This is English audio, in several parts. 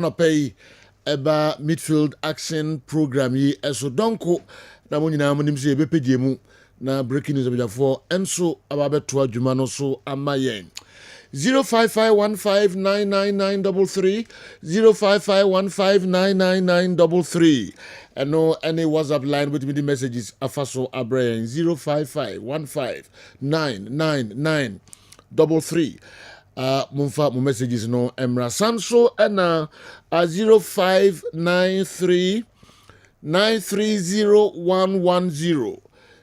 na pay eba midfield action program yi eso donko na mo nyina mo nim se ebepedie mu na breaking news abjafo enso ababeto adwuma no so amayen 0551599933 0551599933 and no any WhatsApp line with me the messages afaso abrayan 0551599933 mumfa mu messages no emra sanso na 0593 930110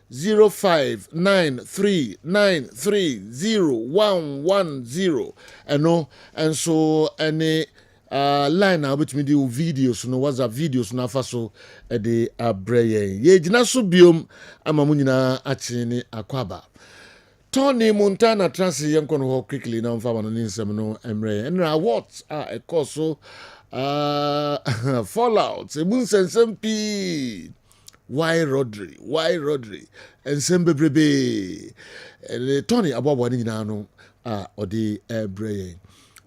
0593930110 and so any line now which me do videos no WhatsApp videos na faso de abraye ye gina so biom ama mu nyina achini akwaba Tony Montana transi yanko no quickly na mfa no nsem no emre and what a course so fallout emun sensem pi why Rodri and sembebrebe Tony abobo ni nyina no odi ebreye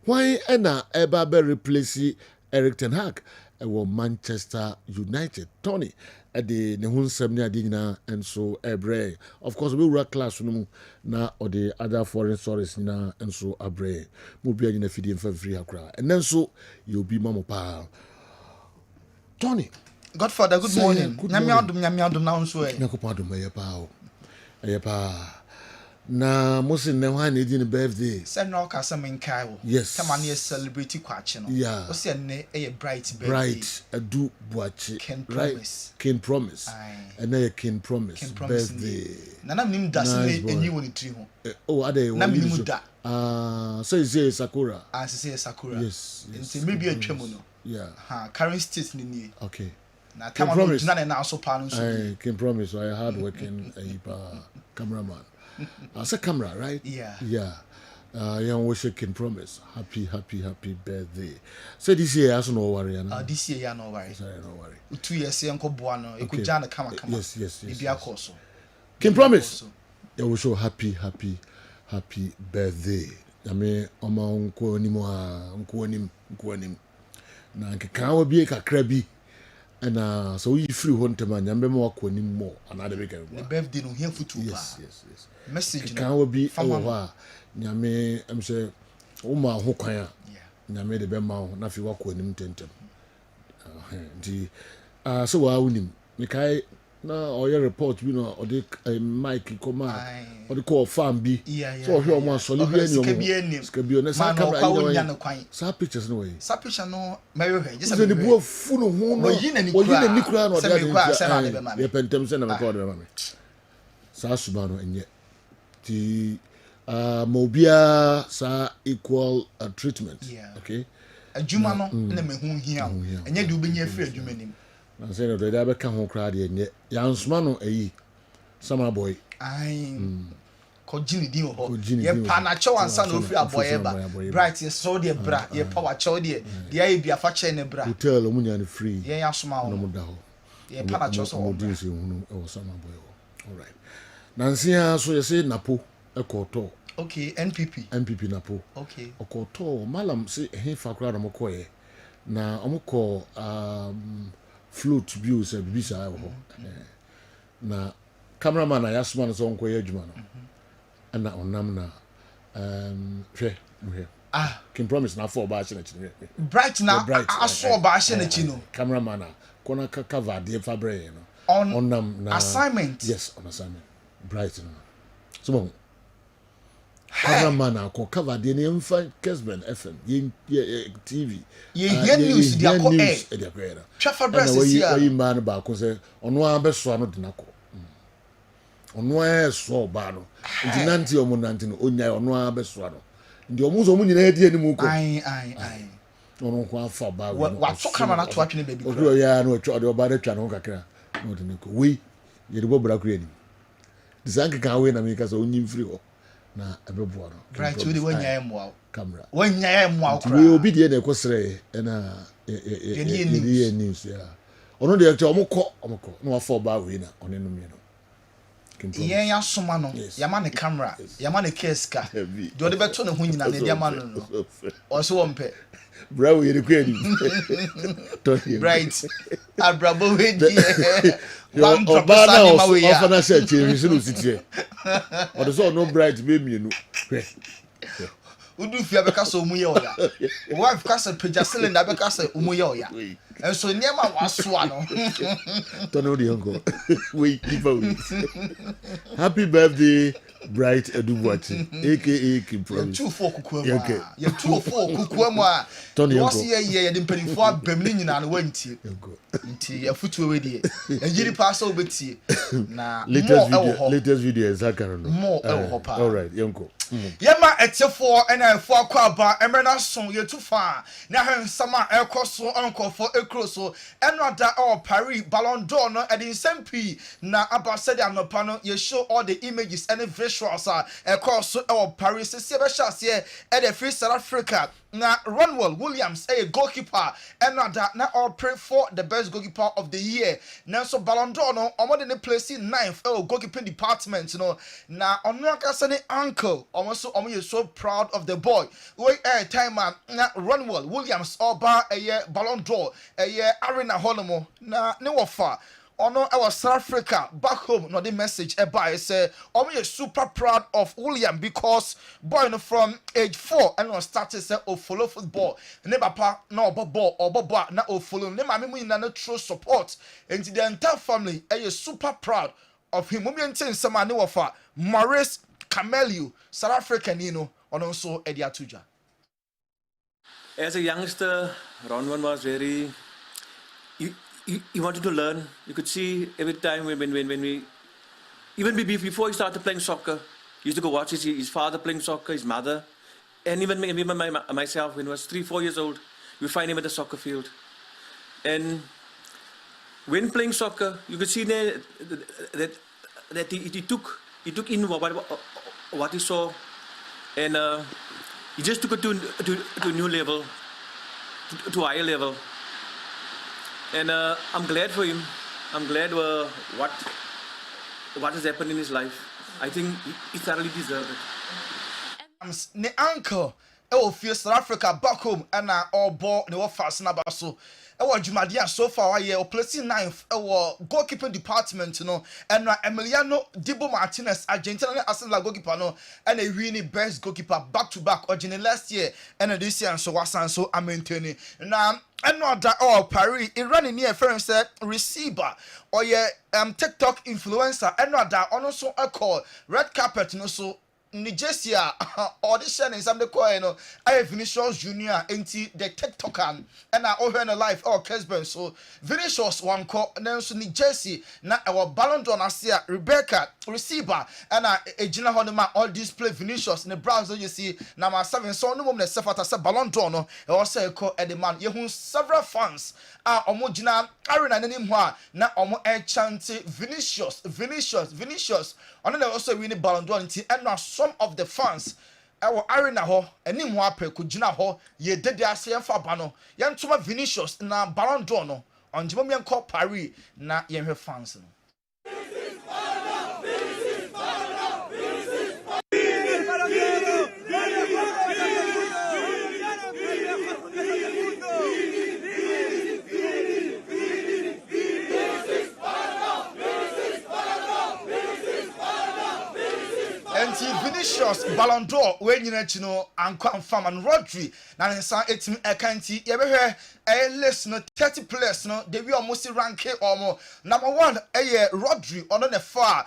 why ena eba be replace Eric Ten Hag wo Manchester United Tony ade ne hu nsem ni ade nyina enso ebreye of course we were class no mu na odi other foreign stories na enso abreye mo bia nyina fidi mfa free akra and enso you be mamo pa Tony Godfather, good morning. Nyame adom na nso e. Nyakopon adom ye pa o. Ye pa. Na mosin ne hwan e di ne birthday. Say no ka say menkai wo. Yes. Come on, celebrity kwache no. Yeah. O say ne e bright birthday. Bright adu buachi. Ken right? Promise. Ken Promise. And na Ken Promise. Ken Promise birthday. Na nim da se enyi woni tri ho. Oh, ade na nim da. So you say Sakura. Say Sakura. Yes. Nti maybe atwam no. Yeah. Current state ni ni. Okay. Na come on, na so pa no so. Can Promise I hard working cameraman. I said camera, right? Yeah. Yeah. Young worship Can Promise. Happy birthday. So this year I no worry. This year ya no worry. Sorry, no worry. 2 years yanko boa no. E ko jana kama. Yes. Bibia course. Can Promise. I will show happy birthday. I mean, oma unko nim. Na nkeka obi kakra bi. And so we free one time and yambe mo akoni mo another week. The birthday no here futu ba. Yes. Message can we be over nyame am say o ma ho kwan a nyame de be ma ho na fi wakoni mtentem. So wa unim me kai na oye report bi no odi mic koma odi call fan bi so hwe o mo asole bi ani o ska bi na sa camera ni sa pictures no way sa picture no mewe just say the boy fu no ho no oyi na ni kura no de ye pentem se na me call de ma me sa suba no enye ti mobia sa equal treatment okay adwuma no na me hu hia enye de ubenya free adwuma nim na say no de da be ka ho kra de enye yansuma no eyi sama boy ko jini di ho ye pa na che wansa na ofri aboye ba bright ye so de bra ye power che de ye bia fa che ne bra hotel o munya ne free ye yasoma no muda ho ye pa na che so mo din se hu no sama boy all right nansia so ye say napo ekoto okay NPP napo okay okoto malam se he fa kra na mo koye na omko float views e bibisa ho na cameraman na yasman so onko ye adwuma no ana onam na hwe Can Promise na for ba na chine bright na aso ba na chino cameraman na kona cover de fabre no onam na assignment yes on assignment bright no so bon cameraman na ko cover de ne mfa Kessben FM ye TV ye news dia ko twa fabre sia oyi man ba ko se ono abeso ano de nako ono eso ba no nti nanti omo nanti no onya ono abeso ano ndi omo zo mu nyina edi animu ko ai ono ko afa ba wa to kama na to atwene baby ko ya no atwa de oba de twa no kakra no de nko we ye de bobra kura ni disanke kan we na me ka so onyi mfiri ho na ebebo no bright we de wanya emwa camera wanya emwa kra we obi de na ko sere na ye news ya ono de omo ko no afa ba we na one no me no yen ya soma no yama ne camera yama ne keska do de beto ne ho nyina ne dia ma no o so wompe bravo ye de kwani right abrabo we di one professor ni ma we ya ofana se che so no sitie o de so no bright be mienu udu fia beka so mu ye oya wife ka se peja cylinder beka se mu ye oya enso niema waso ano tono di uncle we keep out happy birthday Bright Edubuachi aka Kim Promise you 2-4 kukuamu you 2-4 kukuamu a Tony was ye de mpanifo abam ni nyina no wantie nti afutu we die ejiri pass obeti na latest video ezakano no mo hopa all right yanko yema etefo ena efo akwaba emrena son ye tufa na hensama ekoso onkofo ekroso enoda Paris Ballon d'Or no edin sempi na abasede anopa no ye show all the images and visuals ekoso Paris se be shase e the free South Africa na Ronwen Williams a goalkeeper enoda na all pray for the best goalkeeper of the year na so Ballon d'Or no omo de place 9th goalkeeping department no na ono akase ne uncle also you're so proud of the boy. Wait time na Ronwen Williams oba Ballon d'Or arena honomo na ne wofa ono our South Africa back home no the message by say you're super proud of William because boy no from age 4 and on started say follow football ne papa na obobo na follow ne mama mu na true support and the entire family you're super proud of him. Mummy enten sama ne wofa Maurice Camelio, South African, and also Eddie Atuja. As a youngster, Ronwen was very. He wanted to learn. You could see every time when we, even before he started playing soccer, he used to go watch his father playing soccer, his mother, and even myself when I was 3-4 years old, we find him at the soccer field, and when playing soccer, you could see there that he took in what he saw, and he just took it to a new level, to a higher level. And I'm glad for him. I'm glad what has happened in his life. I think he thoroughly deserved it. Ne uncle, South Africa back home, and all ball ne fast na baso. Jumadia so far placing 9th goalkeeping department and Emiliano Dibo Martinez Argentina Arsenal goalkeeper and a really best goalkeeper back to back originally last year and this year so I'm maintaining now another Paris Iran near firm said receiver or TikTok influencer another also a call red carpet so Nigeria audition in some the coin I have Vinicius Jr into the TikToker and I over in a life Kessben so Vinicius one call and then so Nigeria na our Ballon d'Or Asia Rebecca receiver and a Gina Honema all display Vinicius in the browser you see now my 7 so no moment self at Ballon d'Or no also call the man you several fans omo Gina arena name na omo chant Vinicius and also winning Ballon d'Or and some of the fans arena ho anim ho apɛ ko gina ho ye dede ase yɛmfa ba no yɛntoma Vinicius na Ballon d'Or no onjemo me nkɔ Paris na yɛhwɛ fans no. Vinicius Ballon d'Or when you know Anquan Farm and Rodri na nsa etim ekanti ye behwe list no 30 players no they we almost rank omo number 1 Rodri ono ne far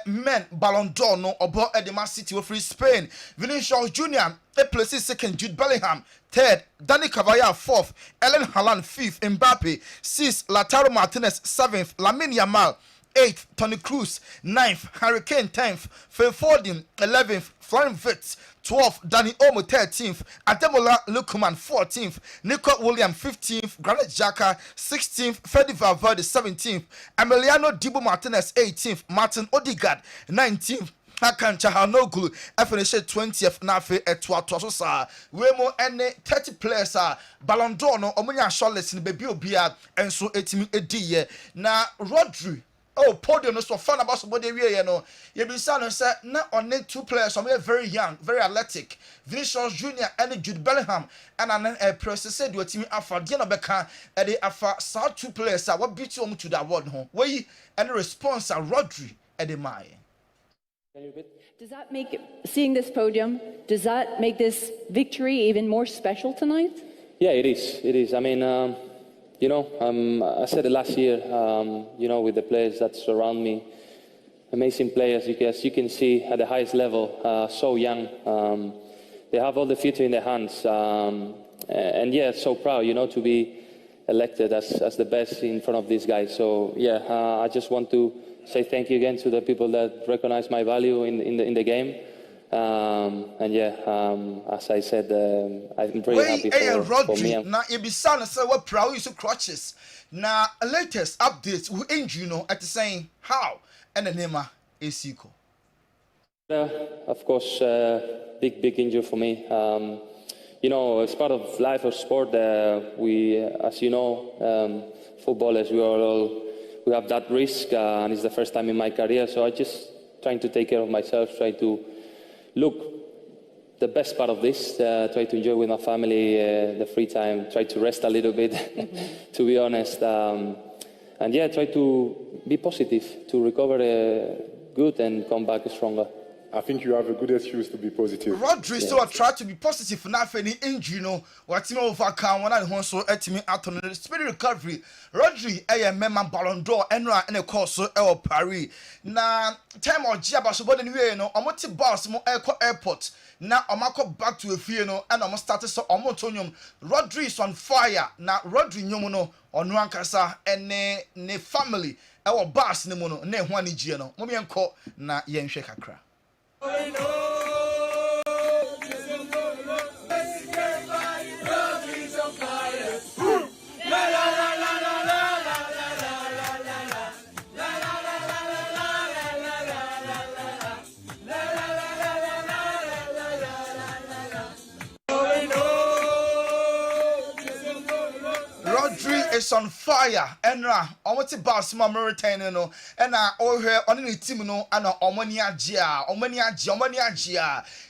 men Ballon d'Or no obo Edema City of Free Spain. Vinicius Jr places second, Jude Bellingham third, Dani Carvajal fourth, Ellen Haaland fifth, Mbappe sixth, Lautaro Martinez seventh, Lamine Yamal 8th, Toni Kroos 9th, Harry Kane 10th, Phil Foden 11th, Florian Wirtz 12th, Dani Olmo 13th, Ademola Lookman 14th, Nico Williams 15th, Granit Xhaka 16th, Fede Valverde 17th, Emiliano Dibu Martinez 18th, Martin Odegaard 19th, Hakan Çalhanoğlu finished 20th na fe etwa so sa we mo ene 30 players Ballon d'Or no omunya shortlist ni bebi obia enso etimi ediye na Rodri oh podium no so fan about somebody we no you be say say na on two players some very young very athletic Vinicius Jr and Jude Bellingham and an process said your team afa dia na beka e dey afa sa two players what beat you to the award ho wey any response Rodri e dey my. Does that make seeing this podium, does that make this victory even more special tonight? Yeah, it is. It is. I mean, you know, I said it last year, you know, with the players that surround me, amazing players, as you can see at the highest level, so young. They have all the future in their hands. And yeah, so proud, you know, to be elected as the best in front of these guys. So yeah, I just want to say thank you again to the people that recognize my value in the game. And yeah, as I said, I'm very happy for me. Now, you be son say what proud you so crutches. Now, latest updates we injure you know at the saying how and the name is equal. Of course, big injury for me. You know, as part of life of sport, we, as you know, footballers, we have that risk, and it's the first time in my career. So I just trying to take care of myself, try to look the best part of this, try to enjoy with my family, the free time, try to rest a little bit, to be honest. And yeah, try to be positive, to recover good and come back stronger. I think you have a good excuse to be positive. Rodri so I try to be positive for not any injury, you know. What you overcome when I want so me out on the speedy recovery. Rodri, a member Ballon d'Or, and a course so Paris. Now, time or Jabba so body anyway, no, I'm not boss more airport. Now I'm back to a field, and I'm started so Omotonium. Rodri is on fire. Now Rodri nyomono on Rankasa and ne family. Our boss nemono ne Juani Giano. Momianko na yen shekakra. Rodri is on fire. Enra, omoti boss ma Mauritania no. Ena all here on the team no. Ana omania jia.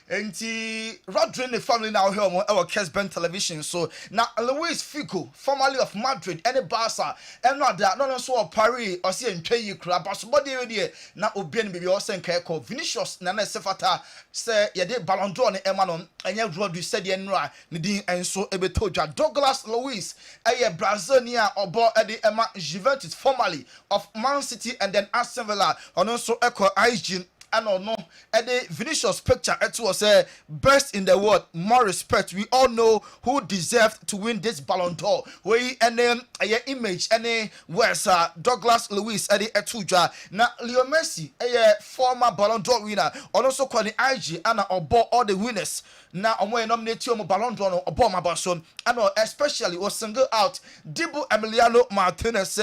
Enti Rodri and the family now here on our Kessben television. So now Luis Figo, formerly of Madrid, and Barca, and not that no so Paris or see and pay you crab. But somebody already now Obian baby or send Keko Vinicius Nana Sefata say ya did Ballon d'Or and Emanon and ya Rodri said the Enra Nidin and so Ebetoja Douglas Luis a Brazilia or Bo Eddie Emma Juventus formerly of Man City and then Aston Villa and also Echo Hygiene. And no, the Vinicius picture it was best in the world, more respect. We all know who deserved to win this Ballon d'Or. We and then a image and where's Douglas Luis at the Etuja. Now Leo Messi, a former Ballon d'Or winner, and also called the IG and all the winners. Now I'm going to nominate you Ballon d'Or or Bomber Basson, and especially was single out Dibu Emiliano Martinez,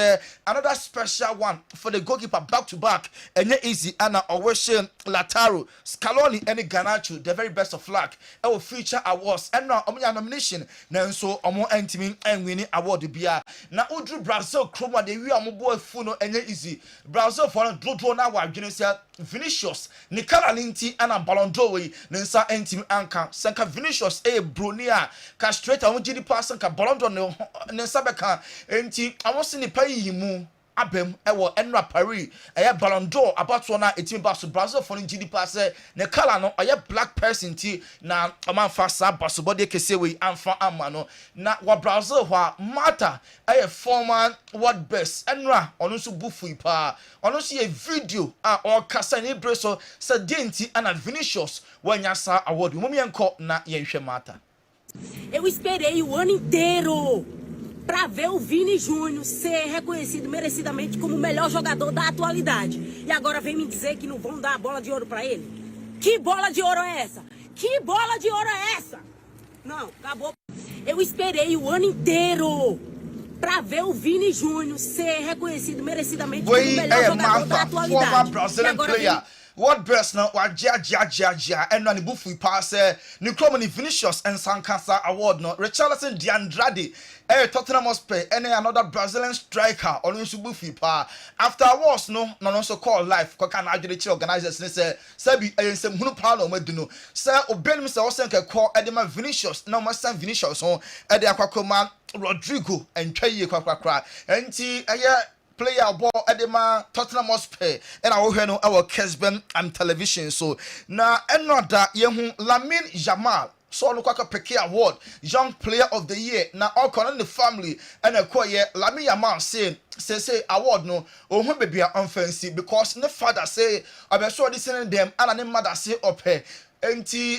another special one for the goalkeeper back to back, and yet easy and always Lataro, Scaloni, and Ganacho, the very best of luck. Our future awards and now nomination. Now so more intimate and winning award to be now Udru Brazil Chroma de we are mobile funo and easy. Brazil for a draw now Genesia Vinicius, Nicola Linti and a Ballon d'Or Nensa intimate anchor, Sanka Vinicius a Brunia, castrate on GD pass and Ballon d'Or Nensabeka, and I was in the pay him. Abem ewo enra Paris eye Ballon d'Or about one a team back to Brazil for GD pass ne color no eye black person ti na amanfa sa baso body kese we amfa amano na wa Brazil wa Mata eye former world best enra ono so bufu pa ono so a video or kasa ne breso sa denti ana Vinicius wanya sa award mumi enko na yenhwe Mata. Eu esperei o ano inteiro para ver o Vini Júnior ser reconhecido merecidamente como o melhor jogador da atualidade. E agora vem me dizer que não vão dar a bola de ouro para ele? Que bola de ouro é essa? Que bola de ouro é essa? Não, acabou. Eu esperei o ano inteiro para ver o Vini Júnior ser reconhecido merecidamente como o melhor jogador da atualidade. E agora vem... What best now? What ja and run the buffy pass. Nikromani Vinicius and Sankasa Award no. Richarlison D'Andrade Tottenham Hotspur and another Brazilian striker on Subufi pa. After awards no also call life can actually organizers say Sabi some Hunupano Meduno. Sir Obenim say also call Edema Vinicius no more Vinicius on Edia Kwakoma Rodrigo and Chaye Kwakra and player ball Edema Tottenham Hotspur and our Kessben and television. So now another Yehu Lamine Yamal. So look like a Peke Award, Young Player of the Year. Now all connect the family and a quiet Lamine Yamal say award no or baby unfancy because the father say I be sure listening them and the mother say okay.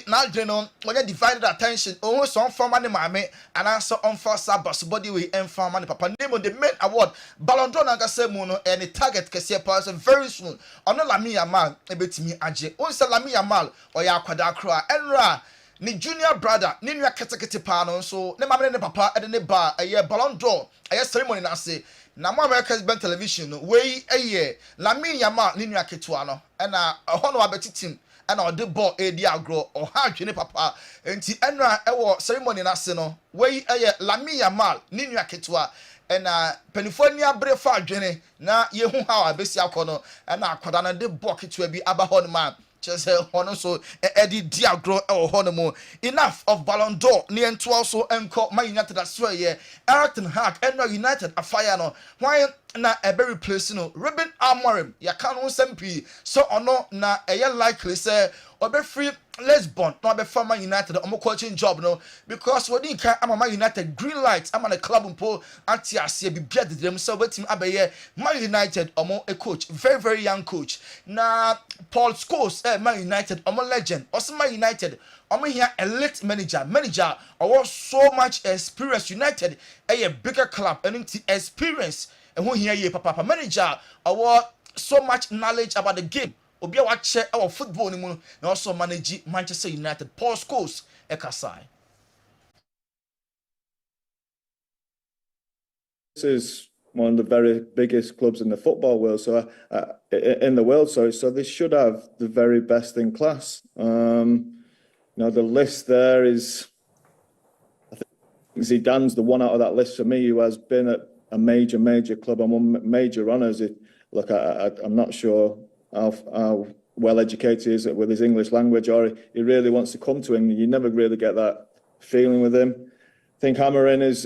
Now you know when you divided attention, some for money mame and answer on for sabas body we and for money papa name on the main award Ballon d'Or naga say mono and the target kese pass very soon. On Lamine Yamal e betimi age. On say Lamine Yamal or ya kwada kra enra ni junior brother ni nua ketekete pa no so ne mamre ne papa e de ne ba eye Ballon d'Or eye ceremony na say na mo America's Ben television no we eye Lamine Yamal ni nua ketua no e na ho no abetitim and or the ball edi agro or ha dwene papa enti enra ewo ceremony na se no we Lamine Yamal ni nua ketua and penifoni abre fa dwene na ye hu ha abesi akono and akoda na de ball ketua bi aba ho no man just so Eddie Diagro Honomo. Enough of Ballon d'Or, near to also encore my United as well. Everton Hack and United a fire no. Why na a very personal Ruben Amorim, ya can SMP, so or no na a likely say or be free Lisbon, not be from Man United or more coaching job no because what you can I'm a Man United green lights, I'm on a club and pull anti be better themselves with him abaye Man United or more a coach, very young coach. Na Paul Scholes, Man United, or more legend, also Man United. I'm here elite manager or so much experience United a bigger club and experience and who here papa manager or so much knowledge about the game obi watch our football ni mu and also manage Manchester United Paul Scholes ekasai. This is one of the very biggest clubs in the football world, so in the world. So they should have the very best in class. Now the list there is, I think Zidane's the one out of that list for me who has been at a major club and won major honours. Look, I'm not sure how well educated he is with his English language, or he really wants to come to England. You never really get that feeling with him. I think Hammering is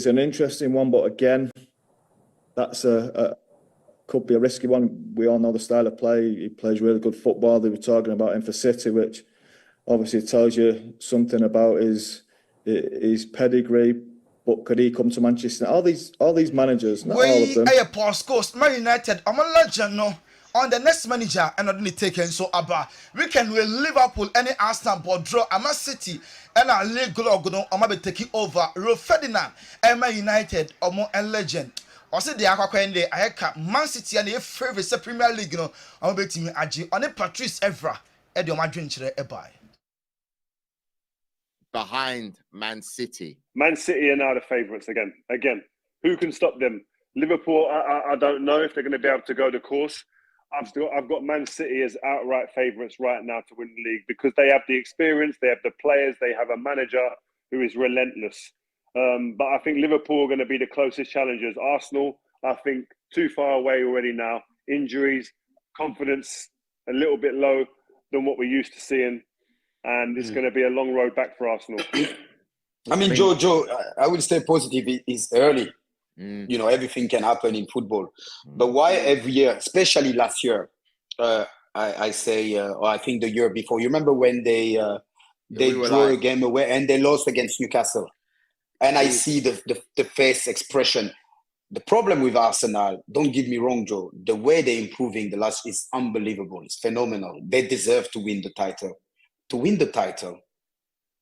an interesting one, but again, that's could be a risky one. We all know the style of play. He plays really good football. They were talking about him for City, which obviously tells you something about his pedigree. But could he come to Manchester? All these managers, not all of them. Paul Scholes, Man United, I'm a legend, no. On the next manager, and not taken so about we can with Liverpool, any Arsenal, but draw a Man City, and a league go I'm be taking over. Ro Ferdinand, Man United, or more a legend. Or say the Aquaquende, I have Man City and the favorite Premier League, no. I'm be team Aji on a Patrice Evra, Edio Madrid, a buy. Behind Man City. Man City are now the favourites again. Who can stop them? Liverpool, I don't know if they're going to be able to go the course. I've got Man City as outright favourites right now to win the league because they have the experience, they have the players, they have a manager who is relentless. But I think Liverpool are going to be the closest challengers. Arsenal, I think, too far away already now. Injuries, confidence a little bit low than what we're used to seeing. And it's going to be a long road back for Arsenal. I mean, Joe, I would stay positive. It's early. You know, everything can happen in football. But why every year, especially last year, I think the year before, you remember when they drew a game away and they lost against Newcastle? And I see the face expression. The problem with Arsenal, don't get me wrong, Joe, the way they're improving the last is unbelievable. It's phenomenal. They deserve to win the title. To win the title,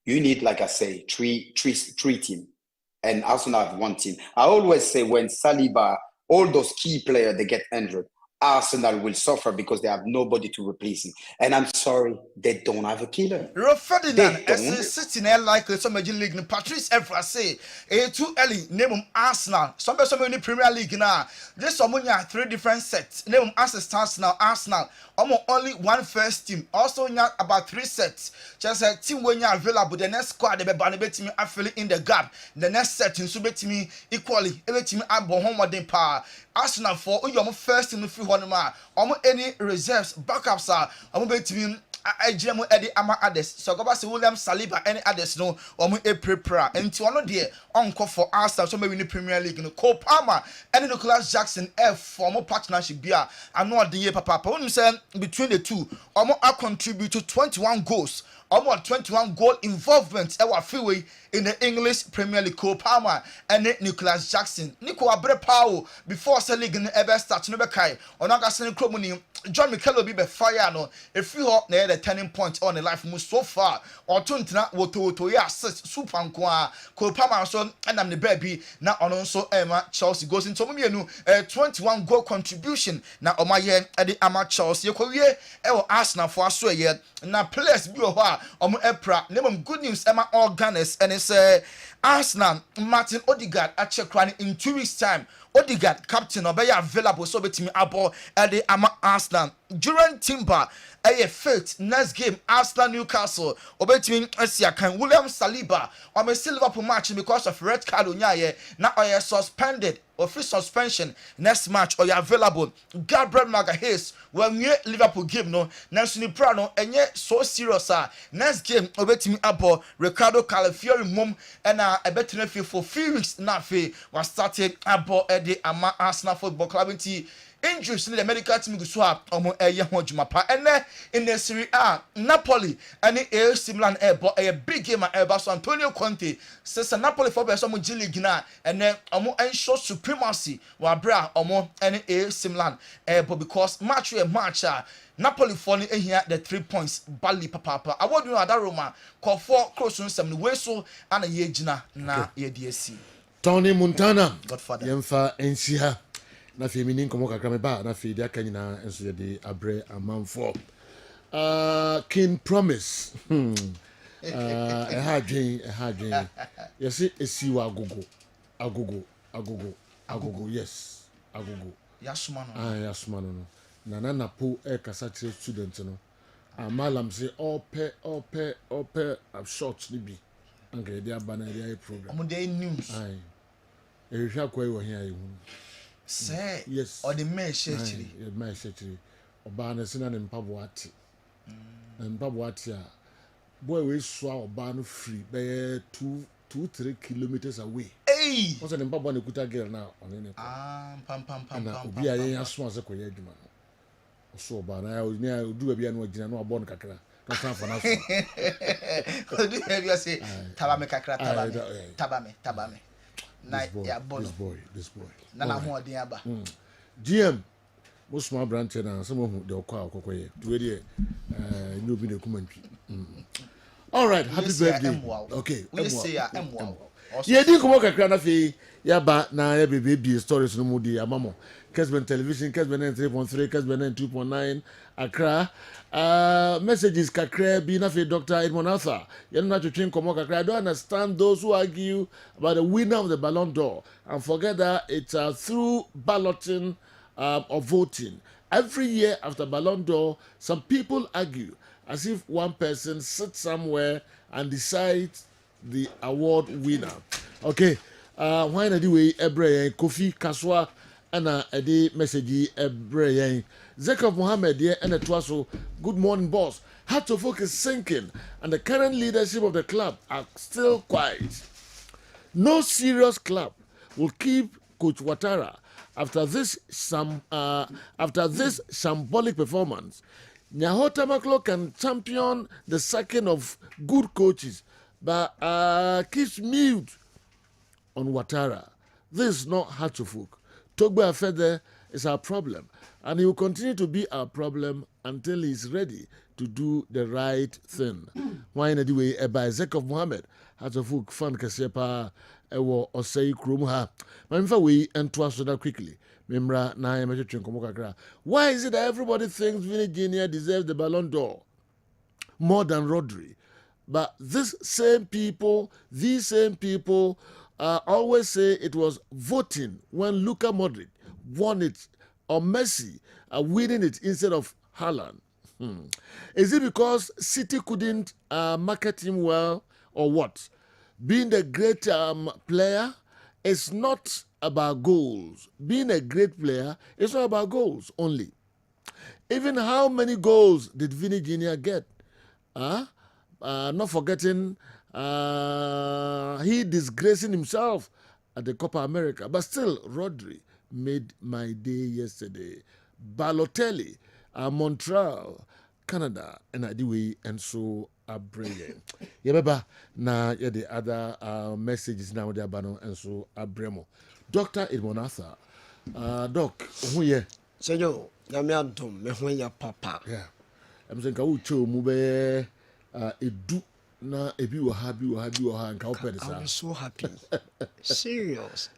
you need, like I say, three teams. And Arsenal have one team. I always say when Saliba, all those key players, they get injured, Arsenal will suffer because they have nobody to replace him. And I'm sorry, they don't have a killer. Ferdinand, as sitting there like some major league, Patrice Evra say, too early, name him Arsenal. Some in the Premier League now. This someone have 3 different sets. Name him Arsenal. Only one first team. Also, about 3 sets. Just a team when you're available, the next squad, they be team are filling in the gap. The next set in Sube team equally. Every team are home with power. Arsenal for your first team if you want any reserves, backups are be team. I jam Eddie Ama others. So go back to William Saliba any others no a prepare. And to one there encore for Arsenal. So maybe in the Premier League. Cole Palmer and Nicholas Jackson F former partnership beer. I know the year papa. When you say between the two, I contribute to 21 goals. Almost 21 goal involvement our freeway in the English Premier League. Cole Palmer and Nicholas Jackson. Nico Abre Pau before the league ever start. No be kai. Onaga Kromuni. John Mikel will be fire no. If you are near the turning point on the life move so far. Or tuntina woto ya super nkwa. Cole Palmer so and I'm the baby. Now on also Emma Chelsea goes into 21 goal contribution. Now on my year at the Ama Chelsea. Yokoye ewo Arsenal for us year. Now players be Epra, name good news, Emma Organes, and it's Arsenal, Martin Odegaard at Chekrani in 2 weeks' time. Odegaard, captain, Obey available, so be me abo at the Ama Arsenal. During Timber, a fit next game, Arsenal Newcastle, Obey me Asia can William Saliba, or a Liverpool match because of red card on now I suspended. Or free suspension next match or you're available. Gabriel Magalhaes when you Liverpool game no next ni prano and yet so serious next game obey me abo Ricardo Calafiori mum and a better for 3 weeks now was started abo at the Ama Arsenal Football Club injuries in the medical team go swap jumapa and in the Serie A Napoli and AC Milan a big game at so Antonio Conte says Napoli for some League na and then ensure supremacy wa bra and AC Milan but because match Napoli falling in here the 3 points Bali papa I want you know that Roma call for close on some way so and a yejina na ye DSC Tony Montana Godfather Yemfa Ensia na fi mini nkomo kakra me ba na fi dia kan nyina enso ye de abre amanfo King Promise ha dwen yes esi wa agogo yes agogo yasuma no na po e kasa tire student no amalam say ope short ni bi anga dia bana dia program am dey news e hwa kwa wo hia yehu say yes or the man shechiri oba na sina ne mpaboate a boy we so oba no free be 2-3 kilometers away what's the mpabo na kuta girl now on ne pam na obi ayen aso ase koye adwuma no so oba na o du bia na ogina na obo no kakra na san fa na so o du bia say tabame kakra tabame this boy. Nana ho odin aba. GM most small branch na some of the okokoye. Do we no be the kumantwi. All right, happy birthday. Okay. We say ya emwa. Ye din komo kakra na fe ya ba na ya baby stories no mu di amamo. Kessben television, Kessben 3.3, Kessben 2.9 Accra. Messages kakra bi na fe Dr. Edmond Arthur. You know to train komo kakra. I don't understand those who argue about the winner of the Ballon d'Or and forget that it's through balloting or voting. Every year after Ballon d'Or, some people argue as if one person sits somewhere and decides the award winner. Okay. Why na di way Ebre Kofi Kaswa ana edi message Ebre Zekov Mohammed here and Twaso. Good morning, boss. Heart of Oak is sinking, and the current leadership of the club are still quiet. No serious club will keep Coach Ouattara after this shambolic performance. Nyahota Maklo can champion the second of good coaches, but keeps mute on Ouattara. This is not Hatchofuk. Togba Afede is our problem, and he will continue to be our problem until he is ready to do the right thing. Why in the way by Zekov Mohammed has a full fun Kasepa Ewo or say Krumha. My we and twice that quickly. Memra na why is it that everybody thinks Vinicius Jr deserves the Ballon d'Or more than Rodri? But these same people always say it was voting when Luka Modric won it or Messi winning it instead of Haaland. Is it because City couldn't market him well or what? Being a great player is not about goals. Being a great player is not about goals only. Even how many goals did Vinny Jr. get? Not forgetting he disgracing himself at the Copa America. But still, Rodri made my day yesterday. Balotelli, Montreal, Canada, and Adiwe, and so brilliant. Yababa, na the other messages now they are bano and so abremo. Dr. Edmonatha, Doc, who ye? So yo, Yamiadum, Mehoya Papa. Yeah. I'm saying, Kaucho, Mube, Edu, na ebi wa ha and I was so happy. Serious.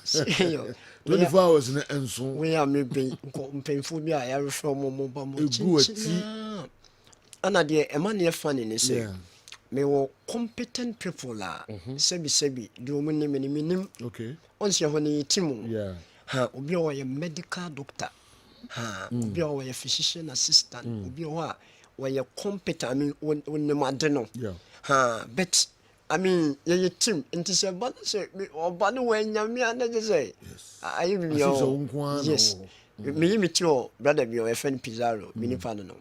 Serious. 24 hours in the end so. We are maybe painful be I from Momo. And dear, a man funny ne say. Me wo competent people la. Sebi do minim. Okay. Once you when team. Yeah. Ha, obi o ye medical doctor. Ha, obi o ye physician assistant. Obi o were competent. I mean, when the madeno. Yeah. But I mean, your team. And to say, but say, or but when you me and say, I yes. Me too, brother, be your friend Pizarro, mini panel.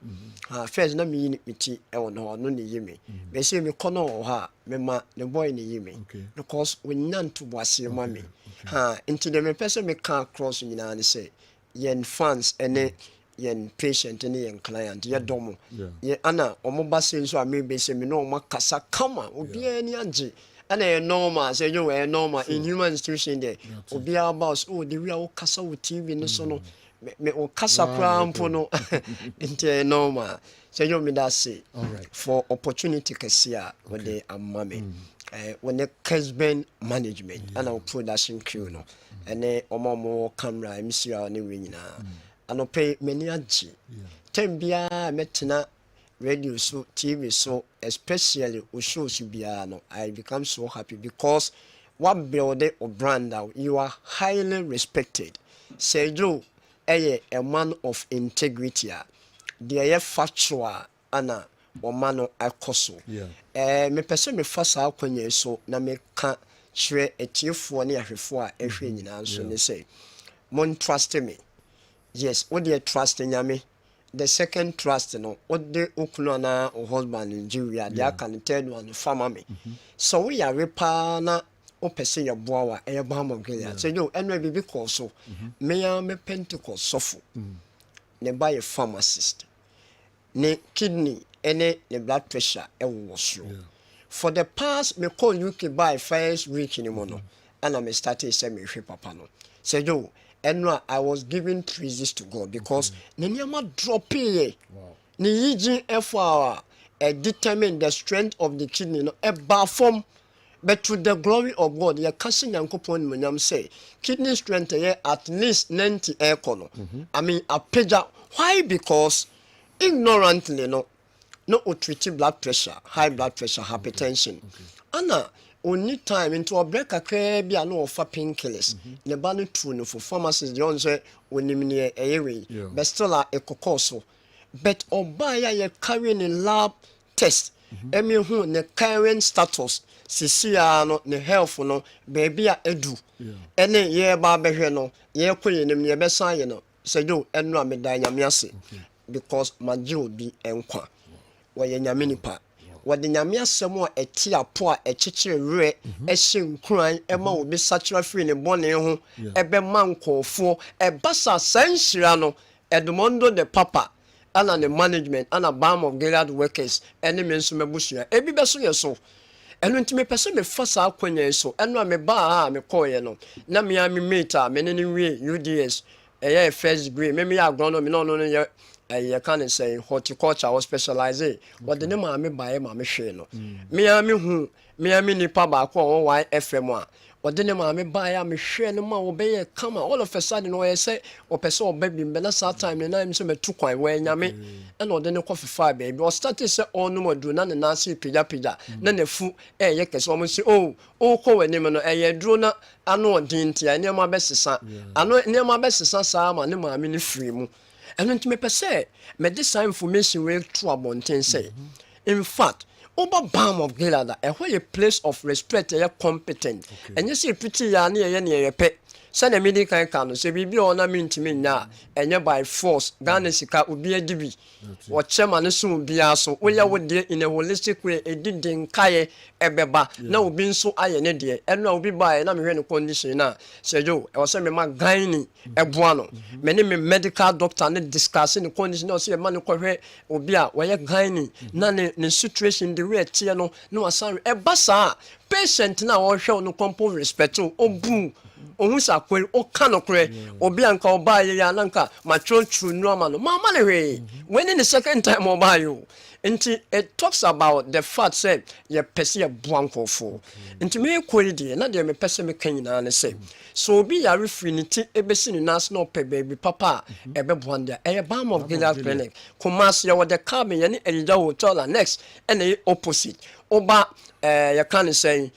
First, no me iti, I want no ni yimi. They say me corner or her, memma, the boy ni yimi. Because we none to was your mommy. Into the person me can't cross in and say, yen fans and yen patient and yen client, ye domo. Ye Anna, or mobile so I may be say me no makasa kama, or be any anji. And a normal, say you were normal in human institution there. Or be our boss, oh, the real casa with TV in the son. Me o casa crown pono into normal. Say you me that say for opportunity kasia when they are mommy. When the Kessben management and our production crew no. And then omo camera MCR ni win na. And pay many aji. Tembia metina radio so TV so especially o shows you no. I become so happy because what build a brand out you are highly respected. Say you a man of integrity. They are factual ana or man of akoso. Me person me fast out when so na me can share a tier for near before every in so they say mon trust me. Yes, what they trust in me. The second trust, what they ukunana or husband in Nigeria, they can tell one farmer me. So we are repana or person your boa a bomb of Gilead. So you and maybe because so may I me Pentecost suffer. Ne buy a pharmacist. Ne kidney, any the blood pressure, was for the past, me call you can buy first week in the morning, and I may start a semi papa. So you. And I was giving praises to God because Nenyama dropping ni yijin effort determine the strength of the kidney no a bar form but to the glory of God ya casting yankopon munyam say kidney strength at least 90 econo. I mean a pager. Why? Because ignorantly no treat blood pressure, high blood pressure, hypertension. Anna only time into a break a crabby and no for painkillers. The banner true for pharmacists, the answer when you mean a way, but still a cocoso. But Obaya ye carrying a lab test. Emi who ne current status, Siciano, ne health no, baby a edu. Any year barber no, ye queen in your best sign, say you and no me dynamiasi because my Jew be enqua. Why ye minipa. What the Yamia Samoa a tia poor a chichi re a shin crying Emma will be such a free in a bonnet a beman call for a bassa sensiano Edmondo de Papa and the management and a bomb of Gilead workers any means me bushia a be besso so and when to me person me first out when so and no me ba me call no na me ami meter many way UDS a first degree maybe I grown up no you can say horticulture or specialize what the name me buy me share no me nipa ba ko on FM a what the name me buy me share no ma obey come all of a sudden no say o person o baby be na sa time na am say me tu kwan we nyame e no de ne coffee fa baby o start say on no do na na say pija na na fu ye kese o mo say o ko we nim no ye duro na ano odin tia ne ma be sesa ano ne ma be sesa sa ma ne ma me ni free mu eno ntime pese me this information we to abonten say in fact over Balm of Gilead a place of respect a competent and you see pretty ya ne pe send a medical can say be on a mean to me now and by force Ghana sika will be a dibi or chairman soon be so we are with in a holistic way a didn't kaye ebeba now being so iron dear and now be by and I'm hearing a condition now say yo I was saying my gynae a buano many medical doctor and discussing the condition or say a man will be a where gynae none in situation the way tiano no sorry a bassa patient now or show no compo respect to boom ohusa kwel o kanokre obi anka oba ye ya nanka matron true no ama no mama le we when in the second time oba you nti it talks about the fact said ye pese ye blanco for nti me kweli na de me pese me kan na say so obi ya refinity ebesi ni national pe baby papa ebe bwanda e Balm of Gilead clinic Kumasi ya wode car me ye ni Elida hotel next and opposite oba you can say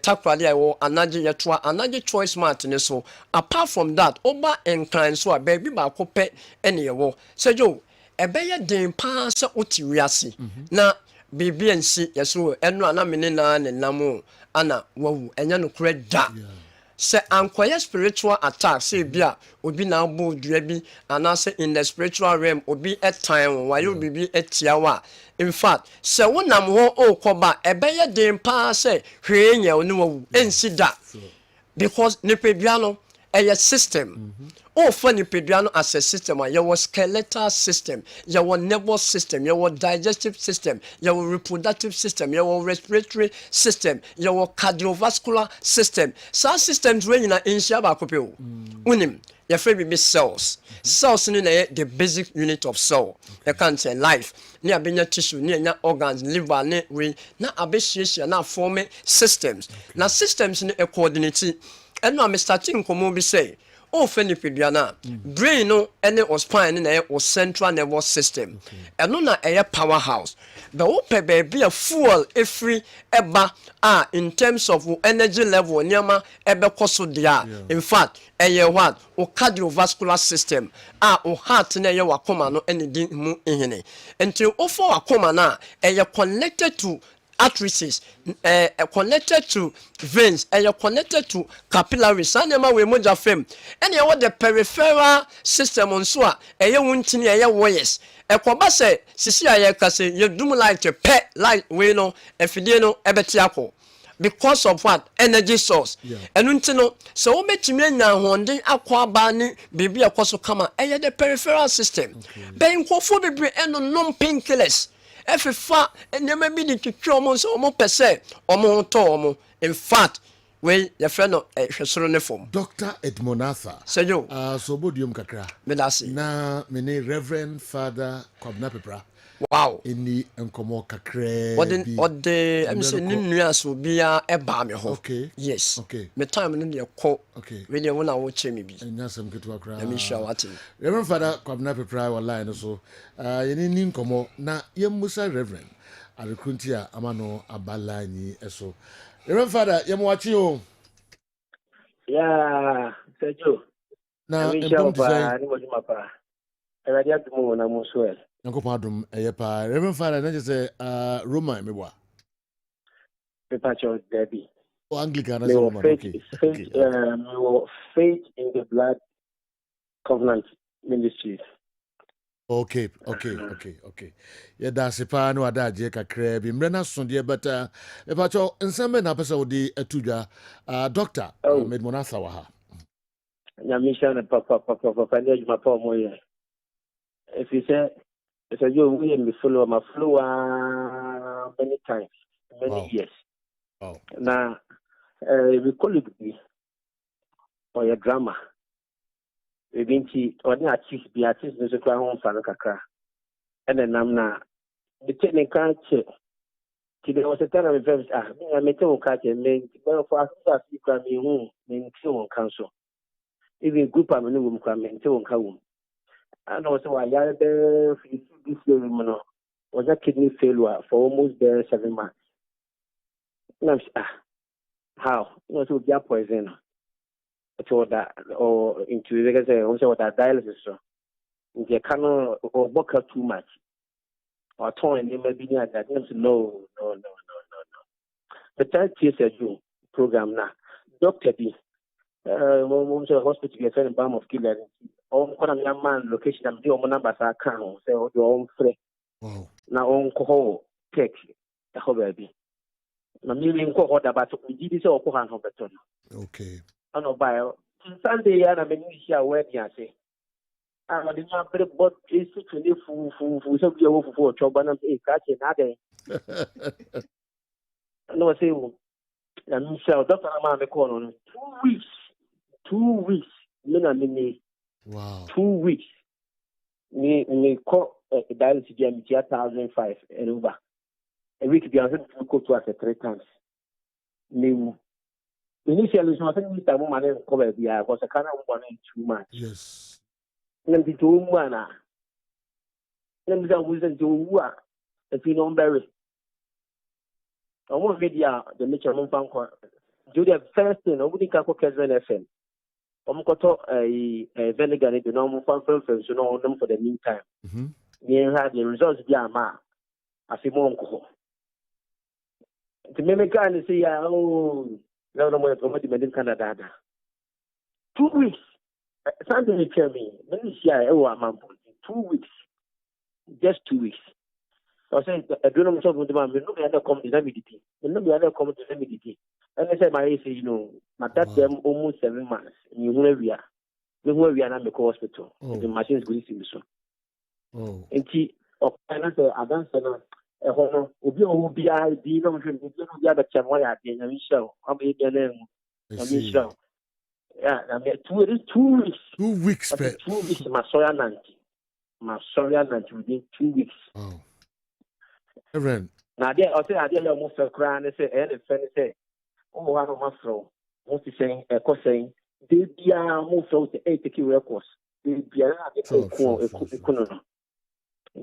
takwali awo anaje yetwa anaje choice mart ne so apart from that oba incline so baby ba ko pe ene yewo se jo ebeye den pa se oti wiase na BBNC yeso enu ana mene na ne namo ana wawu enya no kure da se ankoye spiritual attack se bia obi na bo dua bi ana se in the spiritual realm obi time wa yo bibi etiawa in fact se wonam ho okoba ebeye den pa se hwe nya onu wawu ensida because ne pedua no a system funny pediano as a system your skeletal system your nervous system your digestive system your reproductive system your respiratory system your cardiovascular system some systems when you in shaba kopeo unim your favorite be cells in the basic unit of cell you can say life near benya tissue near organs liver ne we na abeshia na form systems na systems in a coordinate and no I'm starting komo be say feni peduana brain no ene o spine na o central nervous system eno na powerhouse the ope baby a fuel every eba in terms of energy level nyama ebe koso dia in fact what o cardiovascular system o heart na wakoma no ene di mu ehene until o for wakoma na connected to arteries connected to veins and you're connected to capillaries and we moja fem and you want the peripheral system on so you wuntini wires ekoba say sisi aye kase you do like to pet like we know efidie no ebetiako because of what energy source and untino so we metimi nya honden akwa ba ni bibi akoso kama the peripheral system ben kofo bebre eno non painkillers Fa and never be the twitch so more per se or more to in fact when your friend of Dr. Edmonatha say you so bodium kakra medasi na mene Reverend Father Kwabna Pepra wow any enkomo kakra what the I'm saying nuance will be a eba me ho okay yes okay me time no dey call okay when you wanna watch me bi enya sem ketu akra let me show what Reverend Father Kwabna Pepra online so yeni ni enkomo na yemusa Reverend arekunti a amano abala ni eso Reverend Father yemwachi o yeah sejo na empom design ni mo pa eradia tumo na mo so Yankopon adom pa Reverend Father na say Roma mebwa Pepa Church Derby Anglican as Roman okay faith in the blood covenant ministries okay yeah that's pa no adaje kakra bi mrena so de beta Pepa Church nsambe na pesa odi atudwa doctor Medmonatha wa ha nyamisha na papa ndia juma pa mo ye if you say so you we follow my flow many times many years now we call it or your drama we been to or the artist be artist no so kwa hon fa kakra and then I'm not the technical culture. There was a time I was I met a culture, men, for us, you can be home, men, council. Even group of men come and tell home. And also, I had this year, was a kidney failure for almost 7 months. How? Not to be poison. To that or into the also that dialysis. They cannot or work out too much. Or torn, they may be near that. No. The third TSU program now. Dr. B. Hospital, you send a bomb of killer. On young man location, I'm doing numbers I can't say your own free. Now on call, take the whole baby. I'm leaving cohort about we did this or Kohan of the Okay. I know by Sunday, and I'm in Asia where you say. I'm a little bit about is to live for some people for job and a catch another. No, I say, and Michelle, Dr. Amanda call on 2 weeks. 2 weeks. Wow. 2 weeks. Me call dialysis gym 1,005 and over. A week beyond to go to us 3 times. Me initially, I think we have money cover the because I can't want too much. Yes. Then the 2 1. Then the wisdom to what if you don't bury. I want video the nature of Banco. Do the first thing, I wouldn't go Kessben FM. I'm going to a vinegar, the normal fun films, you know, them for the meantime. You have the results, yeah, ma. I see more. To make kind say, oh, no, what you Canada. 2 weeks. Something tell me, let me see, 2 weeks. Just 2 weeks. I said, I don't know myself with the man, but no other come to humidity. No other come to humidity. And I said, my age, you know, my dad them almost 7 months. You know where we are. You know where we are now, the hospital. The machines going to be so. Oh. And she, and I said, I don't know. Will be I be no the other time why I did, and show. I'll be there then. I mean, show. Yeah, I mean, 2 weeks. 2 weeks, 2 weeks, my soya nanti. My soya nanti within 2 weeks. Oh. Reverend. Now, I say, almost a crown, and say, and friend say, oh, I don't want to what you saying, a course saying, they be a move out to 8 records. They be a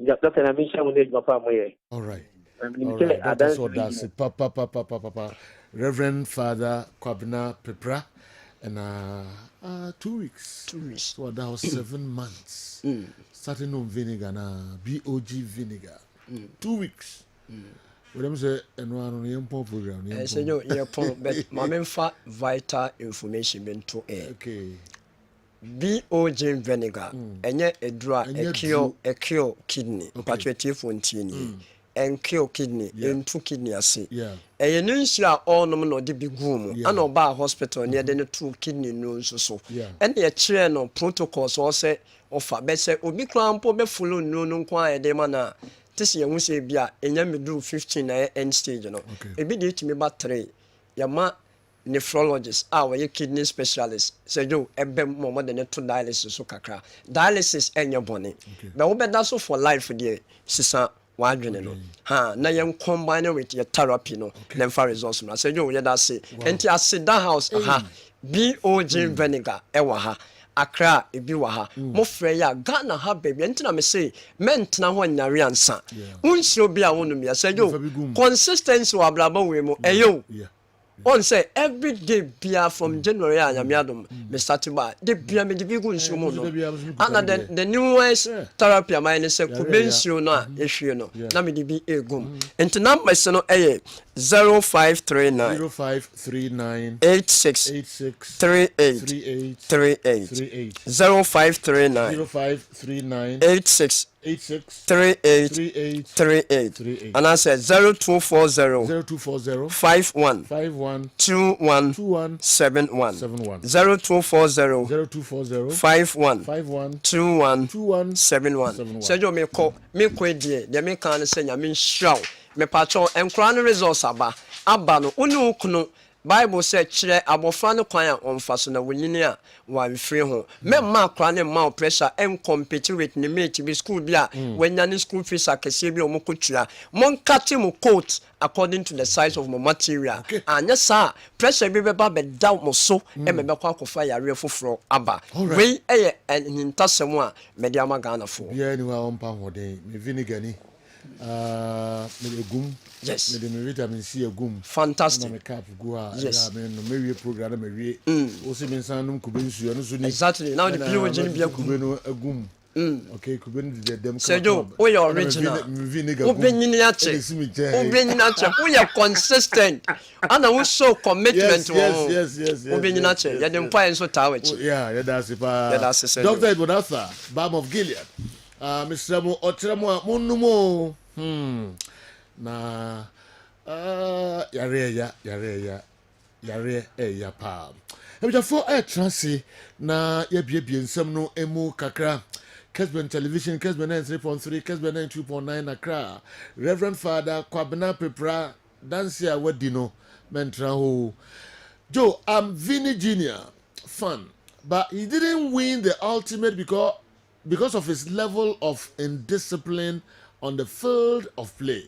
Dr. Amisha will need my family. All right. That's what that's it. Papa. Reverend Father Kwabena Pepra, and 2 weeks. 2 weeks. So that was 7 months. Starting on vinegar, BOG vinegar. 2 weeks. What I'm saying, and one on the program. I say, you're but my vital information been to air. Okay. BOG vinegar, and yet a draw, a cure kidney, patriotic fontini, and cure kidney, and 2 kidney, I see. Yeah. And you know, she are all nominal de big room, and no bar hospital near the 2 kidney noons so. And the chair no protocols all say, offer, but say, Obi Clampo be full no quiet, de mana. This year, we say, Bia, and you do 15 end stage, you know. A bit to me, but 3. Yama nephrologist, our kidney specialist, say, you a bit more than 2 dialysis, so kakra. Dialysis and your bonnet. But we bet that's all for life for the sister. Wadrino. Ha, na yam combine with your therapy, no, then for results. I say, you, that's it. And I sit that house, BOG vinegar, ewaha. Accra ebiwaha mo freya Ghana ha baby entina me say mentna ho nyare ansa unsi obi a wonu me say yo consistency wa blaba we mo eyo on say every day bia from January anyamiadom me start ba de bia me de bi gu nsu mo no and the newest therapy am I say kubensu no a ehwe no na me de bi egum entina me say no 0539 86 38 0539 86 38 and I said 0240 51 21 71 0240 51 21 71 so you me call me kwedie de me kan say nya me show me patron enkran results aba no unu kuno Bible said chere abofra no kwan a onfa so na wonyini a wan free ho memma akra ne ma pressure and compete with ne mate bi school bi a wenya ne school fees akese bi omokotua mon kate mo coat according to the size of my material anya sa pressure bi beba be down mo so e me bekwa akofa yare foforo aba we eye hintasem a me dia magana fo yeah ni wa ompa hoden me vinegar ni me gum yes me vitamin C gum fantastic na me cap go a yes me no me program me wie o se me sanum kube nsuo no so ni exactly now the blue gin bia kube no gum okay kube no de dem Sergio we your original obenyini ache obenyini ache we are consistent and we show commitment yes obenyini ache ya dem pa enso tawechi yeah that's it Dr. Ibonatha Balm of Gilead Mr. Mo otremo munumo na yare ya pa ebja for transi na ya biebie nsem no emu kakra Kessben television Kessben 3.3 Kessben 2.9 Accra Reverend Father Kwabena Pepra Dancia Wadino mentra ho Joe I'm Vinny Jr fan but he didn't win the ultimate because of his level of indiscipline on the field of play.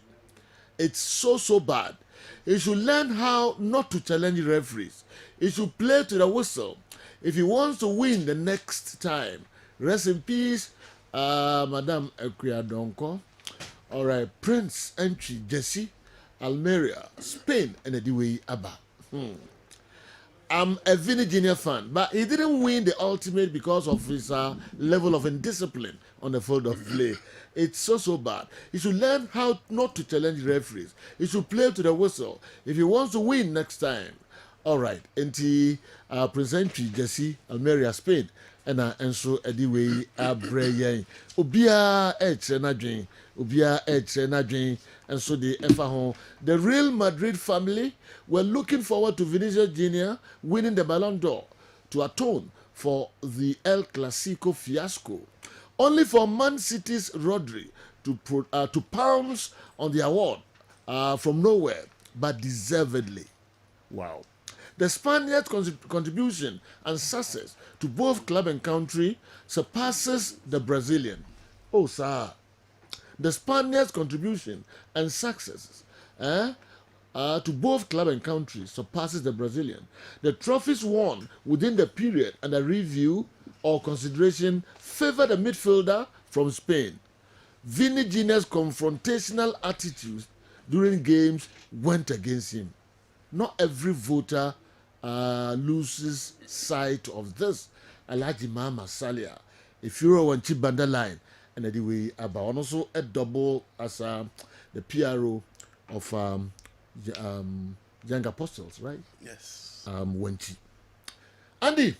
It's so bad. He should learn how not to challenge referees. He should play to the whistle if he wants to win the next time. Rest in peace, Madam Ekriadonko. All right, Prince Entry Jesse, Almeria, Spain, and Ediwe Abba. I'm a Vinny Jr. fan, but he didn't win the ultimate because of his level of indiscipline on the field of play. It's so bad. He should learn how not to challenge referees. He should play to the whistle if he wants to win next time. All right, NT Prince Entry Jesse, Almeria, Spain, and Enso Ediwe Abreyen. Ubia Edge Enadjin, and so the Efahon. The Real Madrid family were looking forward to Vinicius Jr. winning the Ballon d'Or to atone for the El Clasico fiasco, only for Man City's Rodri to pounce on the award from nowhere, but deservedly. Wow. The Spaniards' contribution and success to both club and country surpasses the Brazilian. Oh, sir. The Spaniards' contribution and successes to both club and country surpasses the Brazilian. The trophies won within the period under review or consideration favor the midfielder from Spain. Vinny Jr.'s confrontational attitude during games went against him. Not every voter loses sight of this. Alhaji Mama Salia, if you're on Chibanda line, and anyway, about also a double as the PRO of Young Apostles, right? Yes. Wenchi. Andy,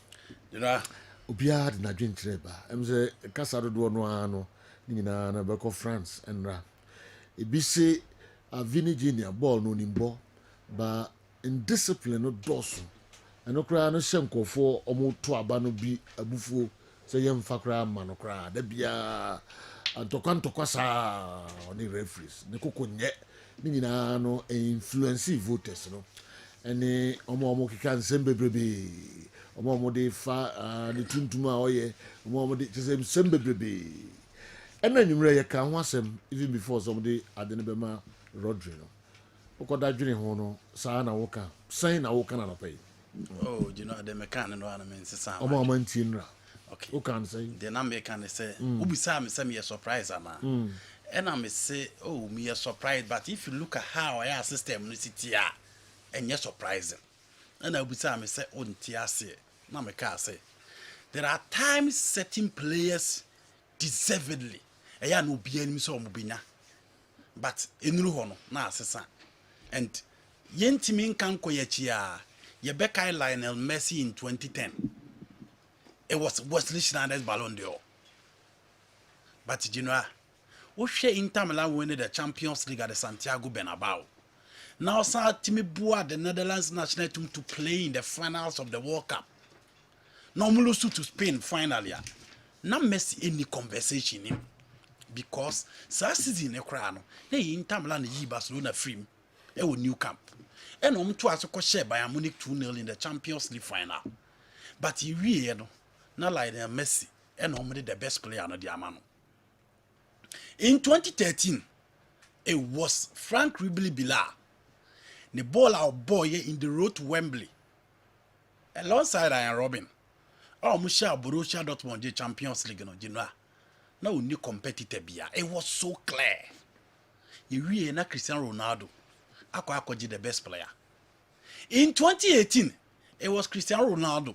you know, Ubia did not drink Treba. I'm the Casado Duano, Nina, Beko France, and Ra. It be say a Vinny Jr. ball no nimbo, but in discipline no dosu. And no cry no shenko for omo to abano bi abufu. Say yem fakra manokra de bia antokwa sa on the referees ne kokonye ni nyina no influence voters no ene omo kika nsem bebrebe omo de fa ne tuntum a oye omo de nsem bebrebe ena nyumre ye ka ho asem even before somebody adene be ma Rodri no okoda dwene ho no sa na woka san na woka na pay oh you know the mechanic no ana men sesa omo mantinra. Okay. Who can say? The number can say, Ubisa, me a surprise, ama. And I may say, oh, me a surprise. But if you look at how our system is here, and you're surprising. And I would say, I say, oh, Tiase, now me can say, there are times certain players deservedly, I no be any so mubina. But in Ruhono, na sesa. And Yentimin Kanko Yachia, Yebeka Lionel Messi in 2010. It was Wesley Schneider's Ballon d'Or. But you know, we share Inter Milan winning the Champions League at the Santiago Bernabeu. Now, sir, Timmy Boa, the Netherlands national team, to play in the finals of the World Cup. Now, we lose to Spain finally. Not Messi any conversation in because last season, they Inter Milan, Barcelona free. New Camp. And to as a share by Munich 2-0 in the Champions League final. But he really not like Messi and only the best player on the Amano. In 2013, it was Frank Ribery the ball out boy in the road to Wembley. Alongside Ian Robin. Oh, Musha Borussia Dortmund Champions League no Genoa. No new competitor bia. It was so clear. You really na Cristiano Ronaldo. Ako the best player. In 2018, it was Cristiano Ronaldo.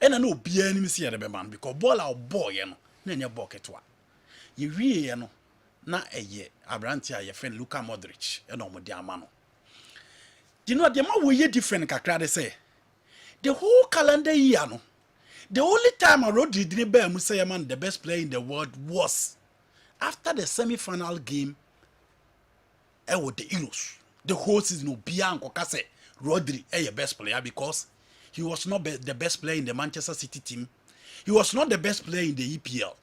And I know be enemy see the man because ball out boy no na bucket wa. You really no na eye Abrantia your friend Luka Modric and omo di amano. You know the more we different kakra they say. The whole calendar year no. The only time Rodri didn't bear Musayaman the best player in the world was after the semi-final game with the Euros. The whole season no Bianco Kase Rodri your best player because he was not the best player in the Manchester City team. He was not the best player in the EPL.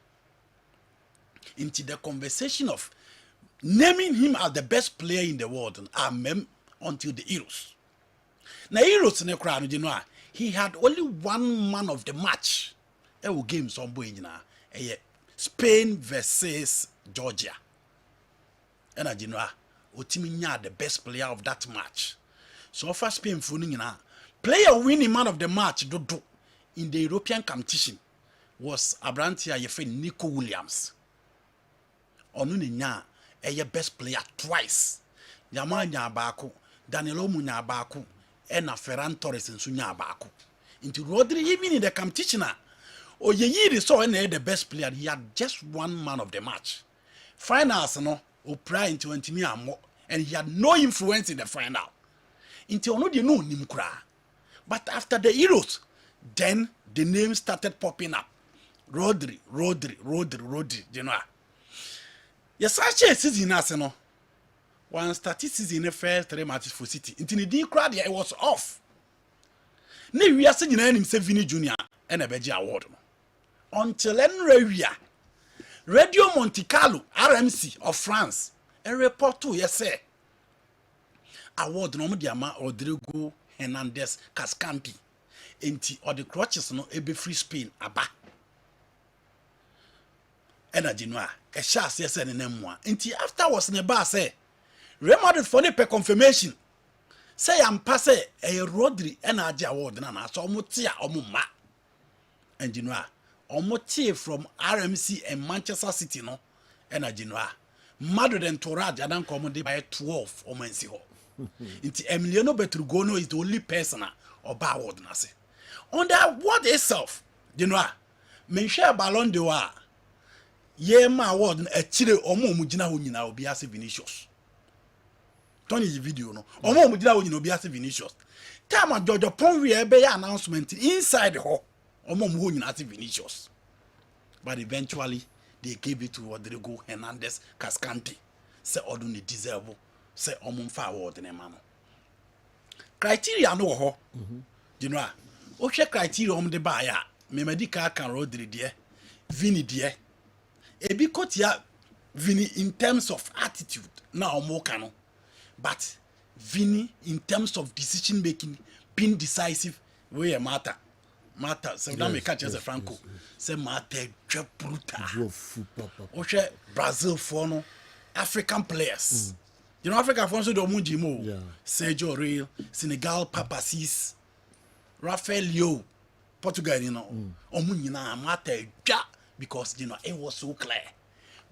Into the conversation of naming him as the best player in the world until the Euros. Now Euros in the crowd, you know, he had only one man of the match. Games on Spain versus Georgia. And you know, Otiminya the best player of that match. So far Spain player winning man of the match in the European competition was Abrantia Yefe Nico Williams. Onuninya best player twice. Yama Nyabako, Danilo Munyabako, and Ferran Torres and Sunyabako. Into Rodri, even in the competition, Oyeyi saw the best player. He had just one man of the match. Finals, no, Opera into Antimia, and he had no influence in the final. Until no, you know Nimkra. But after the Euros, then the name started popping up. Rodri, you know. Yes, actually, season as no. One statistics in the first 3 matches for City. Until the D crowd, it was off. Ne we are saying him say Vinicius Jr. and a Beji award. Until Radio Monte Carlo, RMC of France, a report to yes sir. Award no diama Rodrigo Hernandez Cascampi. Enti or the crutches no ebe free Spain aba. Energy no a chance yes and name one. Enti after was ne bar say Real Madrid for the confirmation. Say I'm passe a Rodri energy award na so omotia omuma. And you know omotie from RMC and Manchester City no energy no Madrid and Torrad adan come by 12 omansi ho. Inti Emiliano Betrugono is the only person or award na say. On the award itself, you know, mention Ballon d'Or. Ye ma award a chile omo mugina ho nyina obi ase Vinicius. Tony video no. Omo mugina ho nyina obi ase Vinicius. Time Jojo Pon we be announcement inside ho. Omo mu ho nyina ase Vinicius. But eventually they gave it to Rodrigo Hernandez Cascante. Say odun deserve. Say omo fa award na ma no. Criteria no ho. You know, okay criteria de ba ya. Me medical can Rodri de. Vini de. Ebi kotia Vini in terms of attitude na omo kano. But Vini in terms of decision making, being decisive, we matter. So now me catch as a Franco. Say matter brutal. Okay, Brazil for no African players. You know Africa for so do munji mo. Sergio Real, Senegal Papacis, Rafael Leo, Portugal, you know. Omu nyina matter because you know it was so clear.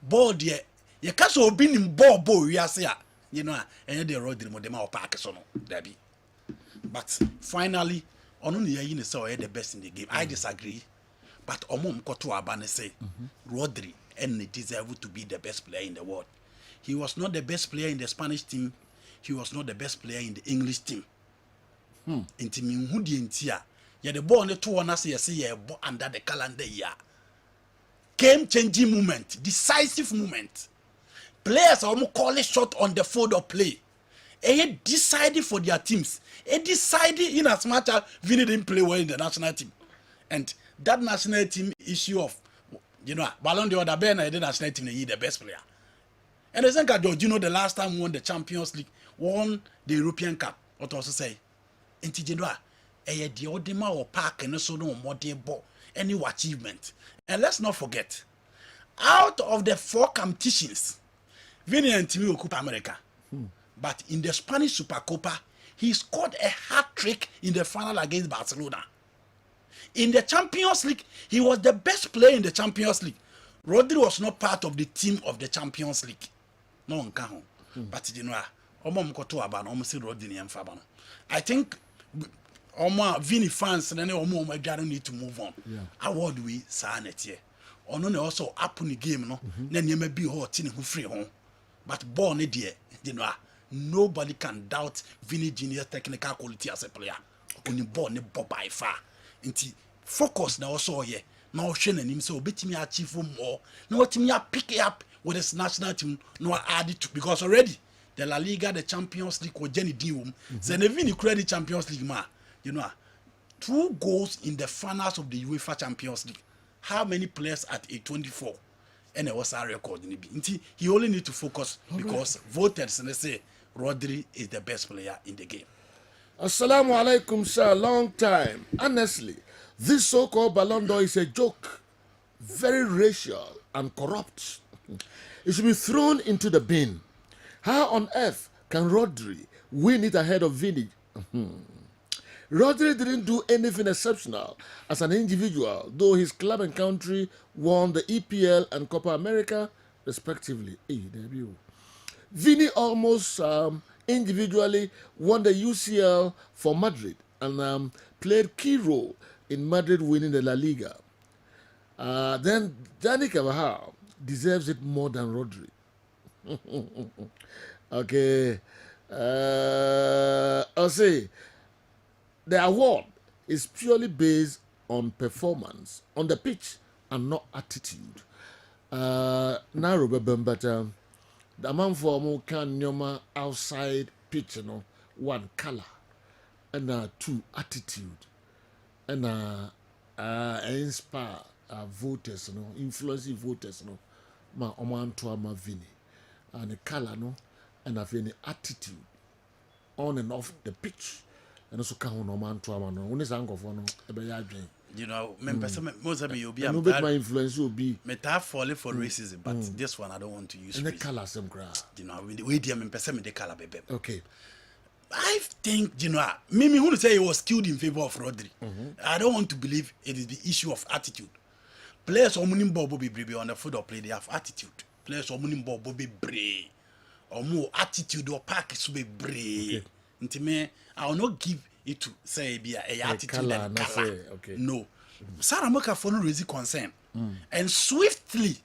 Ball there, you can't so be in ball we are say, you know, and the road the modema or park so no, Debbie. But finally, only you saw the best in the game. I disagree. But Omum Koto Abane say Rodri and they deserve to be the best player in the world. He was not the best player in the Spanish team. He was not the best player in the English team. Inti minhudi entia. Ya the ball on the two on us say under the calendar year. Game-changing moment, decisive moment. Players are almost call it shot on the field of play. They decided for their teams. They decided in as much as Vinny didn't play well in the national team. And that national team issue of, you know, Ballon d'Or, the national team, they the best player. And the same George, you know, the last time we won the Champions League, won the European Cup. What also say? Inti Genoa, the Odima or Park and so no more ball, any achievement. And let's not forget, out of the 4 competitions, Vini and Timmy will Copa America. But in the Spanish Supercopa, he scored a hat-trick in the final against Barcelona. In the Champions League, he was the best player in the Champions League. Rodri was not part of the team of the Champions League. No one can. But you know, I think Vini fans and then need to move on. Award we sign it here. Ono also up in the game, no. Then you may be hot in who free home. But born it dear, you know, nobody can doubt Vinny Jr.'s technical quality as a player. Only born by far. Inti focus now also here. Now Shane and him so bit me achieve more. Now what me pick it up with his national team no add it to because already the La Liga, the Champions League with Jenny Dium. Then even you credit Champions League ma, you know, 2 goals in the finals of the UEFA Champions League. How many players at age 24? And it was our record in the B. He only need to focus because voters and they say Rodri is the best player in the game. Assalamu alaikum, sir. Long time. Honestly, this so-called Ballon d'Or is a joke. Very racial and corrupt. It should be thrown into the bin. How on earth can Rodri win it ahead of Vini? Rodri didn't do anything exceptional as an individual, though his club and country won the EPL and Copa America, respectively. Hey, debut. Vini almost individually won the UCL for Madrid and played key role in Madrid winning the La Liga. Then Dani Carvajal deserves it more than Rodri. Okay. I'll say the award is purely based on performance on the pitch and not attitude. Now, but the man for more can nyoma outside pitch, you know, 1 color and 2 attitude and inspire voters, you know, influence voters, you know, ma oman to ma Vini and the color, no, and have any attitude on and off the pitch. And also can no man to no when is angle for no you know most of me will be no bet my influence will be meta falling for racism but this one I don't want to use and the color some crowd you know with the way they me the color baby. Okay, I think you know Mimi who say he was skilled in favor of Rodri. I don't want to believe it is the issue of attitude. Players omunim ball be brave on the football play they have attitude. Players omunim ball be brave or more attitude or pack is be brave. Okay. I will not give it to say be a attitude and color. Okay. No. Sarah Moka for no reason concern. And swiftly,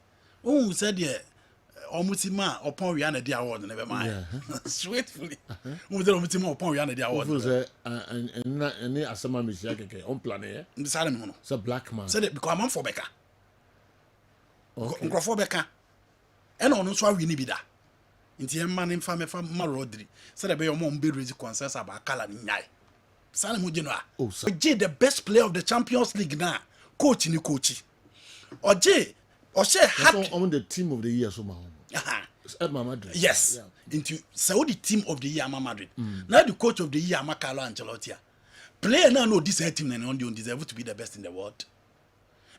oh said yeah, almost ma upon we the award never mind. Swiftly. Who said almost upon we the award. Who say and any asama mishake on plan The Sarah mono. It's a black man. Said it because I'm for Becca. Okay. For Becca. And on so we need that. Inti man in fame ma Rodri said be your mom be raise concerns about color nyai Salam Ujinoa. Oh sir. Oje the best player of the Champions League now. Coach ni coach. Oje happy on the team of the year so ma. Madrid. Yes. Yeah. Into Saudi team of the year Madrid. Now the coach of the year Carlo Ancelotti. Player now know this team and on deserve to be the best in the world.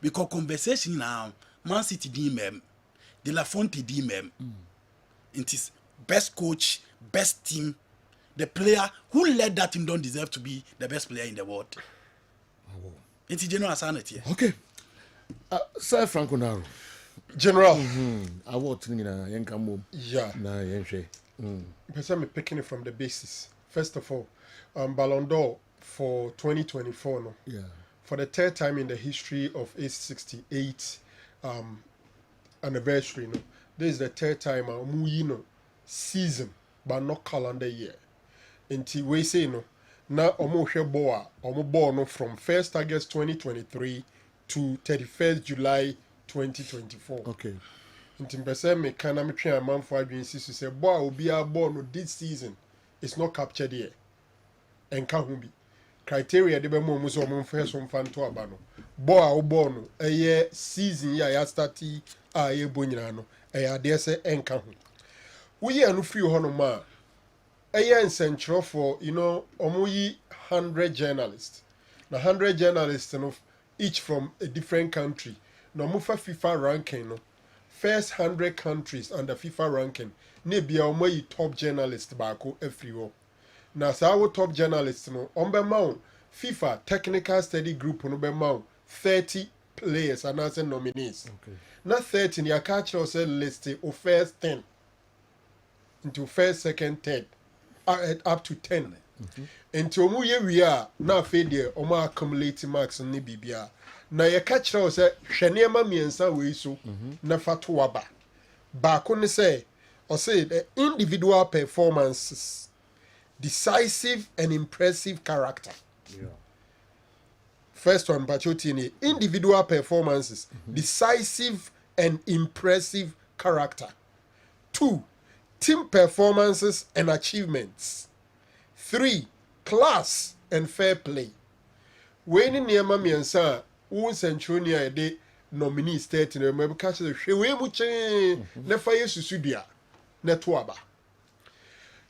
Because conversation now Man City DMM, De La Fonte DMM. It is best coach, best team. The player who led that team don't deserve to be the best player in the world. Oh. It's general sanity. Okay. Sir Franco Naro. General. I want to yeah. Na yenche. Person me picking it from the basis. First of all, Ballon d'Or for 2024 no. Yeah. For the 3rd time in the history of its 68 anniversary no. This is the 3rd time season but not calendar year. Until we say no, now omo ball no from 1st August 2023 to 31st July 2024. Okay. Until person me can me train a man for agency to say boy will be a ball no this season it's not captured here. And can be criteria de be mo muso mo first from fan to abano. Boy no a year season ya starti a ye bonyina no. I dare say enka ho. we are no free honoma. A central for omoyi 100 journalists. Now 100 journalists each from a different country. No mufa FIFA ranking no. First 100 countries under FIFA ranking. Ne bia omoyi top journalist bako everywhere. Now our top journalists no ombe FIFA technical study group no be 30 players and as nominees. Okay. Not 30 you catch us list of first 10 into first, second, third. Up to 10. Until we are now fed there, Oma accumulating marks on Nibibia. Now, you catch us at Shanema Miensa we so, Nafatuaba. Bakone say, or say the individual performances, decisive and impressive character. Yeah. First one, Pachotini, individual performances, decisive and impressive character. 2, team performances and achievements. 3, class and fair play. When in Yama Miansa, who Centronia de nominees 30, remember catch the Shewe Muche, Nefaye Susudia, Netwaba.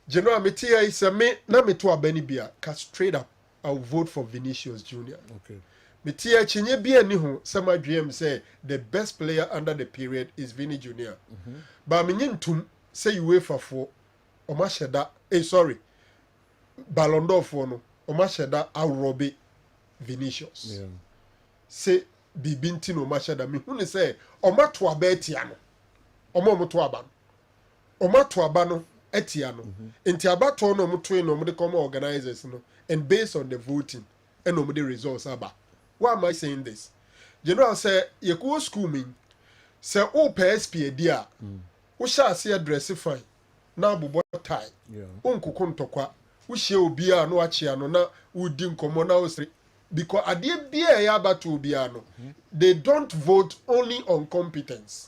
General Metia is a me, na Metua Benibia, cast straight up, I'll vote for Vinicius Jr. Okay. Metia Chinye Bia Nihu, some GM say the best player under the period is Vinny Jr. But Minin Tum. Say UEFA for Omasheda, Ballon d'Or for no Omasheda Arobe Vinicius. Yeah. Say Bibintin Omasheda me who say Omatwa Betiano. Omotuaban. Omatuabano Etiano. Intiabato no mutwe no de come organizers no and based on the voting and no the results aba. Why am I saying this? General say you go school me say o PSP dia. We shall see a dress fine. Now, bubo tie. Uncle Contokwa. We shall be a no achiano na woodin common because I did be a yabatu biano. They don't vote only on competence.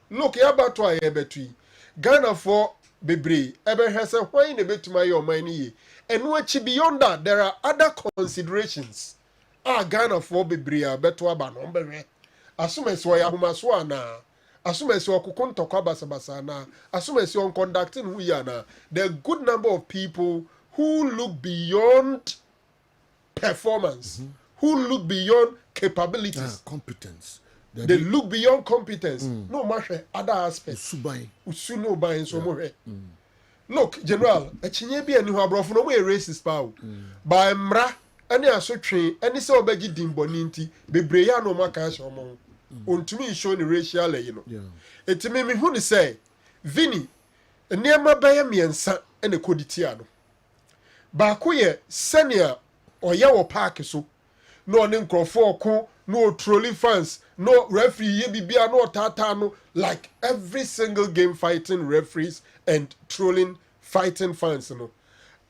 Look, yabatu I ebetui. Ghana for Bebre, ever has a wine a bit to my own money. And what beyond that, there are other considerations. Ghana for Bebre, betua banombe. Assume as why Ahumaswana. Assume as you conducting who you are now. There are a good number of people who look beyond performance, who look beyond capabilities. Competence. They look beyond competence. No matter other aspects. Look, General, a Chinyabi and Huabrof no way racist power. By Mra, any aso train, any so beji dimboninti, be breya no makash among. Untumi show the racial, It made me who say, Vinny, a near my bay miensa and a coditiano. Bakuye, senior or yawa park so. No ninko for no trolling fans, no referee, yebibia, no tatano, like every single game fighting referees and trolling fighting fans.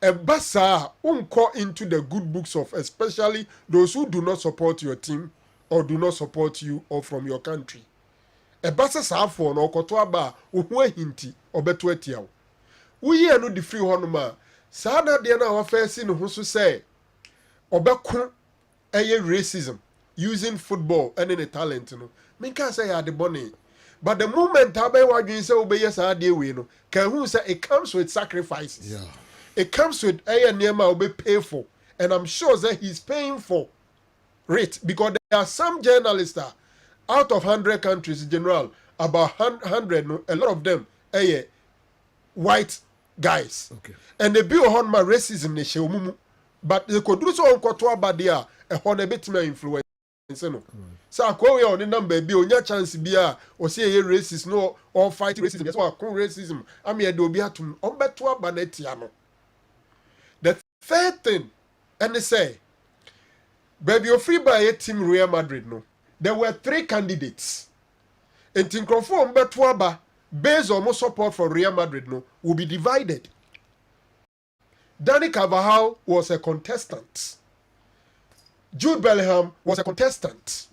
A basa unko into the good books of especially those who do not support your team or do not support you or from your country. A basa sa for no kotoaba uhwe hinti obeto etiaw. We are no the free honoma. Sada de na ofesi no husu say obeko eye racism using football and any talent no. Me can say ya the money. But the moment abe wadwin say obeye sa de we no, can who say it comes with sacrifices. Yeah. It comes with eye niema obe pay for, and I'm sure that he's paying for it because there are some journalists that out of 100 countries in general, about 100, a lot of them are white guys. Okay. And they be on my racism, they show mumu. But they could do so on Kotoa Badia, a honor bit my influence. So I call you on the number, be on your chance, be a or say a racist, no, or fighting racism. That's why I call racism. I'm here to be at Ombetua Banetiano. The third thing, and they say, baby, you're free by a team Real Madrid, no. There were 3 candidates. And Tinkrofo Mbetwaba, based on more support for Real Madrid, no, will be divided. Danny Carvajal was a contestant. Jude Bellingham was a contestant.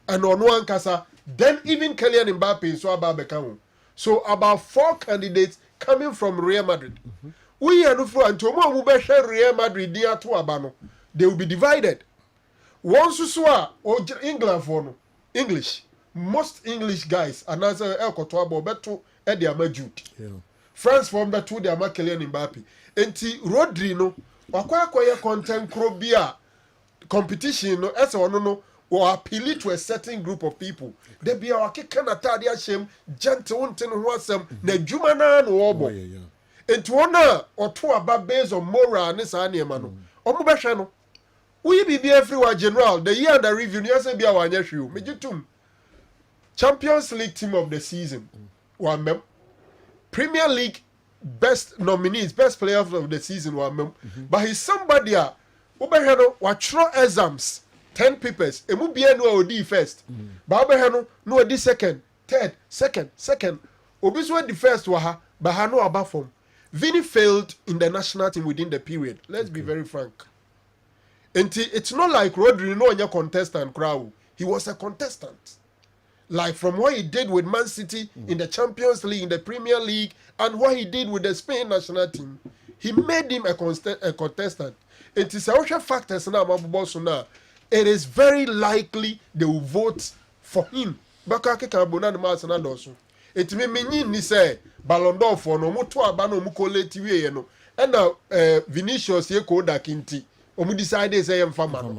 And Onwan Kasa, then even Kylian Mbappe so about Beckham. So about 4 candidates coming from Real Madrid. We are not for Antomo Mubeshe Real Madrid near to Abano. They will be divided. One Susua or England for no English. Most English guys and as El Cotoabo Beto Eddie Jude. France form that two they are Kylian Mbappe. Enti Rodri no wakwa content crobia competition no as no or appeal to a certain group of people. They be our kikanata dia shame gentle unten wasam na jumana no obo. Enti wona or two about based on moral ne sa niema no. Omo behwe no. We be everywhere general the year under review ni ase bia wanya hwe me gitum. Champions League team of the season. One mem. Premier League best nominees, best players of the season one mem. But he's somebody Ubehano watchro exams 10 papers. Emu bia no odi first. But Ubehano no odi second, third, second. Obiswa the first waha, but hano abafom. Vini failed in the national team within the period. Let's be very frank. And it's not like Rodri no any contestant crowd. He was a contestant. Like from what he did with Man City in the Champions League, in the Premier League, and what he did with the Spain national team, he made him a contestant. It is a factors now, it is very likely they will vote for him. It may mean ni say Ballon d'Or for no mutu abano mukoleti we no. And now Vinicius ye koda kinti. Omu decide say yemfa ma no.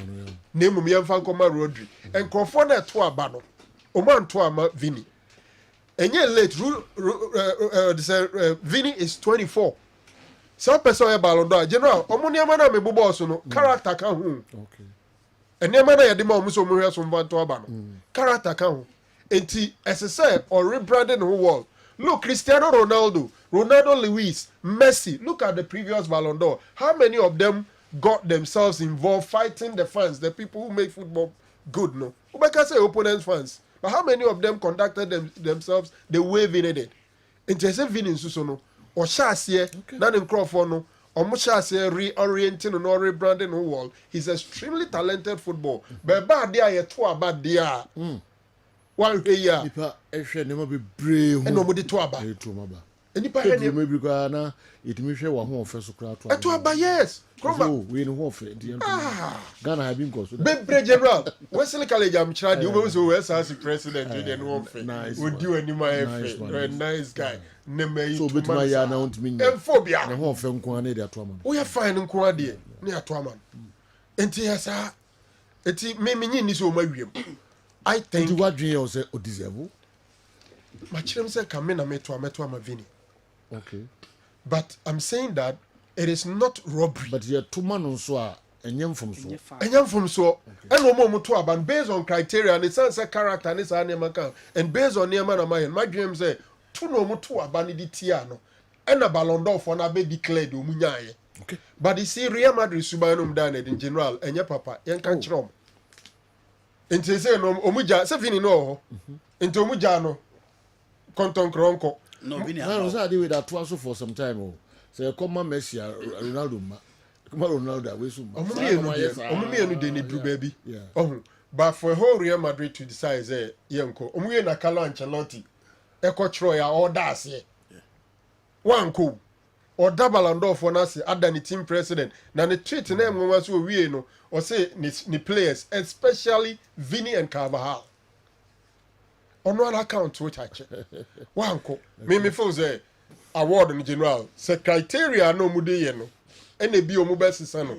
Name mu yemfa nkoma Rodri. And Crawford na to abano. Oman to ama Vini. Enye late Vini is 24. Some person e Ballon d'Or general omu niama na me bobo so no character kan hu. Okay. Eniama na yede ma omu so mu hwe so mfa to abano. Character kan hu. Enti SSA or rebranding the whole world. Look, Cristiano Ronaldo, Luis, Messi. Look at the previous Ballon d'Or. How many of them got themselves involved fighting the fans, the people who make football good? No, Ubeka say opponents fans, but how many of them conducted themselves the way Vini did? Enti say Vini Susono or Shasie, not in Crawford no. Or Shasie reorienting and rebranding the whole world. He's extremely talented football, but bad there, bad there. One year. Nipa ehwe ne mo be brave. E no mo de to aba. E to aba. E nipa he ne mo bi kwa na etimi hwe wa ho ofe so kra to aba. E to aba yes. So we no ho ofe di en. Ghana have been cause. Be brave general. Wesley college am chira di o so we say president we dey no ofe. We do anima efe. Nice guy. Ne me so betima ya announcement me. Emphobia. Ne ho ofe nko na dey ato ama. We fine nko ade. Ne ato ama. Enti yesa. Eti me nyi ni so ma wiem. I think what dream say o deserve. My children say come in and meto Vini. Okay. But I'm saying that it is not robbery. But you two man on so enyam from so. Enyam from so. And no more to aban based on criteria and it's a character and it's an can and based on near man my dream say two no more to aban di tiano. And a Ballon d'Or for na be declared omunyaye. Okay. But you see Real Madrid subanum done in general and your papa yan kan chrom. Enti say no omuja se Vini no enti omuja no konton kronko no Vini no say dey with that also for some time oh say come Messi Ronaldo ma come Ronaldo we so omumienu dey ni dru baby oh but for whole Real Madrid to decide say yenko omuye na Carlo Ancelotti e ko tro ya order ase one ko order Ballon d'Or for na say adani team president na ne treat na enwa so wie no or say ni players, especially Vini and Carvajal. On one account, which I check. One co. Me feel say award in general. Say criteria no mude no. Any be omubesi sano.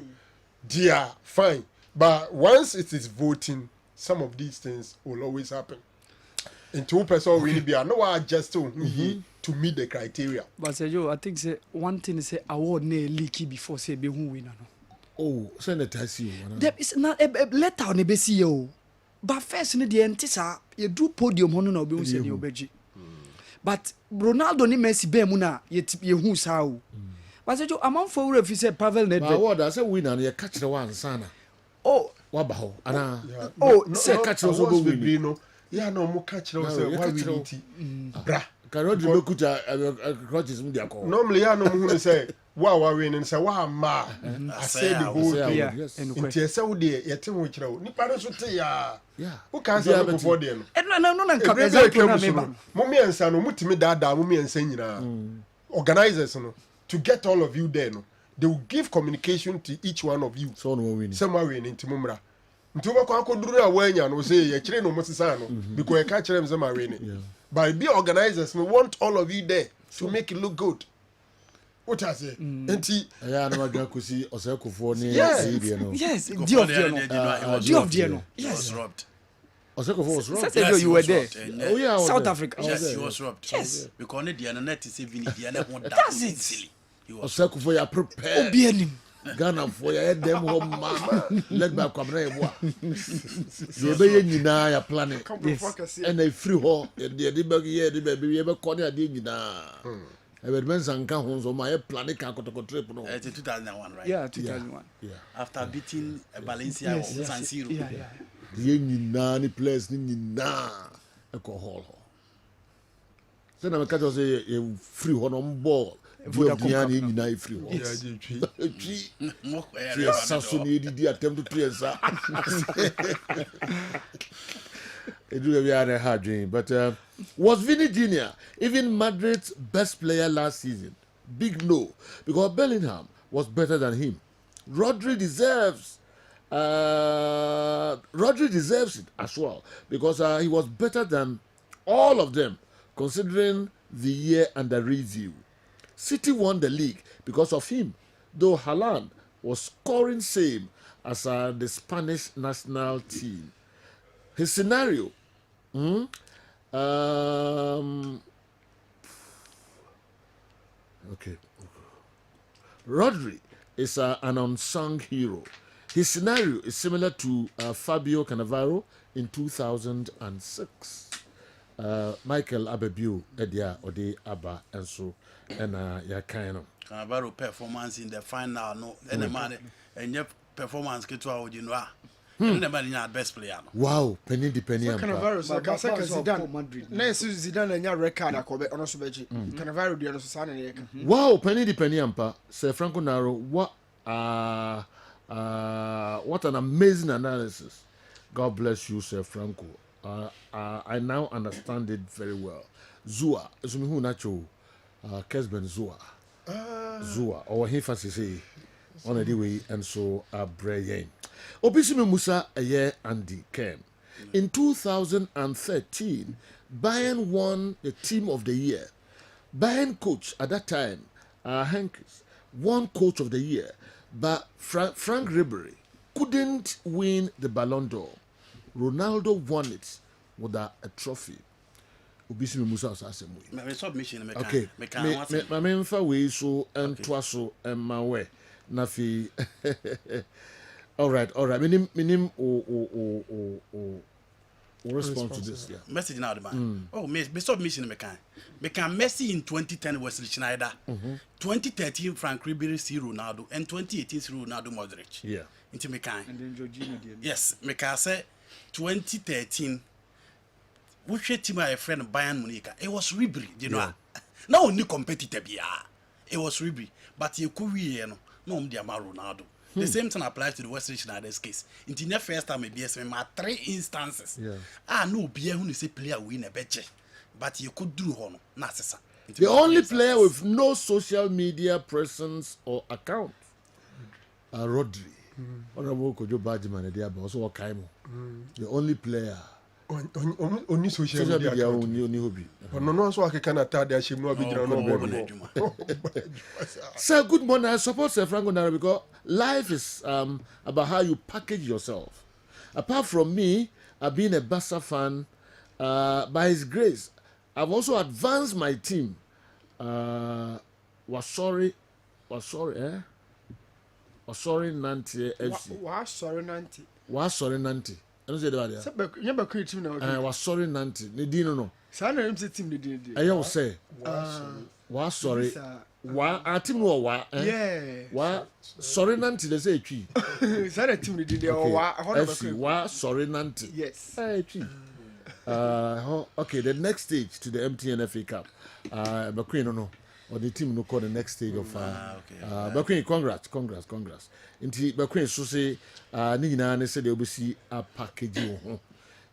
Dear, fine. But once it is voting, some of these things will always happen. And two person really be no adjust to meet the criteria. But say Joe, I think say one thing is say award ne leaky before say be who winner no. Oh, send it to see. There is not a letter on the BCO. But first, in the entisa, you do podium on no be say you beji. But Ronaldo ni Messi be muna yet ye who sao. But say you among for if you say Pavel Nedved. But what I say winner you catch the one sana. Oh, wabaho. Ana. Oh, say catch us go win no. Yeah no mo catch us say why we need bra. Cannot you look at crutches media call. Normally yeah no mo say wa win and say wa ma. I say the whole thing. Inti say wo dey yete ho kira wo. Nipa no so te ya. Yeah. Who can say before them? No na example na me ba. Mo me ansa no mutimi dada mo me ansa nyina. Organizers no to get all of you there no. They will give communication to each one of you. So no win. Some win inti mo mra. Nti wo kwa akoduru na wanya no say ye kire no mo sisa no because e ka kire me say ma win. But be organizers we want all of you there to make it look good. What I say? Enti. Yeah, no matter kusi Oseko ni. Yes, Di of Diano. Yes, robbed. Oseko was robbed. Yes, you were there. Oh yeah, South Africa. Yes, he was robbed. Yes, because the net is even the one that's it. Oseko for your prepare. Ghana for your head them home man. Let back come na eboa. You be nyina ya planning. And a free ho. The bag here the baby you be corner dey nyina. Ever men sanka ho so my planning ka kotoko trip no. It's 2001, right? Yeah, 2001. Yeah. After beating Valencia or San Siro. Yeah. The nyina ni players ni nyina alcohol. So na me catch say you free ho no ball. Vodacom ni nyina free ho. Yes. Yeah, Sassoni did attempt to play sir. It will be a hard dream, but was Vinny Jr. even Madrid's best player last season? Big no, because Bellingham was better than him. Rodri deserves it as well because he was better than all of them, considering the year under review. City won the league because of him, though Haaland was scoring same as the Spanish national team. His scenario. Okay. Rodri is an unsung hero. His scenario is similar to Fabio Cannavaro in 2006. Michael Abebiu, Edia Ode Abba, and so and Yakano. Cannavaro performance in the final, no, and the man, and your performance get to our Genoa. And the man best player. Wow, penny. Cannavaro, Zidane, Madrid. Next Zidane and your record, I call it on Sobeji. Cannavaro, the other son. Wow, penny ampa. Sir Franco Naro, what an amazing analysis. God bless you, Sir Franco. I now understand it very well. Zua, who nacho, Kessben Zua, or he fancy say, on the way, and so Brian. Obisime Musa Aye Andy Ken. In 2013, Bayern won the Team of the Year. Bayern coach at that time, Henkes, won Coach of the Year, but Frank Ribery couldn't win the Ballon d'Or. Ronaldo won it with a trophy. Obisime Musa submission. Okay, my main for way so and twaso and my way. Nafi. All right. Minim respond to this. Yeah. Message now, the man. Oh, me submission me can Messi in 2010 Wesley Schneider, 2013 Frank Ribery see Ronaldo, and 2018 see Ronaldo Modric. Yeah. Into me can. And then Jorginho did. Yes, me can say 2013. Which team my friend Bayern Munich? It was Ribery, you know. Yeah. Now only competitor be it was Ribery, but you could no Ronaldo. The same thing applies to the Wesley Schneider's case. In the first time, maybe I 3 instances. Yeah. No, be who say player win a betche, but you could do honor. The only player with no social media presence or account, Rodri. Honorable Kojo Badjiman, they are also Kaimo. The only player. Only social media only hobby. No, so I can attend the shame. No, Sir, good morning. I support Sir Franco Nara because life is about how you package yourself. Apart from me, I've been a Barca fan. By His grace, I've also advanced my team. Was sorry, Nanti FC. Was sorry, Nanti. I don't say that. You never create team now. I was sorry, Nanti. They didn't know. Sana him say team they did. I will say. Was sorry. Our team was wa. Yeah. Wa sorry, Nanti. They say tree. Sana team they did. FC. Wa sorry, Nanti. Yes. Tree. Okay. The next stage to the MTN FA Cup. McQueen no. Or the team no call the next stage of McQueen. Congrats. Inti McQueen so say ni nyina say they will see a package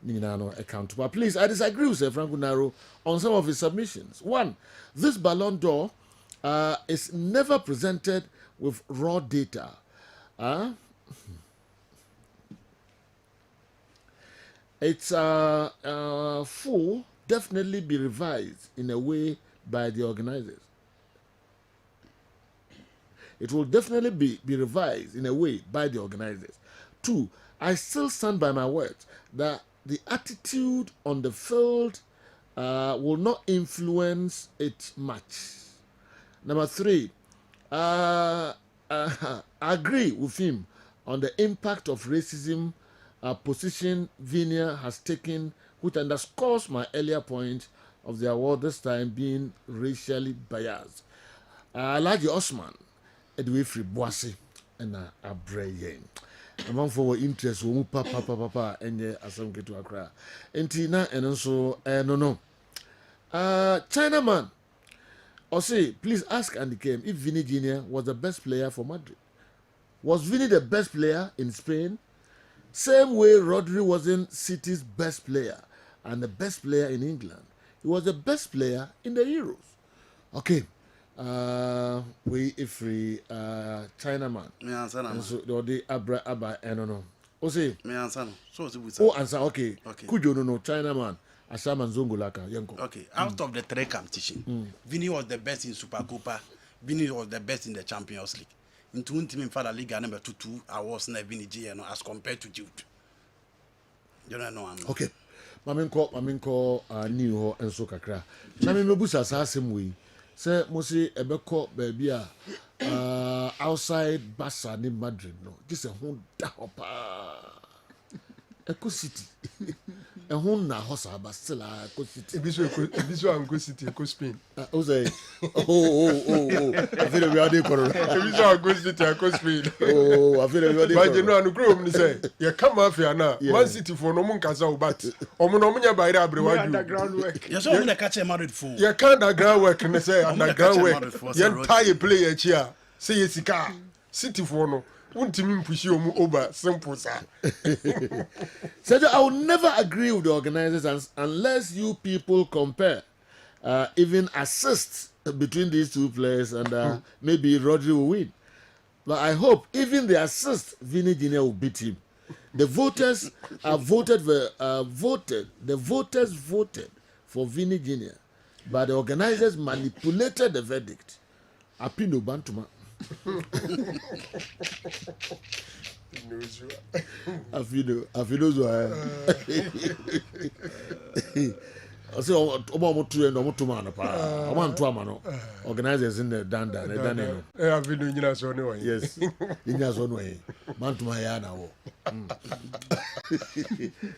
ni nyina no account. But please, I disagree with Franco Naro on some of his submissions. One, this Ballon d'Or is never presented with raw data. It's full, definitely be revised in a way by the organizers. it will definitely be revised in a way by the organizers. 2, I still stand by my words that the attitude on the field will not influence it much. Number 3, I agree with him on the impact of racism position Vinia has taken, which underscores my earlier point of the award this time being racially biased. Alaji Osman, Edwifri Boise, and Abrayen. Among for interest, papa, and asam get to Accra. And Tina, and also, no. Chinaman, or say, please ask Andy Kem if Vinny Jr. was the best player for Madrid. Was Vinny the best player in Spain? Same way Rodri wasn't City's best player and the best player in England. He was the best player in the Euros. Okay. We free Chinaman. Me answer na. So the Abba no. O say Me answer no. So oh answer okay. Okay. Kujo no Chinaman. Ashaman Zongo Laka Yanko. Okay. Out of the 3 competition, Vinny was the best in Super Copa. Vinny was the best in the Champions League. In 2 team in Father League number 2 awards na Vinny Jr as compared to Jude. You don't know. Okay. Maminko new ho enso kakra. Na me mebusa sa asem we. Say mosi ebeko baby outside Barca ni Madrid no. This a ho da pa. Eco City. Ehun na hosa ba still Eco City. Ebiso Ango City, Eco Spain. O say I feel we are dey correct. Ebiso Ango City, Eco Spain. I feel we are dey correct. But you know anu grow me say, you come afia na, Man City for no mun kasa ubat. Omo no munya bayra abrewa ju. Underground work. You so mun catch Madrid for. You can't underground work me say underground work. You tie play here. Say yesika. City for no. Simple, sir. Sergio, I will never agree with the organizers unless you people compare even assists between these 2 players and maybe Rodri will win. But I hope even the assist, Vinny Jr. will beat him. The voters voted for Vinny Jr. But the organizers manipulated the verdict. Apino Bantuma. Afido zo I say omo tu no moto man pa omo anto ama no organizers in the danda no afido nyina so ne won yes nyina so no e man to my ya na wo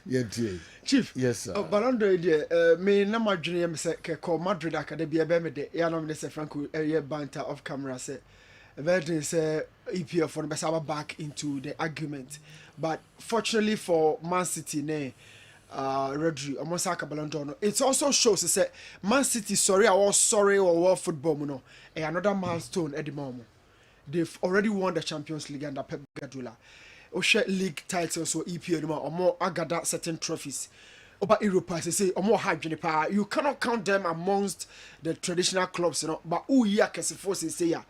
yentie chief yes sir Ballon d'Or de me na madwene yem se ke ko Madrid academy be me de ya no me se Franco ye banter off camera say Everton say EPL for the back into the argument, but fortunately for Man City, Rodri, almost like a Ballon d'Or. It also shows that Man City I was sorry or world football, another milestone at the moment. They've already won the Champions League under Pep Guardiola. Osha league titles or EPL or more agada certain trophies. About Europe, as I say, or more hard you cannot count them amongst the traditional clubs, but who ya can say ya.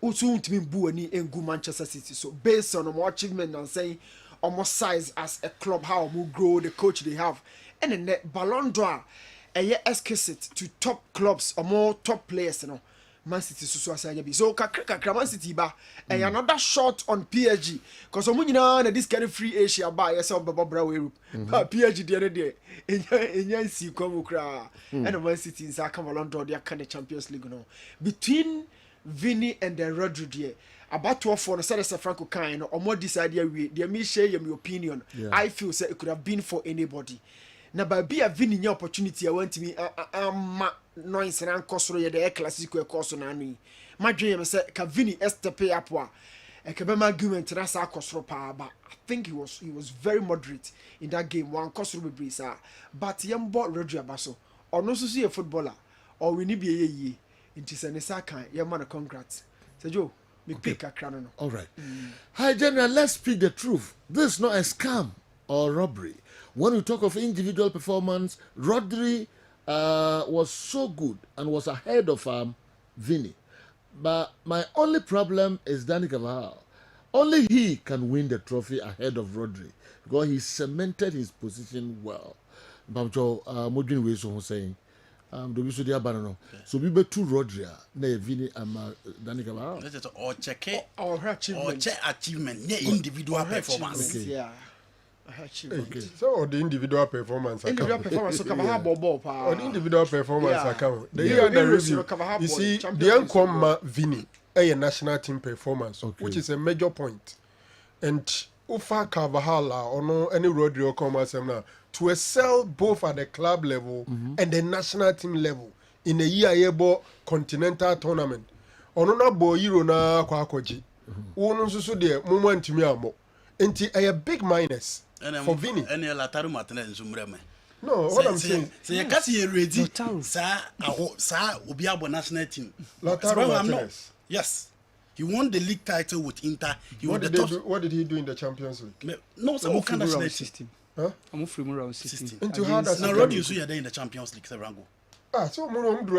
Also to be buoni and good Manchester City. So based on more achievement and saying almost size as a club, how we grow, the coach they have, and then the Ballon d'Or a year escalate to top clubs or more top players, Man City so so kakra Man City ba and another shot on PSG because na this kind of free Asia buy yourself Barbara Europe PSG the other day enya si come kra and Man City in Ballon d'Or they can the Champions League between Vinny and the Rodri about 12 for the Sir Franco kind or more this idea we me share your opinion. I feel say it could have been for anybody. Now by be a Vinny opportunity I want to me noise and cosro the classical course on my dream say ka Vinny estepe apwa e ka be my argument na sa cosro pa but I think he was very moderate in that game one cosro be brisa but yam bought Rodri abaso or no so see a footballer or we need be ye into Senesaka, your man, congrats. So, Joe, me pick a crown. All right. Hi, General, let's speak the truth. This is not a scam or robbery. When we talk of individual performance, Rodri was so good and was ahead of Vinny. But my only problem is Dani Carvajal. Only he can win the trophy ahead of Rodri because he cemented his position well. Bamcho, Mujin Weso saying, do we so dia banano so we be two Rodri na Vini Dani Carvajal let's just or check achievement yeah, individual performance okay so the individual performance so Carvajal ball pa or the individual performance account the year under review you see the Nkwama Vini a national team performance which is a major point and Ufa Carvajal or no any Rodri or Comasem to excel both at the club level and the national team level in a year continental tournament. Ono na bo Euro na kwa koji. Ono susu de moment mi amo. Enti a big minus for Vini. Any Lautaro Martinez nsumreme. No, what I'm saying. So you kasi you ready. Sa obi abo national team. Lautaro Martinez. Yes. He won the league title with Inter. What did he do in the Champions League? No, so what kind of national team? Huh? I'm free around 16. Into how does now Rodri so you're there in the Champions League Rango. So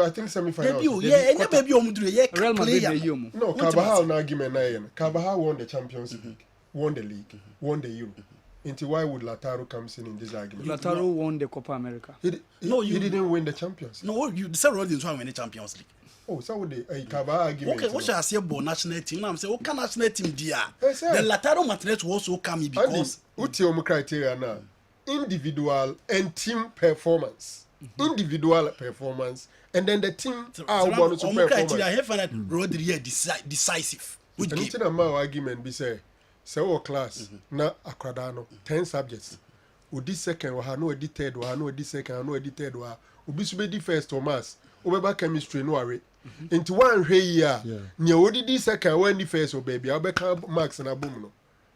I think semi-finals. Maybe Real Madrid. No, Carvajal na argument na. Carvajal won the Champions League, won the league, won the Euro. Into why would Lautaro comes in this argument? Lautaro won the Copa America. He didn't win the Champions League. No, you said Rodri didn't win the Champions League. Oh, so would the Carvajal argument? Okay, what shall I say about national team? Now I'm saying, what kind of national team dia? The Lautaro Martinez will also come because what's your criteria now? Individual and team performance. Individual performance and then the team are one to performance. I have that Rodri decisive. Which game? And my argument be say class na akradano 10 subjects. Udi second wa no edi third wa no edi second no edi third wa obi so be di first Thomas obeba chemistry no are into one hwe ya nya odi di second wa ni first o baby obeka marks na bom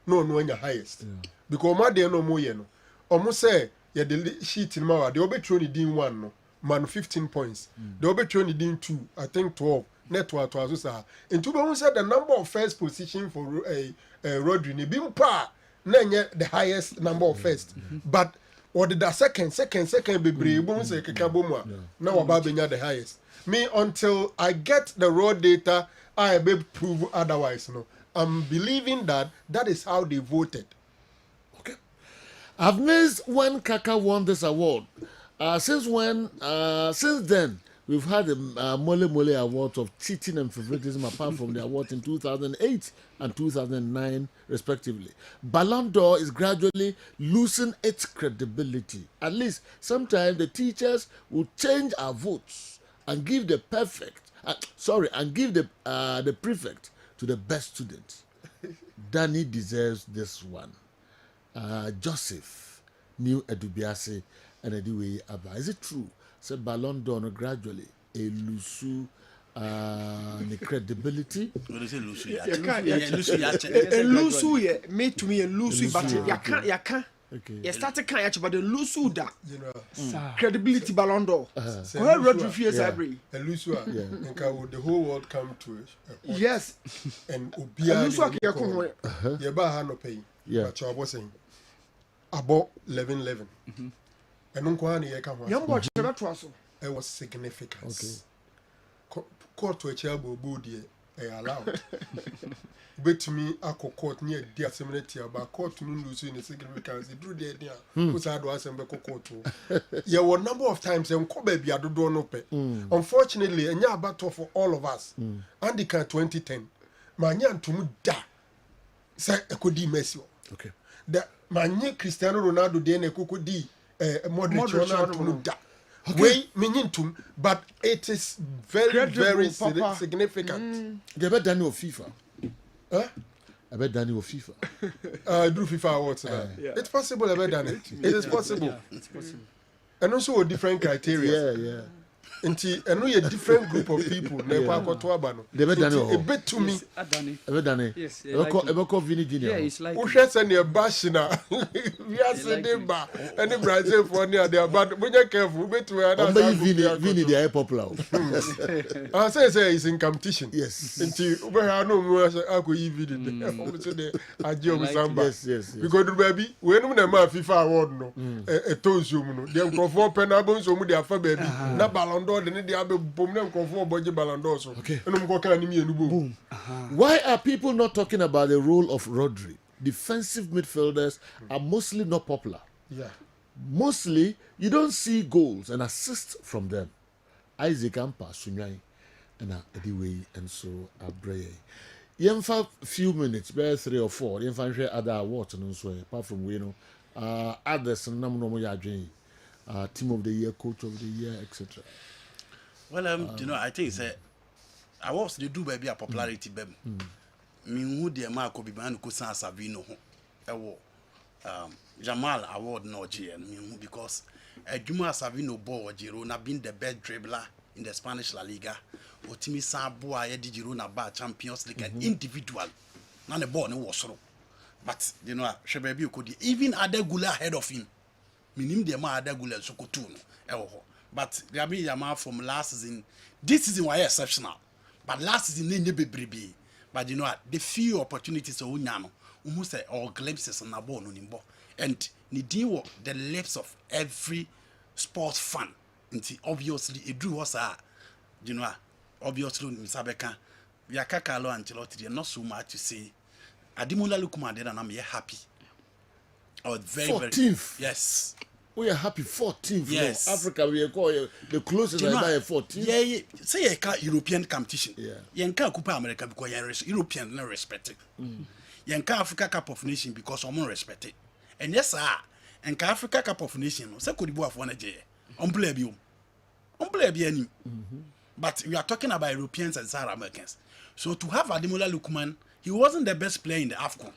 no anya highest because ma dey no mo ye no omo say ya the sheet in ma they obetro ni din 1 no man 15 points they obetro ni din 2 I think 12 network to azusa into be say the number of first position for Rodri ni bim pa na the highest number of first but or the second bebre bo say keka bomu na waba benya the highest me until I get the raw data I be prove otherwise no I'm believing that is how they voted. I've missed when Kaka won this award. Since then, we've had the Mole Award of cheating and favoritism apart from the award in 2008 and 2009, respectively. Ballon d'Or is gradually losing its credibility. At least sometimes the teachers will change our votes and give the the prefect to the best student. Danny deserves this one. Joseph New Edubiase and Ediwe Abba. Is it true? Said Ballon d'Or gradually a lusu the credibility. What is it, Lucy? Lusu ye made to me a Lucy, but you can't. Okay. You started kind but the Lusu da credibility Ballon d'Or. Where Rodri fears every a Lusu and the whole world come to it. Yes. And Ubia Lusu Yeba had no pay. But I was saying about 11. And Unquani Yakam. It was significant. Court to a chair body allowed. But to me, I could court near the similarity about court to lose in a significance. It drew the idea. Who's I do assemble court. There were a number of times and Kobe I do not pay. Unfortunately, a year battle for all of us. Andy can 2010. My young to me da. Say a could be messy. Okay. That my new Cristiano Ronaldo then could be Modric Ronaldo da. Way meaning to, but it is very significant. They bet Daniel FIFA. Huh? I bet Daniel FIFA. Do FIFA awards. It's possible. I bet Daniel. It is possible. Yeah, it's possible. And also a different criteria. Yeah. And we a different group of people. They bet Daniel. A bit to me. I bet Daniel. Yes. Ever call Vinny Jr. Yeah, it's like. Who shares any bashina? We are sending back. Any Brazil for near there, but when you're careful, bet we are not. Vinny, they are popular. I say it's in competition. Yes. Until we are no more. I could even I joke with somebody. Yes. Because the baby, when we have FIFA award, no, a toes you know, they go for penable, so we have baby. Na Ballon d'Or, they need to have a boom, them go for budget Ballon d'Or. Okay. And I'm going boom. Why are people not talking about the role of Rodri? Defensive midfielders are mostly not popular. Yeah. Mostly, you don't see goals and assists from them. Isaac Ampa Sunyan and Ediway and so Abre. Yemfa few minutes, bare 3 or 4, Yemfa other awards and so apart from others and Namuno Yajin, team of the year, coach of the year, etc. Well, you know, I think it's awards they do baby a popularity baby. Me who the mark be man who san Savino Jamal award no GM because Juma Savino Bo Girona being the best dribbler in the Spanish La Liga. Otimi Sabo Ayedi Girona ba Champions League and individual. None the ball no was wrong. But you know, Shebebi could even Adegula ahead of him. Minim the ma Adegula so could but Gabi Yama from last season, this season was exceptional. But last season they never be. But you know what? The few opportunities of Unyano, say or glimpses on a ball nimbo. And Nidi the lips of every sports fan. And obviously it drew us you know, obviously Misabeka, we are Kakalo and Chelotti, not so much to say. Adimula Lukuma then and I'm happy. Or very 14th. Yes. We are happy 14th. Yes. No, Africa we are called the closest I buy 14th. Yeah. Say a European competition. Yeah. Yanka Kupa America because you're European not respected. Yanka Africa Cup of Nation because I'm respected. And yes, sir. And Africa Cup of Nation, so could you have one a day. Unplayable. But we are talking about Europeans and South Americans. So to have Ademola Lookman, he wasn't the best player in the AFCON.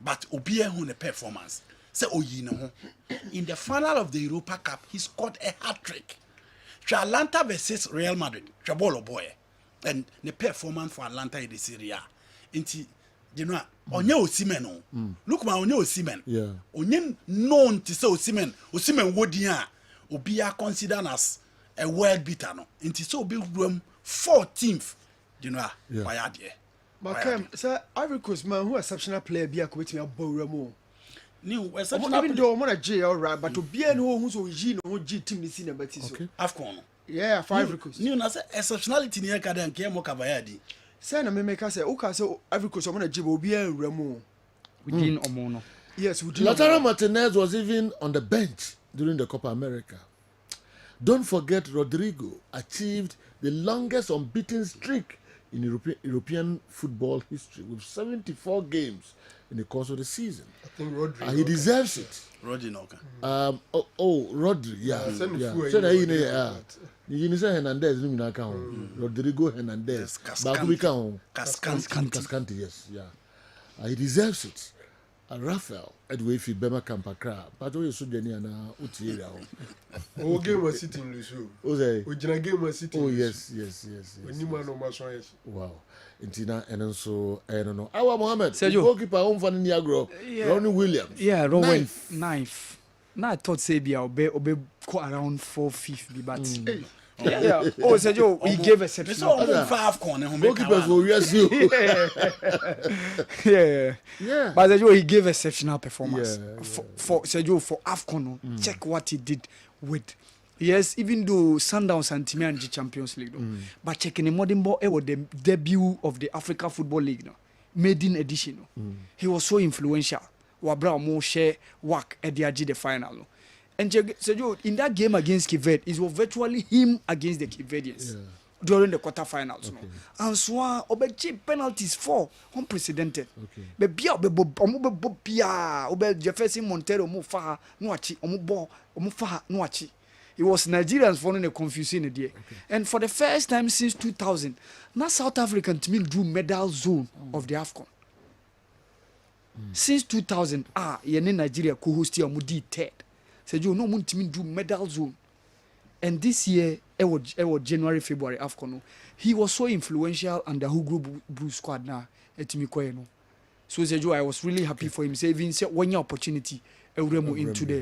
But Obie won the performance. Say in the final of the Europa Cup, he scored a hat-trick. Atlanta versus Real Madrid. Bolo boy. And the performance for Atlanta in the Serie A. You know, onye Osimhen Lookman onye Osimhen. Yeah. Onye known to say Osimhen Wodian. Obia considered as a world beater no. Inti so be room 14th. You know, why are there? But sir, Ivory Coast man who exceptional player be a quitting a Boramo. New even though I'm on a J all right, but to be an who's no G team is in a betis. AFCON. Yeah, for Ivory Coast. New Nasa exceptionality near Kadan Kemo Kabayadi. Send me make us say, okay, so Ivory Coast I'm on a J will be a Ramo. Within Omono. Yes, we do. Lautaro Martinez was even on the bench during the Copa America. Don't forget Rodrigo achieved the longest unbeaten streak in European football history with 74 games in the course of the season. I think Rodri. He deserves it. Rodri Noka. Rodri, yeah. You say Hernandez, Rodrigo Hernandez. Cascante, yes, yeah. He deserves it. Rafael, Edway Bema Campacra, but we should be an Utiera. Oh, game was sitting, Lucio. Oh, they. Game was sitting. Oh, yes. When you want to know, wow. Intina, and also, I don't know. Our Mohammed, Sergio. Goalkeeper home for Niagara, Ronwen Williams. Yeah, Ronwen. Ninth. Now I thought Sabia will be around 4-5, but. Yeah. Oh, Sergio, he gave exceptional. Goalkeepers will yes you. Yeah. But Sergio, he gave exceptional performance. For Sergio, for AFCON, check what he did with. Yes, even though Sundowns and Team and Champions League, but checking the modern ball, it was the debut of the Africa Football League, maiden edition. He was so influential. Wabra mo share work at the final. And Sergio, in that game against Kessben, it was virtually him against the Kessbenians during the quarterfinals. Okay. And so, obeji penalties for unprecedented. But Jefferson Montero mufaha nuachi mufaha nuachi. It was Nigerians following a confusion idea. And for the first time since 2000, now South African team drew medal zone of the AFCON. Since 2000, Nigeria co-host here Mudi third. Said you no mun team do medal zone. And this year, it was January, February AFCON. He was so influential under who group blue squad now at Timikoeno. So said I was really happy for him. Saving one opportunity into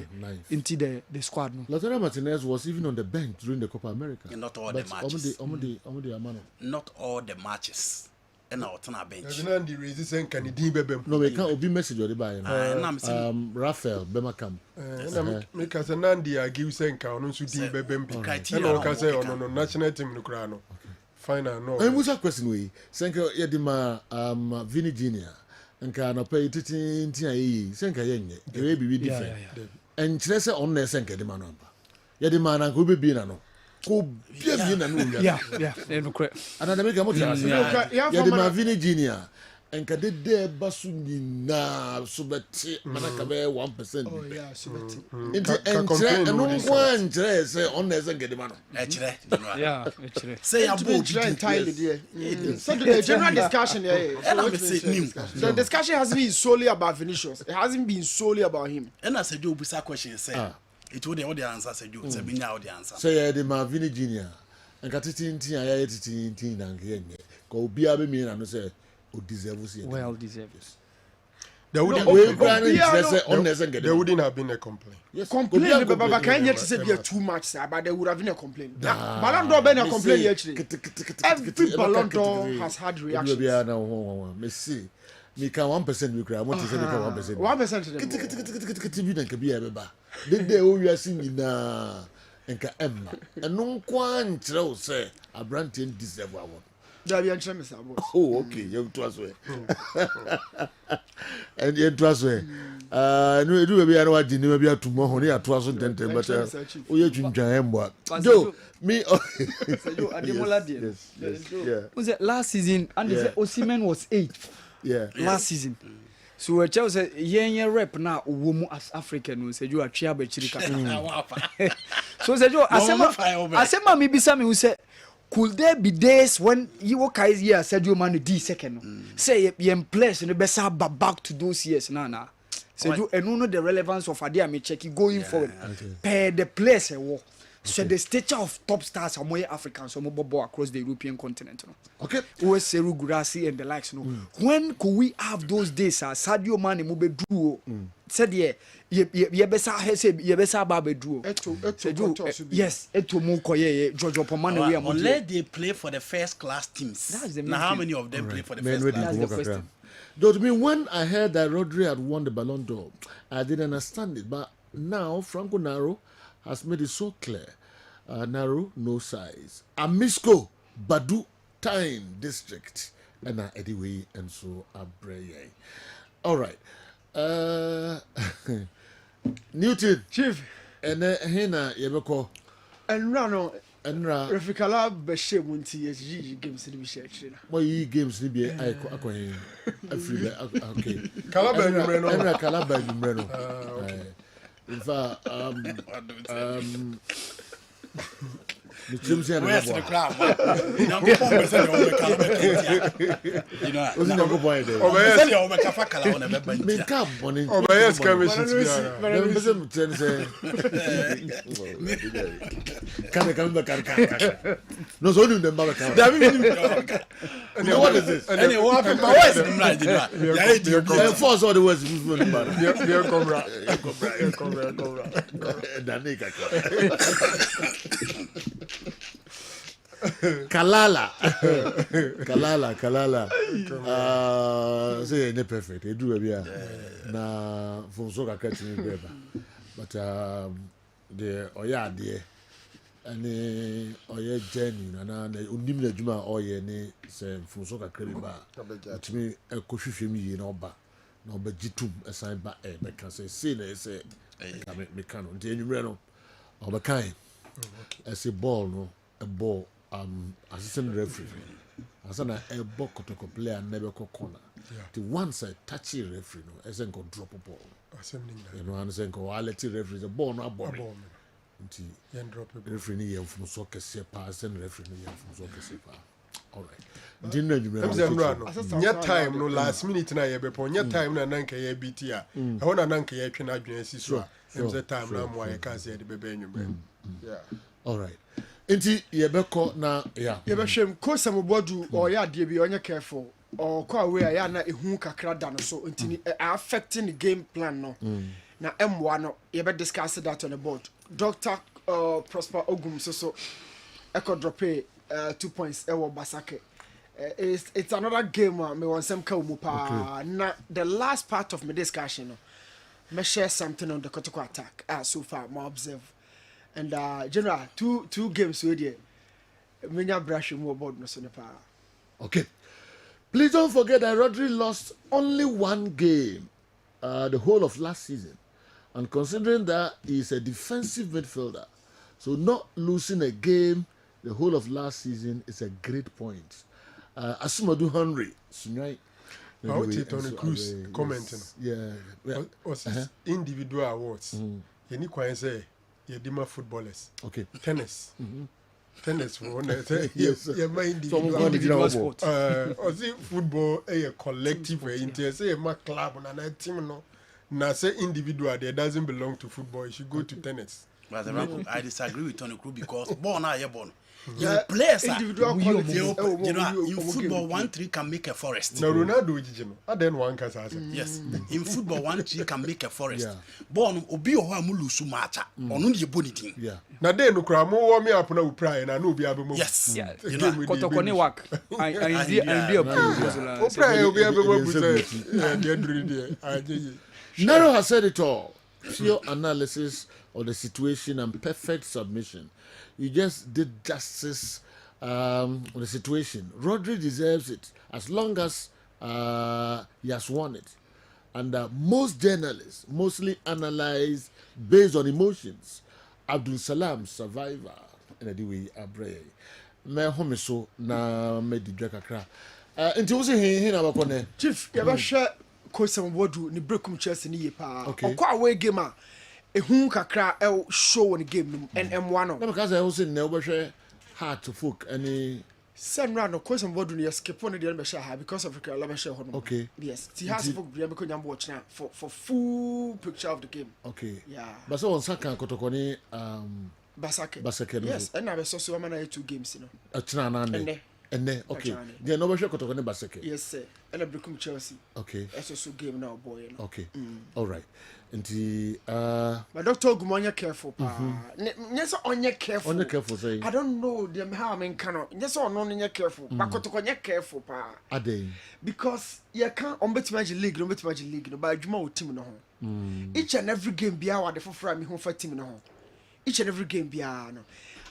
the squad. Lautaro Martinez was even on the bench during the Copa America. Not all the matches. Not all the matches. And out on our bench. No, we can't be message or the buy. Rafael Bemakam. Because Nandi, I give Senka on Sudi Bebempi. And all can say on national team Lucrano. Final no. And what's a question we? Senka Yadima Vinny Jr. And can pay Titin Senka Yang. It may be different. And Chessa on the Senka the man. Yadima and Kubi Binano. Ko bia na no wia. Yeah, no correct. Ana na make am ya de Marvin Jr. Enka de basu nyina so beti manaka be 1%. Oh yeah, so beti. Entre eno kwa entre say on na say ngede ma no. Yeah, say abo entirely there. So the general discussion here. The discussion has been solely about Vinicius. It hasn't been solely about him. And I said you busa question say it would the answer say you say me now the answer. Say the Marvin Jr. Enka titintin aya titintin na nke ko obi a be mi na no say o deserve it. Well deserved. There wouldn't have been a complaint. Yes. Complaint, but can you say be too much, sir? But there would have been a complaint. Ballon d'Or been a complaint actually. Every Ballon d'Or has had reactions. Me see, me can 1% we cry. I want to say me can 1%. 1% to them. Bi na ke bi e ba. De o wi ase nyina enka emma. Eno kwa nkyerɛ wo sɛ Abrante deserve award. There be answer Mr. Boss. Oh, okay. You to us way. And you to us way. No, do be another day. No, be tomorrow. Only at 2010. But oh, you change embo. Do me. Yes. Yeah. Was it last season? And they said Osimhen was 8th. Yeah. Last season. So Chelsea said, "Yeah, rep now. Woman as African, we said you are chia bechirika." So said you, asema mi bisa mi say. Could there be days when you work as here said you man D second? Say you place in the best back to those years now. So you and know the relevance of idea me check going forward. Per the place so the stature of top stars are more Africans or more across the European continent. Okay. Who Seru Gurasi and the likes. No. When could we have those days? Sadio Mane Mube Duo said ye besa babe duo. Yes, eto muko ye Jojo Pomane we am. Unless they play for the first class teams. Now how many of them play for the first class? That's the question. Though to me, when I heard that Rodri had won the Ballon d'Or, I didn't understand it. But now Franco Naro has made it so clear. Naro, no size. Amisco, Badu, Time District. And anyway, and so Abreye. All right. Newton. Chief. And Hena, Yebeko. And Rano. And Ra. Refikala Beshe Munti is games in the research. Well, ye games to be I okay. Calabar Numreno. And Calabar Numreno. In fact, where's the crowd? No, so you remember what is this? Force all the words. Kalala. Say ne perfect. They do bia na from so ka catch me beba. But the oya de ani oya journey na onim na djuma oya ni say from so ka krebi ba. Timi e ko hwehwe mi yi na oba. Na oba gitum asan ba e be kan say na say ka me kan no. Nti enwure no oba kan. As a ball no a ball assistant referee as an a ball kotoko player never go corner the once I touch referee no as go drop a ball you know and say go let referee the ball no ball nti drop a referee ni yem from so kese pass and referee ni yem from so kese pa all right nti na no nya time no last minute na ye be pon nya time na nanka ye biti a e ho na nanka ye twe na adwene si so a em time na mo ye kan say de bebe enwumre yeah all right Inti yebeko na yeah. Yebehwem ko samobodu or ya de bi onye careful or ko away ya na ehu kakra da no so inti affecting the game plan no. Na M1 no yebe discuss that on the board. Dr. Prosper Ogum so echo drop 2 points ewo Basake. It's another game me want some ka mu pa na the last part of my discussion no. Me share something on the Kotoko attack so far more observe. And general two games with you. Many brush more about no sonapa. Okay. Please don't forget that Rodri lost only one game the whole of last season. And considering that he is a defensive midfielder, So not losing a game the whole of last season is a great point. Asumadu Henry, right? I would take Tony Cruz commenting. Yeah. Individual awards. You need to say, you're Dima footballers. Okay. Tennis. Tennis for one. Yes. Yeah, my individual sport. Football a collective way. Say my club and a team no. Now say individual there doesn't belong to football. You should go to tennis. But I disagree with Tony Cruz because born are you born. Yeah, players individual quality. You know, in football, 1-3 can make a forest. No, Ronaldo, I then one can say. Yes, in football, 1-3 can make a forest. Born obi o ha mulu sumata. Onu ye bonitin. Yeah. Na den no kra mo warm up na upra na no obi abemo. Yes. You know, kotokone work. I upra obi abemo busa. Nero has said it all. Pure analysis of the situation and perfect submission. You just did justice on the situation. Rodri deserves it as long as he has won it. And most journalists mostly analyze based on emotions. Abdul Salam, survivor, and the way Abre. Me home so na me di drakakra. Until we he na bakone. Chief, you ever share Kessben wodu ni breakum Chelsea ni yepa. Okay. Okwa away game a ehun kakra show on the game and M1 no. Na because I was in na obehwe hard to folk any Senra no Kessben wodu ni skip on the be share because of the la share hono. Okay. Yes. He has folk bia because nyam watch na for full picture of the game. Okay. Yeah. But so on saka kotokoni Basake. Yes, and I saw so many 2 games you know. Achina na and okay. They no be sure kotokoni Basake. Yes sir. And I breakum Chelsea. Okay. That's also game now boy you know. Okay. All right. Nti my doctor Gumonya careful pa. Nyesa onye careful. Onye careful say. I don't know them how I mean cannot. Nyesa ono onye careful. But kotokonye careful pa. Ade. Because you can't on bet league, no bet league no by adwuma o team no ho. Each and every game bia wa de fofra me ho fa team no ho. Each and every game bia no.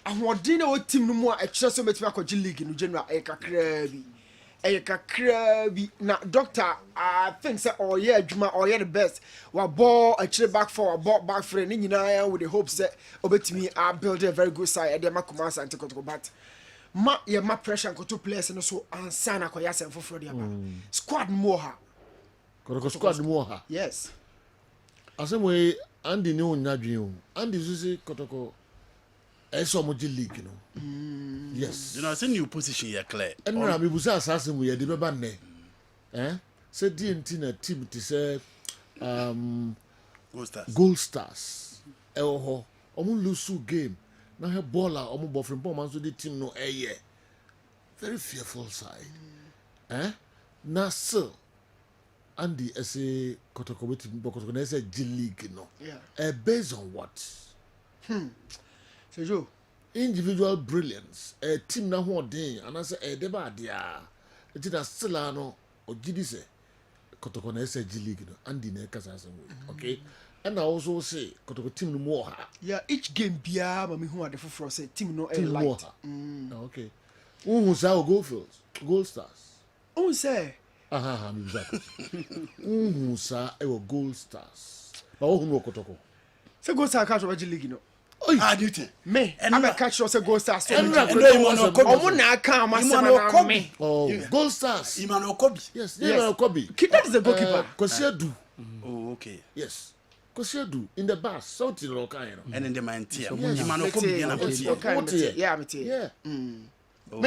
Ahwodin na o team no mu a ekire so bet akwaji league no general e kakra bi. Na doctor I think say oh yeah adwuma oh yeah the best wa ball actually back for ball back for ni nyina with the hopes that obetimi build a very good side e dey makoma sante kotoko but ma pressure to players no so ansa na koya sem for the aba squad more ha kotoko squad more ha yes asemwe Andy ni onyadwen o Andy susi kotoko eso mo league no yes you know say new position here clear and na me busa asase mu ye de beba nne say DNT na team ti say Gold Stars ho omo lose game na he baller omo bofrin pom man so the team no very fearful side na so Andy say kotoko beti kotoko na say G League no based on what Joe, individual brilliance, a team na ho den, and I say a deba dia. It is a Silano or Gidise Kotoko na SG League, and the Nekasa. Okay, and I also say Kotoko team no more. Yeah, each game bia, but me who are the for say team no a light. Okay, who's our Gold Stars? Oh, say, who's our Gold Stars? But who know Kotoko? So go to our league, no. Me, I'm a catch us a Gold Stars. Gold Stars. Imano Kobe. Yes, Imano Kobe. That is the goalkeeper. Kosiedu. Oh, okay. Yes. Kosiedu in the bus, something local, and in the Mantia. Imano Kobe. Yeah, I'm yeah.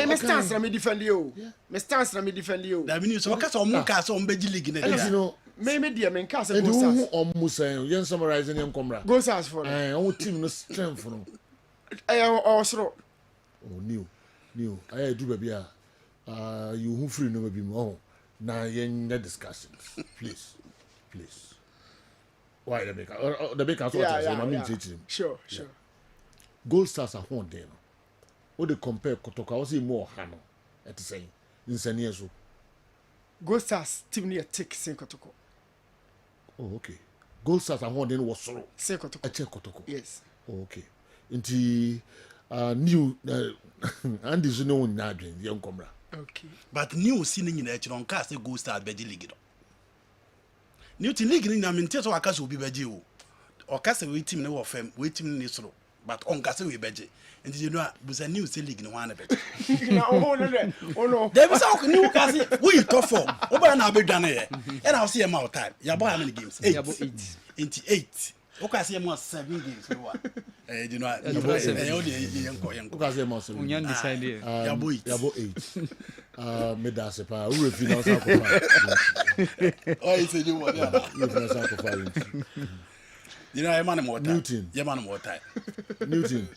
Me stance na me defend you. Me stance na me defend you. That means so case on muka so on beji league na. You know, me dia me nka say Gold Stars. Who on musa yen summarizing yen komra. Gold Stars for. On team no strength no. Osro. Oh new. I do baby you who free no baby mo. Na yen discussions. Please. Why the baker so I mean teaching. Sure. Gold Stars are one day. What they compare Kotoka was more Hano at the same in Saniaso. Gold Stars team near take Saint Kotoko. Oh, okay. Gold Stars are one then was solo. Saint Kotoko. I check Kotoko. Yes. Oh, okay. Into new and is no Nadrin, young comra. Okay. But new singing in the on cast Gold Stars Beji League. New to league in Aminteso Akas will be Beji. Or cast a waiting no of him, waiting in Nisro. but on kase we beje and you know was a new league no one bet no there was a new kase we tough for oba na be dwane here and I'll see him out time ya boy how many games 8 into 8 okay see him 7 games no what you know okay see him 7 unyan decide ya boy 8 me da se pa we final sa ko fa oh it's a new one we final sa ko fa you know, man more time. Newton. Yeah, man more time. Newton.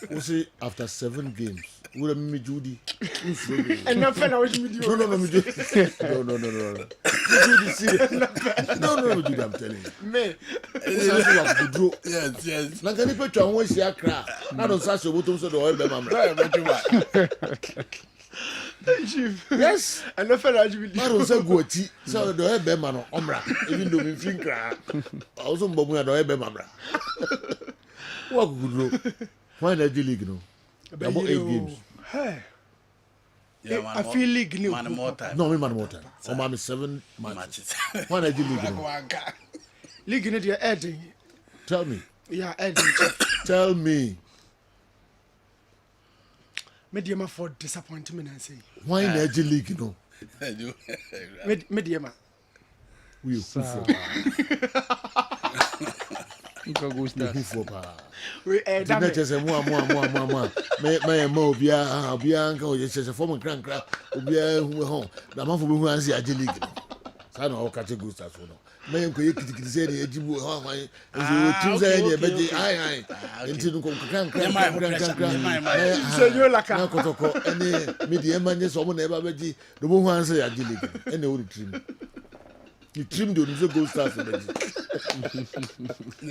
We see after 7 games, we have me Judy. And no fellow with me. No, me Judy. No. Judy, see. No, Judy, I'm telling you. Me. Yes. Now can you put your own share crack? I don't say what to say the oil yes, and no fellow with me. I don't say go tea. So the oil be man omra. Even though we drink crack, also mbomu ya the oil be mamra. What good bro? Why not the league no? About 8 games. Hey. Yeah, man, I feel league new. Man more time. No, me man more time. Oh, man, 7 matches. Why not the league no? League in the heading. Tell me. Yeah, heading. Tell me. Mediama for disappointment and say. Why not the league no? Mediama. We for we damn it. Me obia nka o yese form kran obia hu ho da man for be hu ansi age league no sa na o ka che Gusta so no me nko ye kitikiti se ne ejibu ho hwan o tim se ne beje ai enti no kran so you Laka na kotoko ene media manye so mo na e ba beji do bo hu ansi age league ene o trim ni trim do no Gusta so beji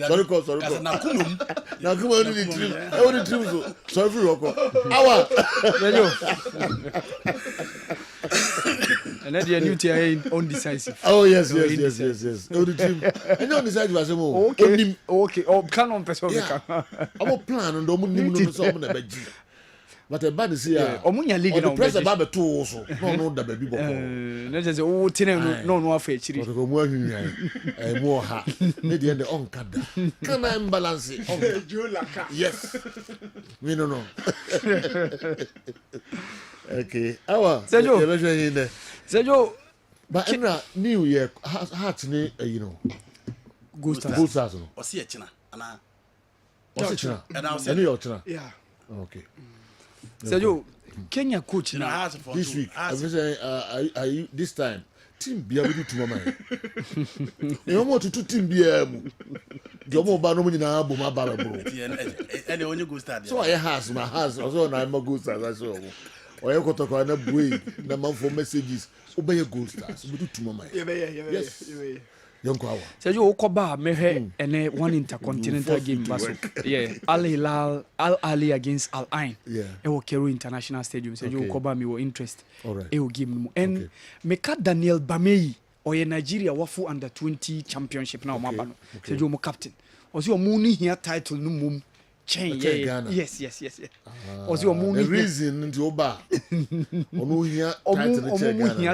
sorry ko na kumum ni trim e o ni trim so sorry for roko awa and then the new team undecisive. Oh yes. Oh the team. And no decisive as mo. Okay. Oh, can on person can. Our plan and omo nim no so omo na beji. But a bad see ah. Omunya league na. Press about the two so. No da baby boko. No just oh tin no afa chiri. But go mo ahwian. Mo ha. Ne de end on kada. Can I balance it? Laka. Yes. We no. Okay. Awa. Sergio. But Emra New Year heart ni you know. Gusta no. Osi e china ana. Osi china. Any your china. Yeah. Okay. Sergio, Kenya coach now this week. I was saying are you this time team bia we do to mama. E mo to team bia mu. The mo ba no mo nyina abo ma ba bro. And the only Gusta. So I has my house also na mo Gusta that's all. Oye kotoko na buey na man for messages obey gold stars we do to mama. Yes. Yonko awa. Sergio Okoba mehe ene one intercontinental game baso. Yeah, Al Hilal Al Ali against Al Ain. Yeah. E wo Kero International Stadium. Sergio Okoba me wo interest. Alright. E wo game and meka Daniel Bameyi oye Nigeria wafu under 20 championship na o maba no. Sergio mo captain. Osi o mu ni hia title no mum. Chain, yeah. Yes. Also, the reason into Oba. Omu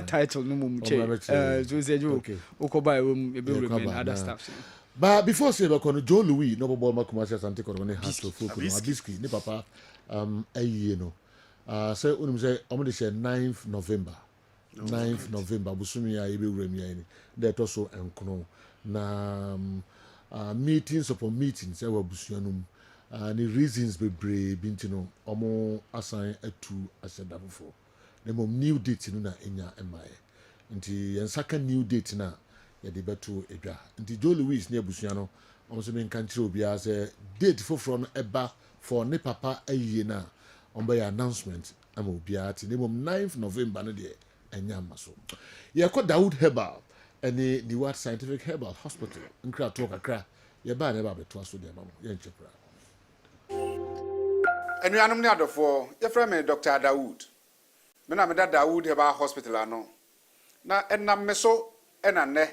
title no mum chain. So say you Okoba remain other stuff. But before say about Joe Louis, no ball ma commercial santé ko ne has to focus on Abiski ni papa ayi no. Say unum say omo de share 9th November. 9th November busumi ya ebe wura mi ani. There to so enkono na meetings upon meetings e wa busuanum. The reasons be brave bintino omo assign etu aseda before the mom new date no na enya emaye nti yen second new date na ye de beto edwa nti Joe Louis ne abusua no omo se men kan kire obi a say date for eba for ne papa ayiye na omba ya announcement ama obi a ti ne mom 9th November no de enya maso ye ko Dawood Herbal and the Ward Scientific Herbal Hospital nkra to kakra ye ba ne ba beto aso de mama ye nchepra. Enuanum ne adofo ye frɛ me Dr. Dawood. Me na me da Dawood Herbal Hospital ano. Na enam me so ena ne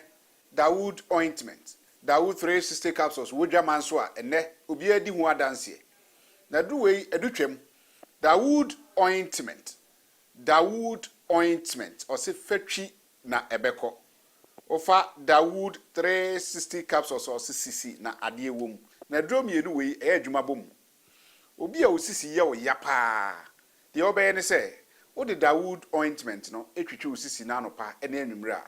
Dawood ointment. Dawood 360 capsules wodwa manso a ene obi adi hu adanse. Na du wei edutwem. Dawood ointment. Dawood ointment o se fatwi na ebeko. Ofa Dawood 360 capsules o se sisi na ade wom. na duro mienu we e adwuma bom obi a osisi ye o ya pa de obeye ne se wo de Dawood ointment no etwetwe osisi na anopa ene anwumre a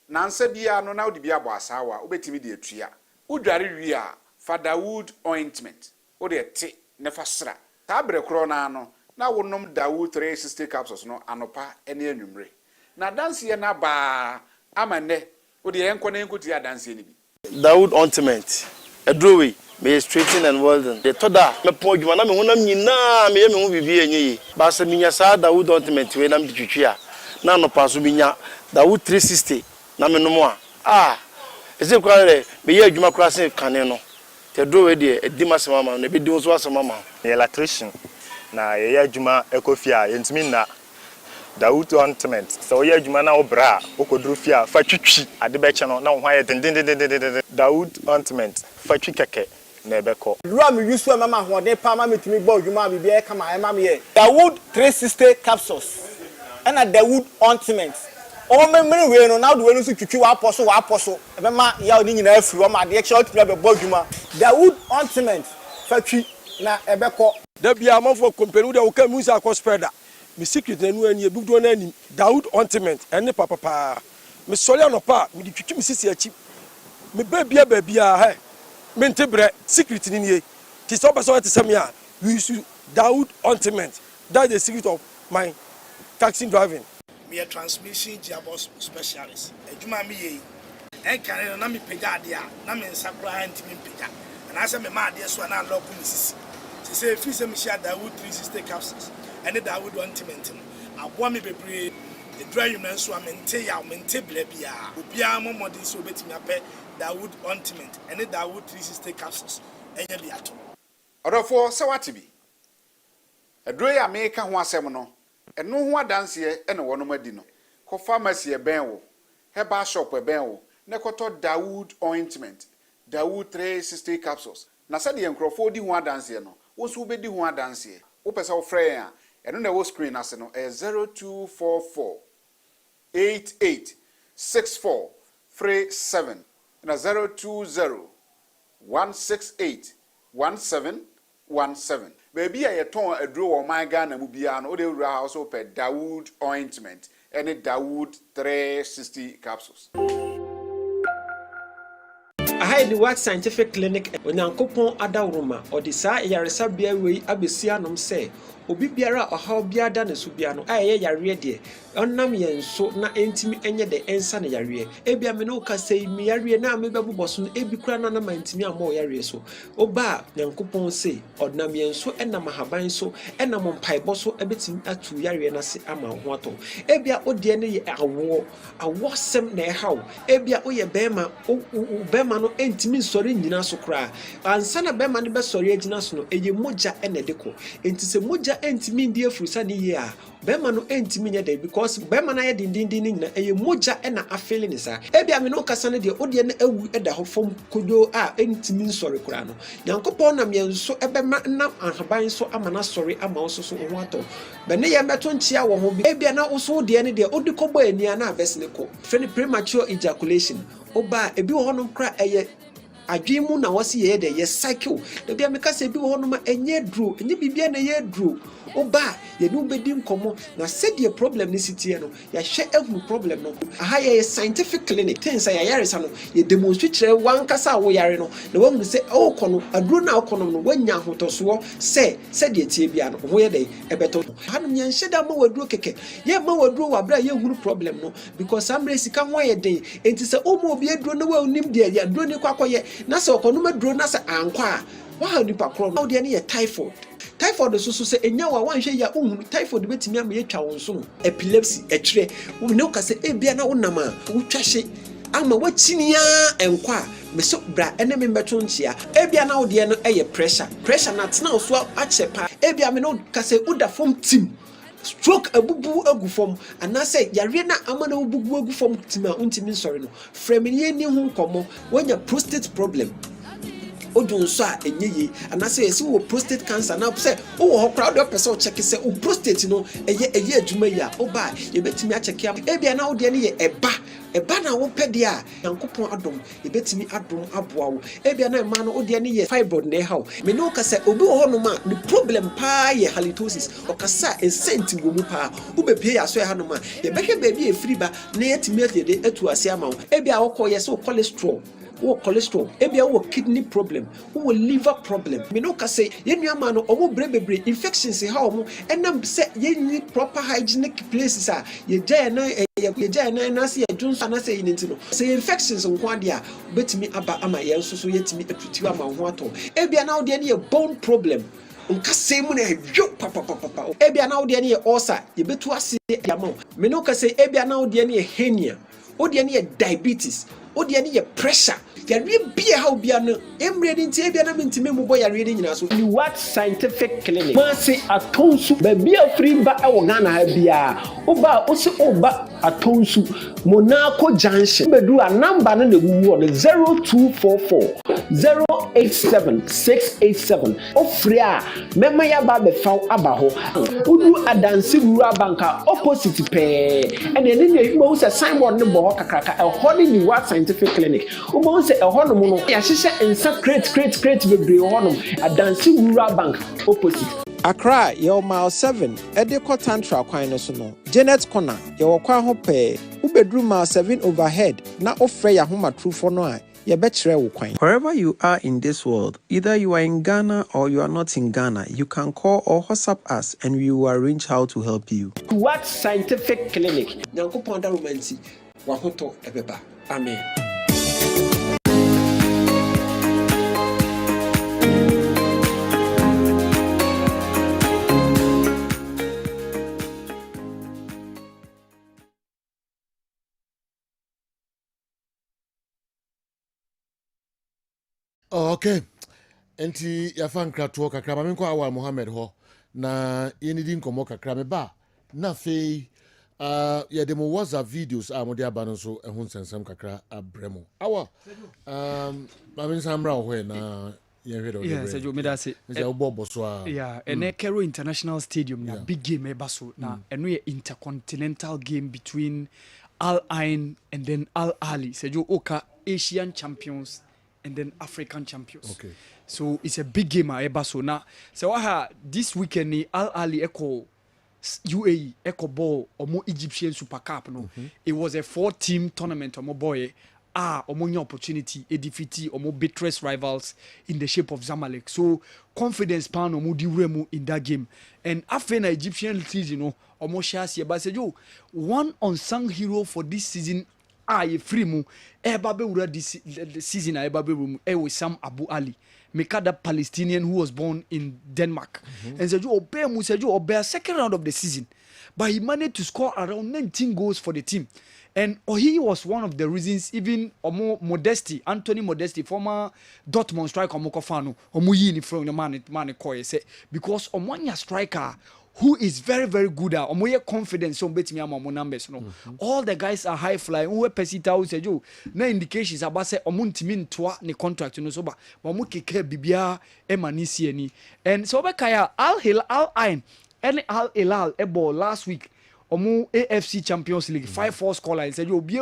nansa bia no na wo de bia bo asawa wo betimi de atua wo dware wi a fa Dawood ointment wo de te ne fa sra ta bre kro na no na wo nom Dawood 360 capsules no anopa ene anwumre na dance ye na ba amane wo de enko na enko ti dance ni bi Dawood ointment edrowe me straighten and well done the toda me po djuma na me honam nyina me hu bibi enyi ba se minya sa Dawood ointment we na me twitwi a na no paso binya Dawood 360 na me no mo a eze kware me ye adwuma kura se kane no te drowe de edi masema ma na be di so asema ma electrician na ye adwuma ekofia yentimi na Dawood ointment so ye adwuma na obra okodru fia fa twitwi ade be che no na ho aye den Dawood ointment fa twi keke na ebeko Ram use mama hode pa ma metumi gba adwuma bibia e kama e ma me ye Dawood 360 capsules and a Dawood ointment o memre we no na do we no so twitwi wa aposo e be ma ya oni nyina afiri o ma de extra otumi be gba adwuma Dawood ointment fa twi na ebeko da bia amfo company da wo ka mu sa spreader me secret na nu ani ebugdo na ani Dawood ointment ene papa me sori anopa me di twitwi me sisi achi me babia he me ntebre secret ni nie ti so person ti sam ya we use Dawood ointment that is the secret of my taxi driving me a transmission gearbox specialist ejuma me ye en kan na me pega ade a na me nsakura ntimi pega na ase me ma ade so na lock me sisi se fi se me share Dawood 360 capsules and the Dawood ointment aboa me bebre the dry man so amente ya mente bla bia obia mo modern so betimi ape Dawood ointment and the Dawood 360 capsules enya biato odofo se wate bi edro ya me ka ho asem no eno ho adanse ene wono madi no ko pharmacy e ben wo herbal shop e ben wo ne koto Dawood ointment Dawood 360 capsules na se de enkrofo di ho adanse no wo so be di ho adanse wo pesa wo frɛ ya eno na wo screen ase no 0244 886437 na 020 168 1717 baby a yeton aduro wo man Ghana mu bia no o de wura house o pe Dawood ointment any Dawood 360 capsules. Ahai the Work Scientific Clinic onyankopon adawroma odi saa yaresa bia wei abesi anom se obi biara ohaw bia da ne so bia no ayeye yare de onnam yenso na entimi enye de ensa ne yare ebia me no ka sei mi yare na me bebuboso no ebi kura na na mantimi amo yare so oba nyankopon se onnam yenso enam haban so enam mpaibo so ebetim atu yare na se ama ho ato ebia ode ne ye awo sem na ehaw ebia oye bema no entimi sori nyina so kra ansa na bema ne be sori agina so no eye moja ene deko enti se moja entimi ndi afurisa ne ye a bema no entimi nya de because bema na ye dindindin nyina eye moja ena afele ne sa ebia me no kasa ne de ode ne awu eda ho fom kodo a entimi sori kra no yankopon na mienso ebema na ahaban so amana sori ama so so ho ato be ne ye meto nchia wo ho bi ebia na so de ne de odi kobo ania na abesne ko fene premature ejaculation oba ebi wo honom kra eye adwemu na wasi ye de ye cycle de bia meka se bi wo honom enye dro enye bibia na ye dro oba ye no bedi nkomo na said the problem ni sitie no ya hwe ehunu problem no aha ye scientific clinic things ya yaresa no ye demonstrate wan kasa wo yare no na wahunu se o kono aduro na okono no wanya hotoso se said the tie bia no ho ye de ebeto hanum ye nheda ma waduro keke ye ma waduro wa bra ye hunu problem no because amre sika ho ye de enti se o mo obi aduro na wa onim de ya aduro ni kwakoye na se okono ma aduro na se ankwa wa ha nipa kro no de ne ye typhoid so se enya wa wanhwe ya ohunu typhoid betimi am ye twa wonso no epilepsy etire ne ka se ebia na wonam a wotwahye ama wachinia enkwa me so bra ene me beto nchia ebia na wode no eye pressure na tena so achepa ebia me no ka se uda form team stroke abubu agufom anase yare na amana obugu agufom tim a untimi sorry no frame ye ni hu komo wanya prostate problem odu nso a enye ye anase yesi wo prostate cancer na say wo ho crowd up person check say wo prostate no eye adwuma ya oba ye betimi a check am ebia na wo de ne ye eba na wo pede a yankopon adom ye betimi adom aboa wo ebia na ma no wo de ne ye fibroid na how me no ka say obi wo no ma the problem pa ye halitosis okasa esenti wo mu pa wo bepie ya so ya no ma ye behwe baby e free ba na yetimi de atu ase ama wo ebia wo call yes wo cholesterol ebia wo kidney problem wo liver problem me no ka say ye nuama no omo brebebre infections ha omo enam say ye ni proper hygienic places a ye jaya na say adunso na say yinti no say infections nko ade a betimi aba ama ye nso so yetimi atuti ama ho ato ebia na wo de ne bone problem nka say mu na hwo papa ebia na wo de ne ulcer ye betu ase ama me no ka say ebia na wo de ne hernia wo de ne diabetes odi ani ye pressure yare bia how bia no emre din tie bia na mentime mu boy yare din nyina so the what scientific clinic ma se atonsu ba bia free ba e wo Ghana ha bia oba o se oba atonsu Monaco junction bedu a number no wu on 0244 087687 ofre a mema ya ba be faw aba ho udu adansi rura banka opposite pe ene ne mo se signboard ne bo kakraka e ho ni what scientific clinic ubo se e ho no no ya hihye ensa crate bebre ho no adansi rura bank opposite Accra, your mile 7, Edeko Tantra Kwan no so no. Janet Corner, your kwan ho pe. Ubedru mile 7 overhead, na ofre ya homa true for no a. Wherever you are in this world, either you are in Ghana or you are not in Ghana, you can call or WhatsApp us and we will arrange how to help you. What scientific clinic? Nyankopon da romanti, wa hoto ebeba. Amen. Okay. Enti ya fan krato kakra ba menko awa Mohammed ho na yenidi nkomo kakra me ba na fe ya demo WhatsApp videos a mo de aba no so ehun sensem kakra abremo awa ba men samra ho na yeah, Sergio Medase. Yeah, and Cairo International Stadium na big game e baso na eno ye intercontinental game between Al Ain and then Al Ahly. Sergio Oka Asian champions and then African champions. Okay. So it's a big game at Ebaso. Now, so this weekend Al Ahly echo UAE echo ball or more Egyptian Super Cup. No, it was a 4-team tournament or more boy. Or more opportunity a defeat or more bitterest rivals in the shape of Zamalek. So confidence pan or more diremo in that game. And after an Egyptian season, or more shares here, but one unsung hero for this season. Ye free mu babe wura this season babe room with Sam Abu Ali Mekada Palestinian who was born in Denmark and said you obey mu said you obey second round of the season but he managed to score around 19 goals for the team and he was one of the reasons even Modesti Anthony Modesti former Dortmund striker Mokofano yi ni from the man koye say because omwanya striker who is very, very good at omoye confidence so betimi ama mo numbers no all the guys are high flying who pesita who say you na indications about say omuntimi ntoa ne contract no so ba mo keke bibia e manisi ani and so be kaya Al Ain and Al Hilal ball last week omo AFC Champions League 5-4 scoreline said you be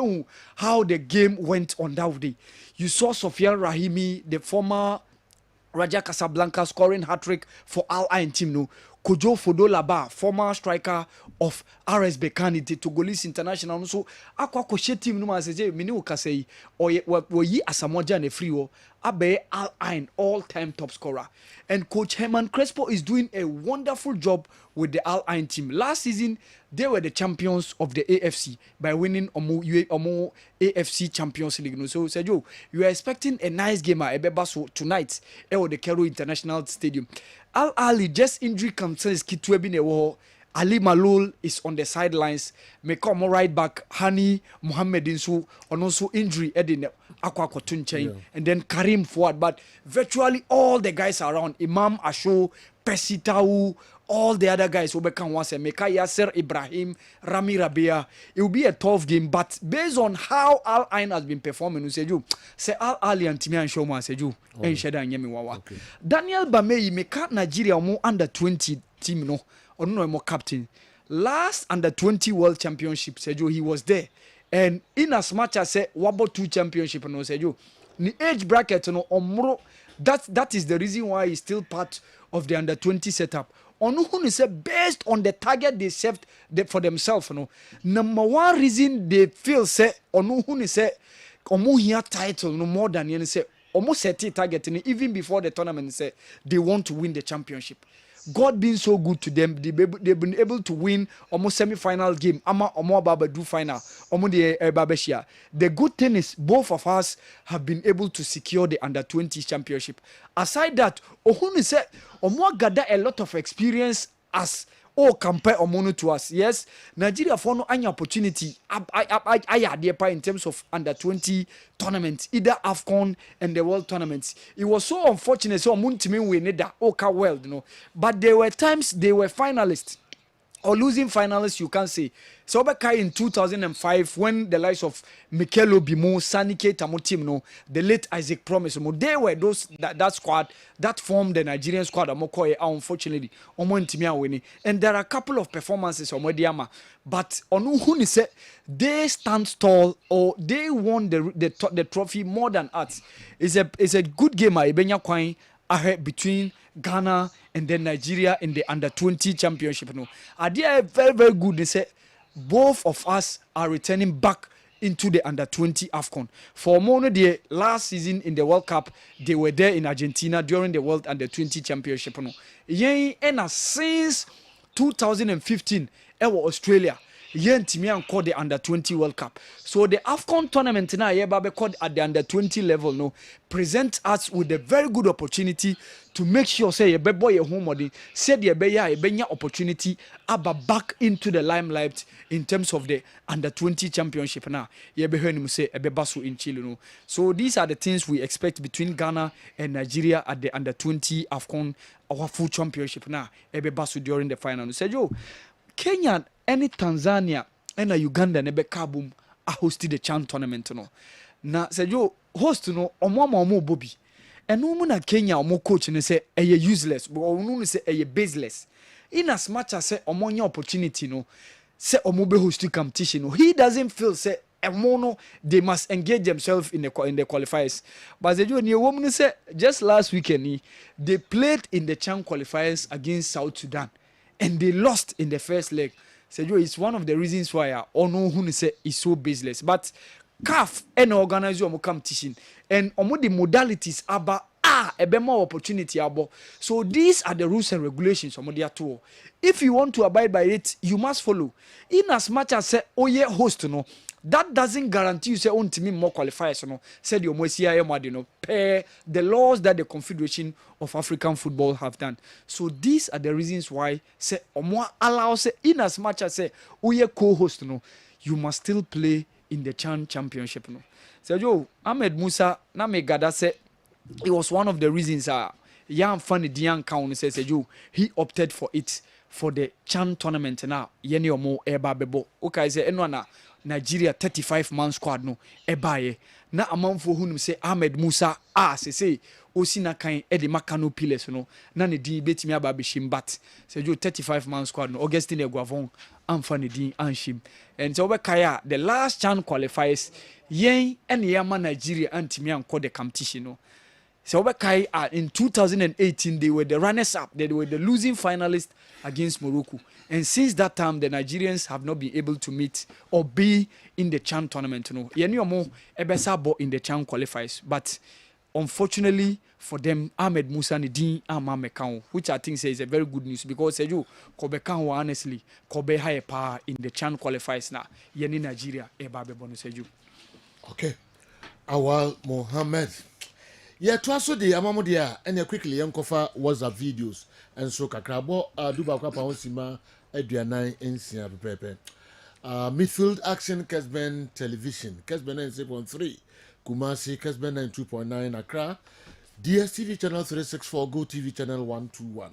how the game went on that day. You saw Sofiane Rahimi, the former Raja Casablanca, scoring hat-trick for Al Ain team no. Kojo Fodolaba, former striker of RS Berkane, the Togolese international. So, akwa koshe team no man says, "Mini ukasei or yi asamoja ne free abe Al Ain all-time top scorer." And Coach Herman Crespo is doing a wonderful job with the Al Ain team. Last season, they were the champions of the AFC by winning Omo AFC Champions League. So, Sergio, you are expecting a nice game at Ebebaso tonight at the Cairo International Stadium. Al Ahly just injury concerns Kitwebi Newo. Ali Malul is on the sidelines. Mekomo right back Hani Mohammed Insu on also injury Edin Aqua Cotton Chain and then Karim forward. But virtually all the guys around Imam Asho, Percy Tau, all the other guys will become once a Meka Yasser Ibrahim, Rami Rabia. It will be a tough game, but based on how Al Ain has been performing, you say Al Ali and Timian Showman said you and Shada and Yemi Wawa. Daniel Bamei Meka Nigeria more under 20 team no or no more captain. Last under 20 World Championship, said he was there. And in as much as say Wabo 2 championship no said the age bracket no omro that is the reason why he's still part of the under 20 setup. On who say based on the target they set for themselves no. Number one reason they feel say on who say omo here title no more than you say almost set a target even before the tournament say they want to win the championship. God being so good to them, they've been able to win almost semi-final game. Ama omo baba do final. Omo the babeshia. The good thing is both of us have been able to secure the under 20 championship. Aside that, ohun said omo gather a lot of experience as compare omono to us. Yes, Nigeria for no any opportunity. I in terms of under 20 tournaments, either AFCON and the World tournaments. It was so unfortunate. So Muntimi we need that world, you know. But there were times they were finalists or losing finalists. You can say. So in 2005, when the likes of Mikel Obimu, Sanike Tamutim, no, the late Isaac Promise, they were those that squad that formed the Nigerian squad. Unfortunately, and there are a couple of performances on Modiama, but on who said they stand tall or they won the trophy more than us. It's a good game. Ahead between Ghana and then Nigeria in the under 20 championship. No, they are very very good. They say both of us are returning back into the under 20 AFCON. For Mono, the last season in the World Cup, they were there in Argentina during the World under 20 championship. No, and since 2015, Australia. Called the under 20 World Cup. So the AFCON tournament now called at the under 20 level no present us with a very good opportunity to make sure say a boy a home body said the opportunity back into the limelight in terms of the under 20 championship now. Say a basu in Chile no. So these are the things we expect between Ghana and Nigeria at the under 20 AFCON our full championship now. Basu during the final. Say yo Kenya any Tanzania and Uganda nebe kabum a hosted the CHAN tournament no. Na said yo host no omo Bobby. And no na Kenya omo coach and say a useless but no say a baseless. In as much as say omo opportunity no say omo be host competition no. He doesn't feel say mono they must engage themselves in the qualifiers. But the new woman say just last weekend they played in the CHAN qualifiers against South Sudan and they lost in the first leg. So it's one of the reasons why ono who say is so baseless. But CAF and organize your competition and the modalities about a bit more opportunity abo. So these are the rules and regulations of the tour. If you want to abide by it, you must follow. In as much as say host no, that doesn't guarantee you say on to me more qualifiers no. Said you must per the laws that the Confederation of African Football have done. So these are the reasons why say omo allow say in as much as say co-host no, you must still play in the CHAN championship no. So Ahmed Musa na me gada say it was one of the reasons Yan Fanny Dian Town says he opted for it for the CHAN tournament now. Yeni omo eba bebo. Okay, say enwana Nigeria 35-man squad no ebaye. Na amanfo hunum say Ahmed Musa say osina kan e de makano pillars no na ne din betimi aba be shimbat. Say 35-man squad no Augustine Eguavon amfani din anshim. And so we kaya the last CHAN qualifiers yen and yama Nigeria antimi anko the competition no. So in 2018 they were the runners up. They were the losing finalists against Morocco. And since that time the Nigerians have not been able to meet or be in the CHAN tournament. No, Ebesabo in the CHAN qualifiers. But unfortunately for them, Ahmed Musa Nidin Amamekao, which I think is a very good news because Kobe Kanwa honestly Kobe high power in the CHAN qualifiers now. Yeni Nigeria Ebabe Bonuseju. Okay. Awal Mohammed. Yeah, twaso de amamo de and quickly yankofa WhatsApp videos and so kakrabo duba kwa pa onsima aduanan ensia pepepe. Midfield action Kessben television Kessben 96.3 Kumasi Kessben 92.9 Accra DSTV channel 364 Go TV channel 121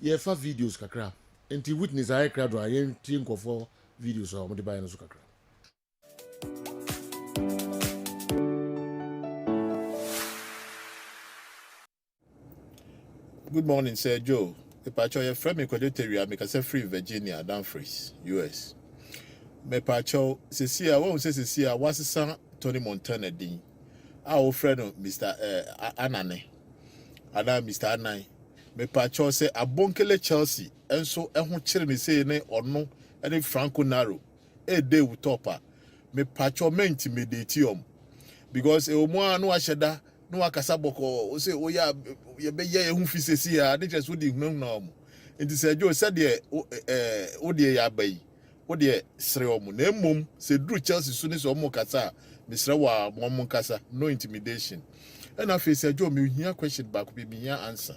yɛfa videos kakra nti witness ayɛ kra do a yɛntie nkɔfoɔ videos a wɔde baeɛ no so kakra. Good morning, Sir Joe. The patcho your friend me Kodoteria make us free Virginia, Dumfries, US. Me patcho Cecilia, what say Cecilia was son Tony Montana Dean. Our friend Mr. Anane. Ada Mr. Anai. Me patcho say a bonkele Chelsea and so chire me say ne or no any Franco Naro. A day with topper. Me patcho me intimidate because e mo no asheda no akasa boko o say o ya be ye hu fi sesi a de just wodi hu na omo enti se jo se de o de ya bai o de sre omo na emom se dru Chelsea so ni so omo kasa me sre wa omo kasa no intimidation and afi se jo me hia question back be me hia answer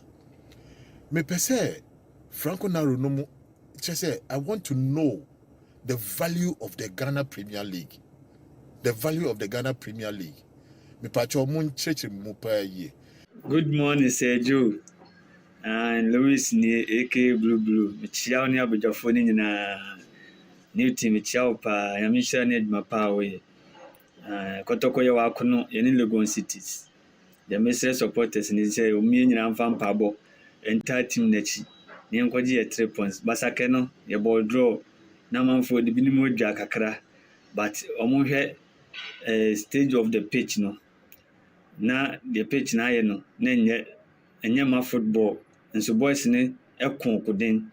me pese Franco Naro no mo say I want to know the value of the Ghana Premier League. The value of the Ghana Premier League. Me pacho mun church mu pa ye. Good morning, Sir Joe. And Louis ni AK Blue. Me chia ni abujafo ni nyina. New team me chia pa. Ya me share ni adwuma pa we. Kotoko ye wa kono ye ni Legon Cities. The mesre supporters ni say o mi nyina mfa mpabo. Entire team nachi. Ni enkoji ye 3 points. Basake no ye ball draw. Na manfo de binimo dwa kakra. But omo hwe stage of the pitch no. Na the pitch na ye no na enye ma football nso boys ne ekon kuden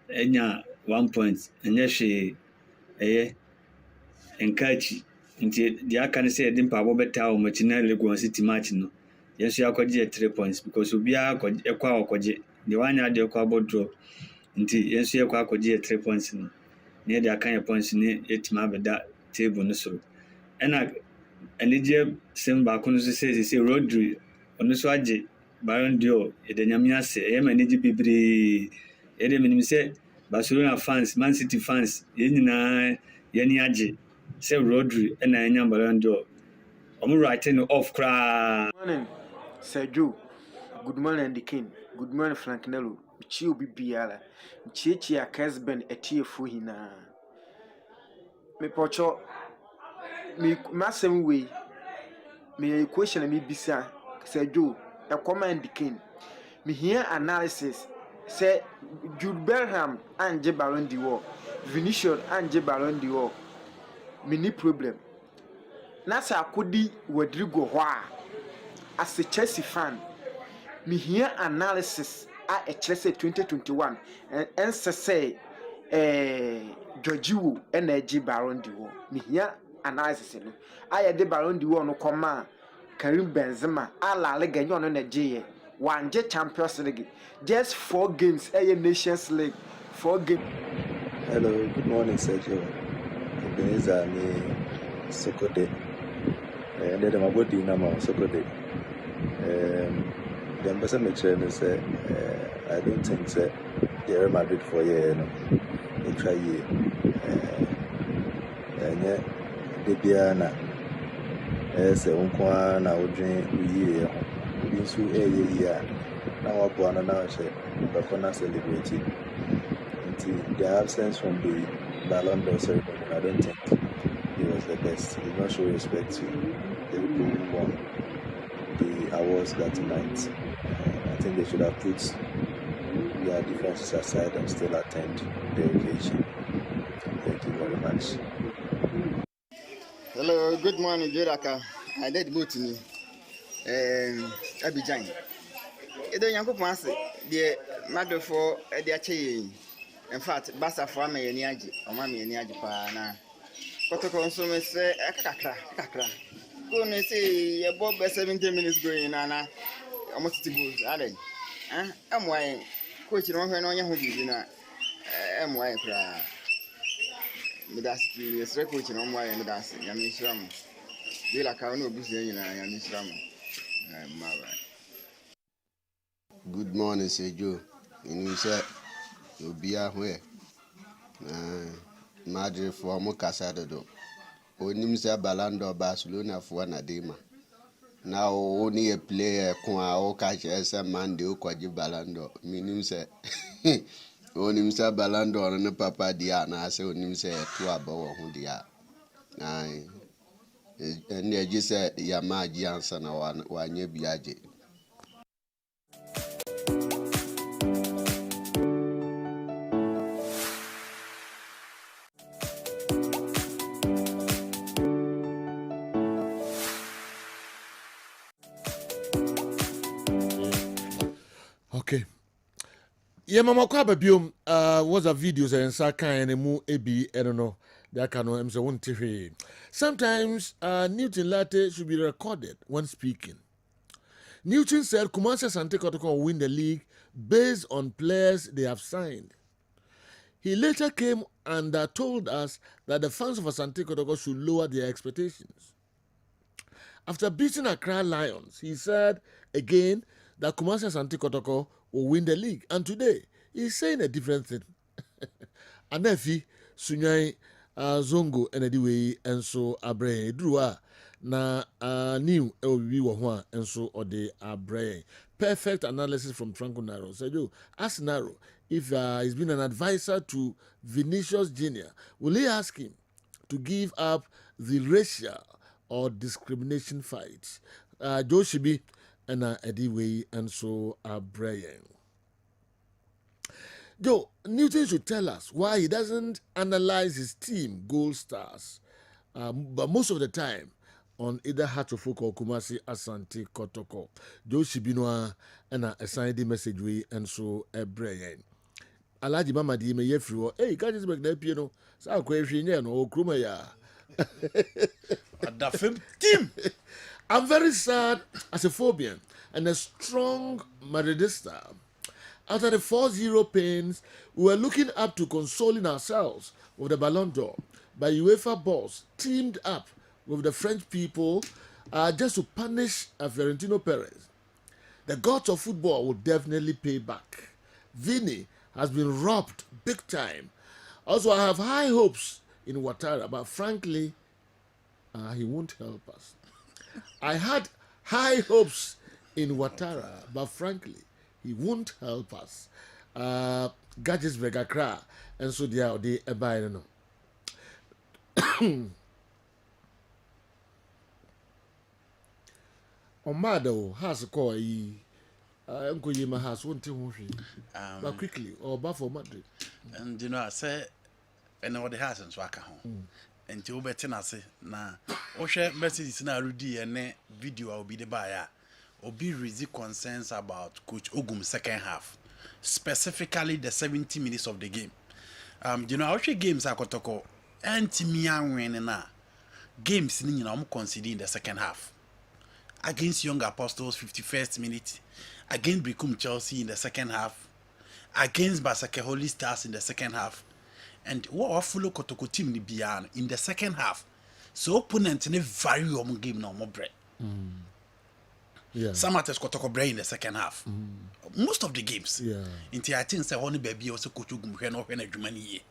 enya 1 point enye hwe eye enkachi nti dia aka ne say edin pa bo beta o machi na Legon City match no yeso yakwaje 3 points because obia ekwa akwaje the one ya de ekwa draw nti yeso yakwa akwaje 3 points no ne dia kan points ne etima beda table no so ena enije semba kono say Rodri ono so age Ballon d'Or edanyamia se e manage bibre ede minim say Barcelona fans Man City fans ye nyina ye ni age say Rodri ena enya Ballon d'Or omo writing off cra. Good morning, Sir Joe. Good morning, Andy King. Good morning, Frank Nello. Michi obi biara. Michi a Kessben etiefu hina. Me pocho me masem we me question me bisa Sir Joe a command king me here analysis say Jude Bellingham and Ballon d'Or Vinicius and Ballon d'Or me ni problem na sa akodi Rodrigo ho as a Chelsea fan me here analysis a Chelsea 2021 and say Georgiou energy Ballon d'Or me here analysis no aye de Ballon d'Or no koma Karim Benzema ala Liga nyo no na je wanje Champions League just 4 games Nations League 4 games. Hello, good morning, Sergio. Ebenezer me Sokode. And then my body nama Sokode. The ambassador me say I don't think say the Real Madrid for year no. They try year. And the Diana say unkwa na odwen uye bi nso eye na wabo ana na che bakona celebrate until the absence from the Ballon d'Or ceremony. I don't think he was the best. He did not show respect to the people who won the awards that night. I think they should have put their differences aside and still attend the occasion. Thank you very much. Hello, good morning, Laka. I did boot me. Abidjan. You don't yanko pass the matter for the chain. In fact, Bassa for me and Yaji, or Mammy and Yaji Pana. Kotoko so say a kakra. Go and say about 17 minutes going, Anna. Almost to go, Alan. I'm why coaching on her on your dinner. I'm why cry. Medasi is coaching on why and that's Yamisram. De la Carno Busia and Yamisram. Good morning, Sir Joe. You said you'll be aware. Madrid for Mocasado. When you say Ballon d'Or Barcelona for an adema. na only a player kwa catch as a man do kwaji balando meaning say onim say balando no papa dia na say onim say to abawo ho dia ai and they just say ya maji answer na wanye biaje. Okay. Yeah, mama kwa babium was a videos and saka and mu ebi I don't know that can am say won't hear. Sometimes Newton Latte should be recorded when speaking. Newton said Kumasi Asante Kotoko will win the league based on players they have signed. He later came and told us that the fans of Asante Kotoko should lower their expectations. After beating Accra Lions, he said again that Kumasi Asante Kotoko will win the league. And today, he's saying a different thing. Anefi, Sunyai, Zongo, and anyway, and so Abre Drua, na new LB Wahua, and so or the Abre. Perfect analysis from Franco Naro. So, you ask Naro if he's been an advisor to Vinicius Jr. Will he ask him to give up the racial or discrimination fights? Joe Shibi and Ediway and so Brian. Joe, Newton should tell us why he doesn't analyze his team goal stars, but most of the time on either Hatofoko or Kumasi Asante Kotoko. Joe Shibinoa and assigned the message way and so Brian. Alaji Mama di me yefri hey, can't just make that piano. Sa question no kruma ya. Team. I'm very sad as a Phobian and a strong Madridista. After the 4-0 pains, we were looking up to consoling ourselves with the Ballon d'Or, but UEFA boss teamed up with the French people just to punish Florentino Perez. The gods of football will definitely pay back. Vini has been robbed big time. Also, I have high hopes in Ouattara, but frankly, he won't help us. I had high hopes in Ouattara, but frankly, he won't help us. Gadgets Vegakra, and so they are the Ebaino. Omado has a call. Uncle Yima has one thing, but quickly or Buffalo Madrid. And you know, I say, and all the house and swaka home. And to better say, na Osha message na Rudy and video will be the buyer. Or be really concerns about Coach Ogum's second half, specifically the 70 minutes of the game. You know, our games are kotoko anti-Mian winning na games you know conceding in the second half. Against Young Apostles 51st minute, against Bricum Chelsea in the second half, against Basake Holy Stars in the second half, and what follow kotoko team ni bian in the second half. So opponent ne vary game no more bread. Yeah. Some artists kotoko bread in the second half. Most of the games. Yeah. Until I think say honey baby also coach Ogum no when Germany.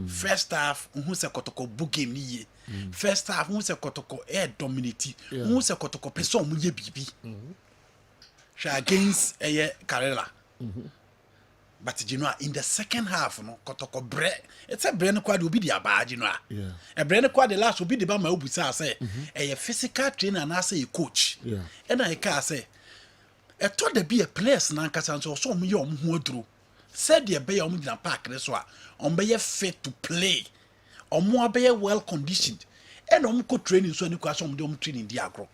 First half, who se kotoko book game ni. First half, who se kotoko air dominate. Who se kotoko person mu ye bibi. Against Carrera. But you know, in the second half, no kotoko bread. It's a brand quad will be the abad, you know. Yeah. A brand quad the last will be the bama ubusa say a physical trainer and I say a coach. Yeah. And I can say I thought there be a place na nkasa so me yom ho aduru. Said there be yom na park this wa. On be fit to play. On be well conditioned. And on ko training so any kwase on dem training di agro.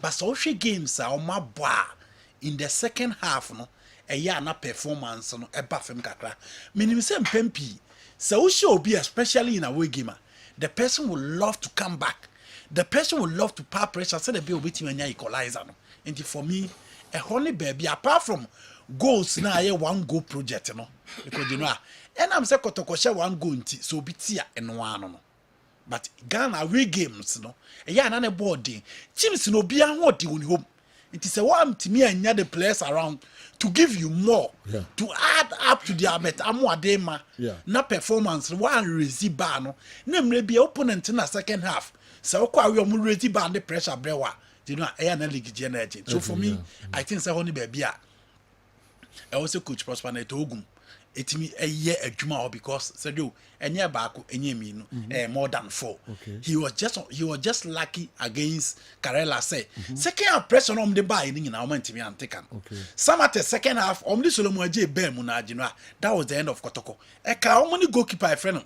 But so she games are on my bar in the second half no a year na performance no e ba fem kakra. Minim say mpempi. So she be especially in a away game. The person will love to come back. The person will love to power pressure so the be obeti anya equalizer no. And for me a honey baby apart from goals na ye one goal project no because you know and I'm say kotoko share one goal nti so bi tia eno ano no but Ghana away games no e ya na ne board teams no bia ho de woni home it is a one to me anya the players around to give you more to add up to their bet amuadema na performance one receive bar no na mre bia opponent na second half so kwa we omu receive bar the pressure brewa you know na league generate so for me I think say honey baby I also coach Prosper na etogum etimi eye adwuma ho because said you enye baako enye mi no more than 4 he was just lucky against Carella say second half pressure on the buy ni na o man timi antekan some at the second half the Solomon Aje be mu na agino that was the end of Kotoko e ka o money goalkeeper friend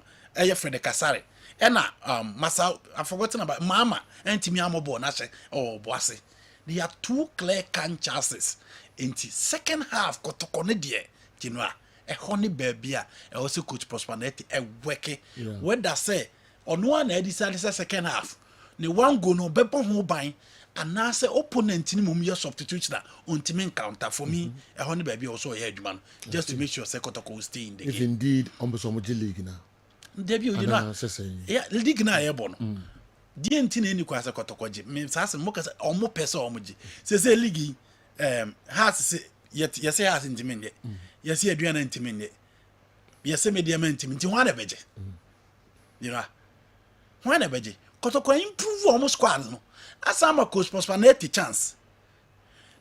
Fred Kasare ena Masa I forgotten about Mama entimi amobo na she Boase they are 2 clear can chances into second half Kotoko ne de gino a honey baby also coach Prosperity a weke when that say on one decided second half the one go no bepon ho ban and now say opponent ni mum your substitute that ultimate counter for me a honey baby also a hedge man just to make sure Kotoko will stay in the if game. Indeed league now debut you know yeah league na e bono di entine any kwasa Kotoko je me say mo kasa omo pese omo je say league has say yes has intimate yes ye aduana intimate yes media intimate ho na beje you know ho na beje Kotoko improve omo squad no asama coach Prosperity chance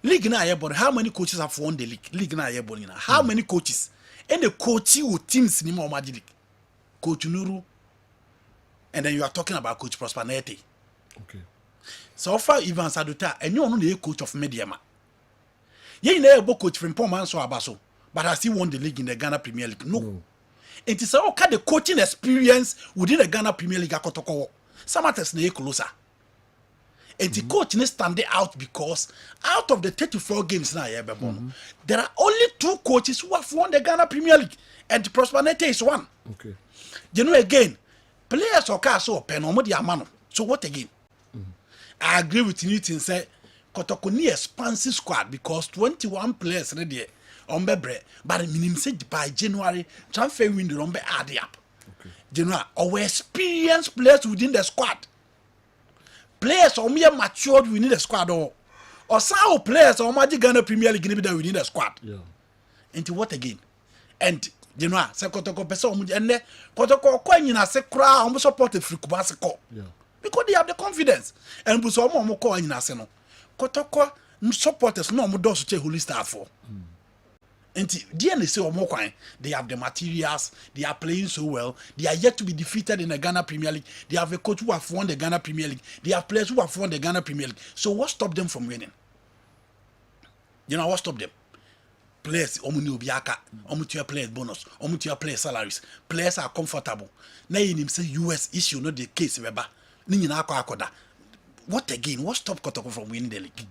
league na ye bono how many coaches have won the league na ye bono how many coaches and the coach with teams ni mo Madrid Coach Nuru, and then you are talking about Coach Prosperity. Okay. So far, Ivan Saduta, and you are not the coach of Mediama. You never coach from Poman so Abaso, but I still won the league in the Ghana Premier League. No. It is all kind of coaching experience within the Ghana Premier League. Some others are closer. And the coach is standing out because out of the 34 games now, there are only 2 coaches who have won the Ghana Premier League, and Prosperity is one. Okay. You know again, players or cars so pen or mano. So what again? I agree with Newton say Kotoko ni expansive squad because 21 players ready on bebre, but minimum said by January transfer window on be add up. January our experienced players within the squad. Players or mere matured within the squad or some players or Magic Ghana Premier League within the squad. Yeah. Into what again? And you know, say Kotoko person and Kotoko kwanyina say kra omo support Frikubase ko. Yeah. Because they have the confidence. And buso omo ko anyina say no. Kotoko supporters no omo do so che holy star for. Enti DNA say omo kwan, they have the materials, they are playing so well, they are yet to be defeated in the Ghana Premier League. They have a coach who have won the Ghana Premier League. They have players who have won the Ghana Premier League. So what stopped them from winning? You know what stopped them? Players omu ni obiaka omu tua players bonus omu tua players salaries players are comfortable na him say US issue not the case beba ni nyina akoda what again what stop Kotoko from winning the league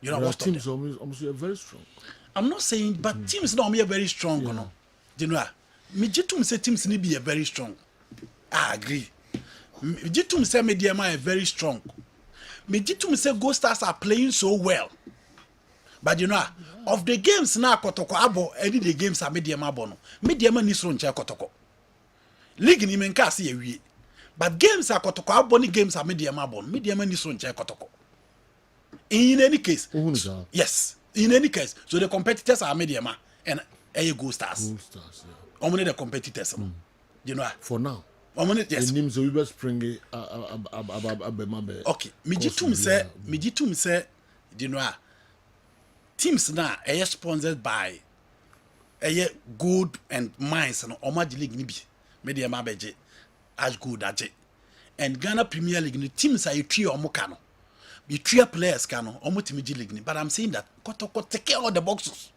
you know what stop teams almost very strong. I'm not saying but teams no are very strong no you know me jitum say teams ni be very strong I agree jitum say media are very strong me jitum say Ghost Stars are playing so well. But you know, of the games now Kotoko abo, any the games are medium abono. Medium ni so nche Kotoko. League ni menka si ewie. But games are Kotoko abo ni games are medium abono. Medium ni so nche Kotoko. In any case, yes. In any case, so the competitors are medium and Go Stars. Gold Stars, yeah. Only the competitors. You know. For now. Yes. The names we spring okay. Mijitum say, you know. Teams now are sponsored by Gold and Mines and Omaj League Nibi, Media Mabeje, as good as it. And Ghana Premier League, the teams are 3 or Mokano. You 3 players cano, Omotimiji League. But I'm saying that Kotoko take care of the boxes.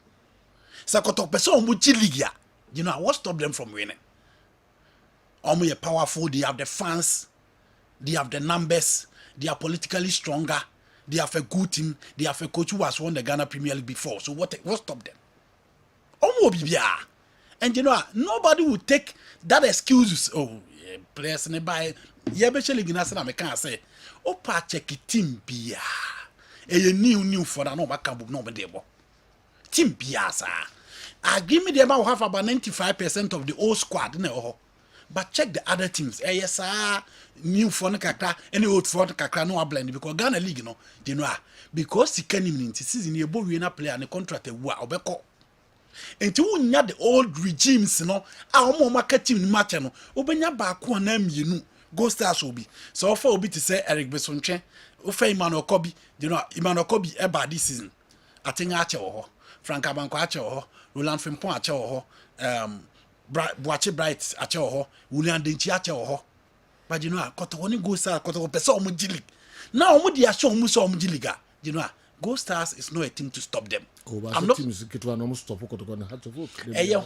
So Kotoko person Muji League, you know, what stopped them from winning? Omo are powerful, they have the fans, they have the numbers, they are politically stronger. They have a good team. They have a coach who has won the Ghana Premier League before. So what stopped them? And you know, nobody would take that excuse. Oh, yeah, players nearby. Yeah, especially in Arsenal, I can't say. Oh, pa check team bia. A new for an overcome no debo. Team bia, sir. I give me the amount have about 95% of the old squad. No, but check the other teams. Yes, sir. New phone kakra, any old phone kakra no blend because Ghana League no, you know, because he can't even season a winner player and a contract a wa obeko. And to nya the old regimes no, our market team matter no, obenya back one name you know, Ghost Stars will be. So for obi to say Eric Besonche, Ofe Emmanuel Kobi, you know, Emmanuel Kobi eba this season. I think ache ho. Frank Abanko ache ho. Roland Frimpong ache ho. Boache Bright ache ho. William Denchi ache ho. But you know, Kotoko ni Go Stars, Kotoko pesa omu jili. Now omu di asho omu so omu jiliga. You know, Go Stars is not a team to stop them. Oh, but I'm not team is get one almost stop Kotoko na to vote.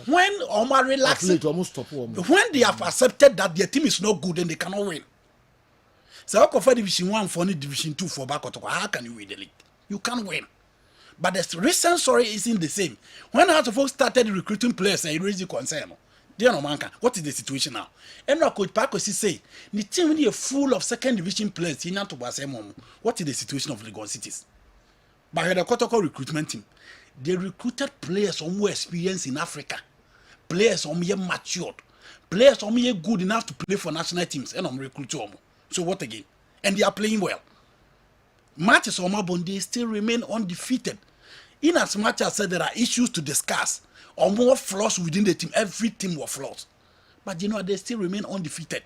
When Omar relaxing, when they have accepted that their team is not good, then they cannot win. So how for Division 1 for Division 2 for back Kotoko? How can you win the league? You can't win. But the recent story isn't the same. When Hartlepool started recruiting players, I raised the concern. What is the situation now? And now Coach Parker say the team really full of second division players. What is the situation of Legon Cities? By the Kotoko recruitment team, they recruited players more experienced in Africa, players more matured, players more good enough to play for national teams. And I'm recruiting. So what again? And they are playing well. Matches on Mabonde still remain undefeated. In as much as said there are issues to discuss or more flaws within the team, every team was flaws. But you know they still remain undefeated.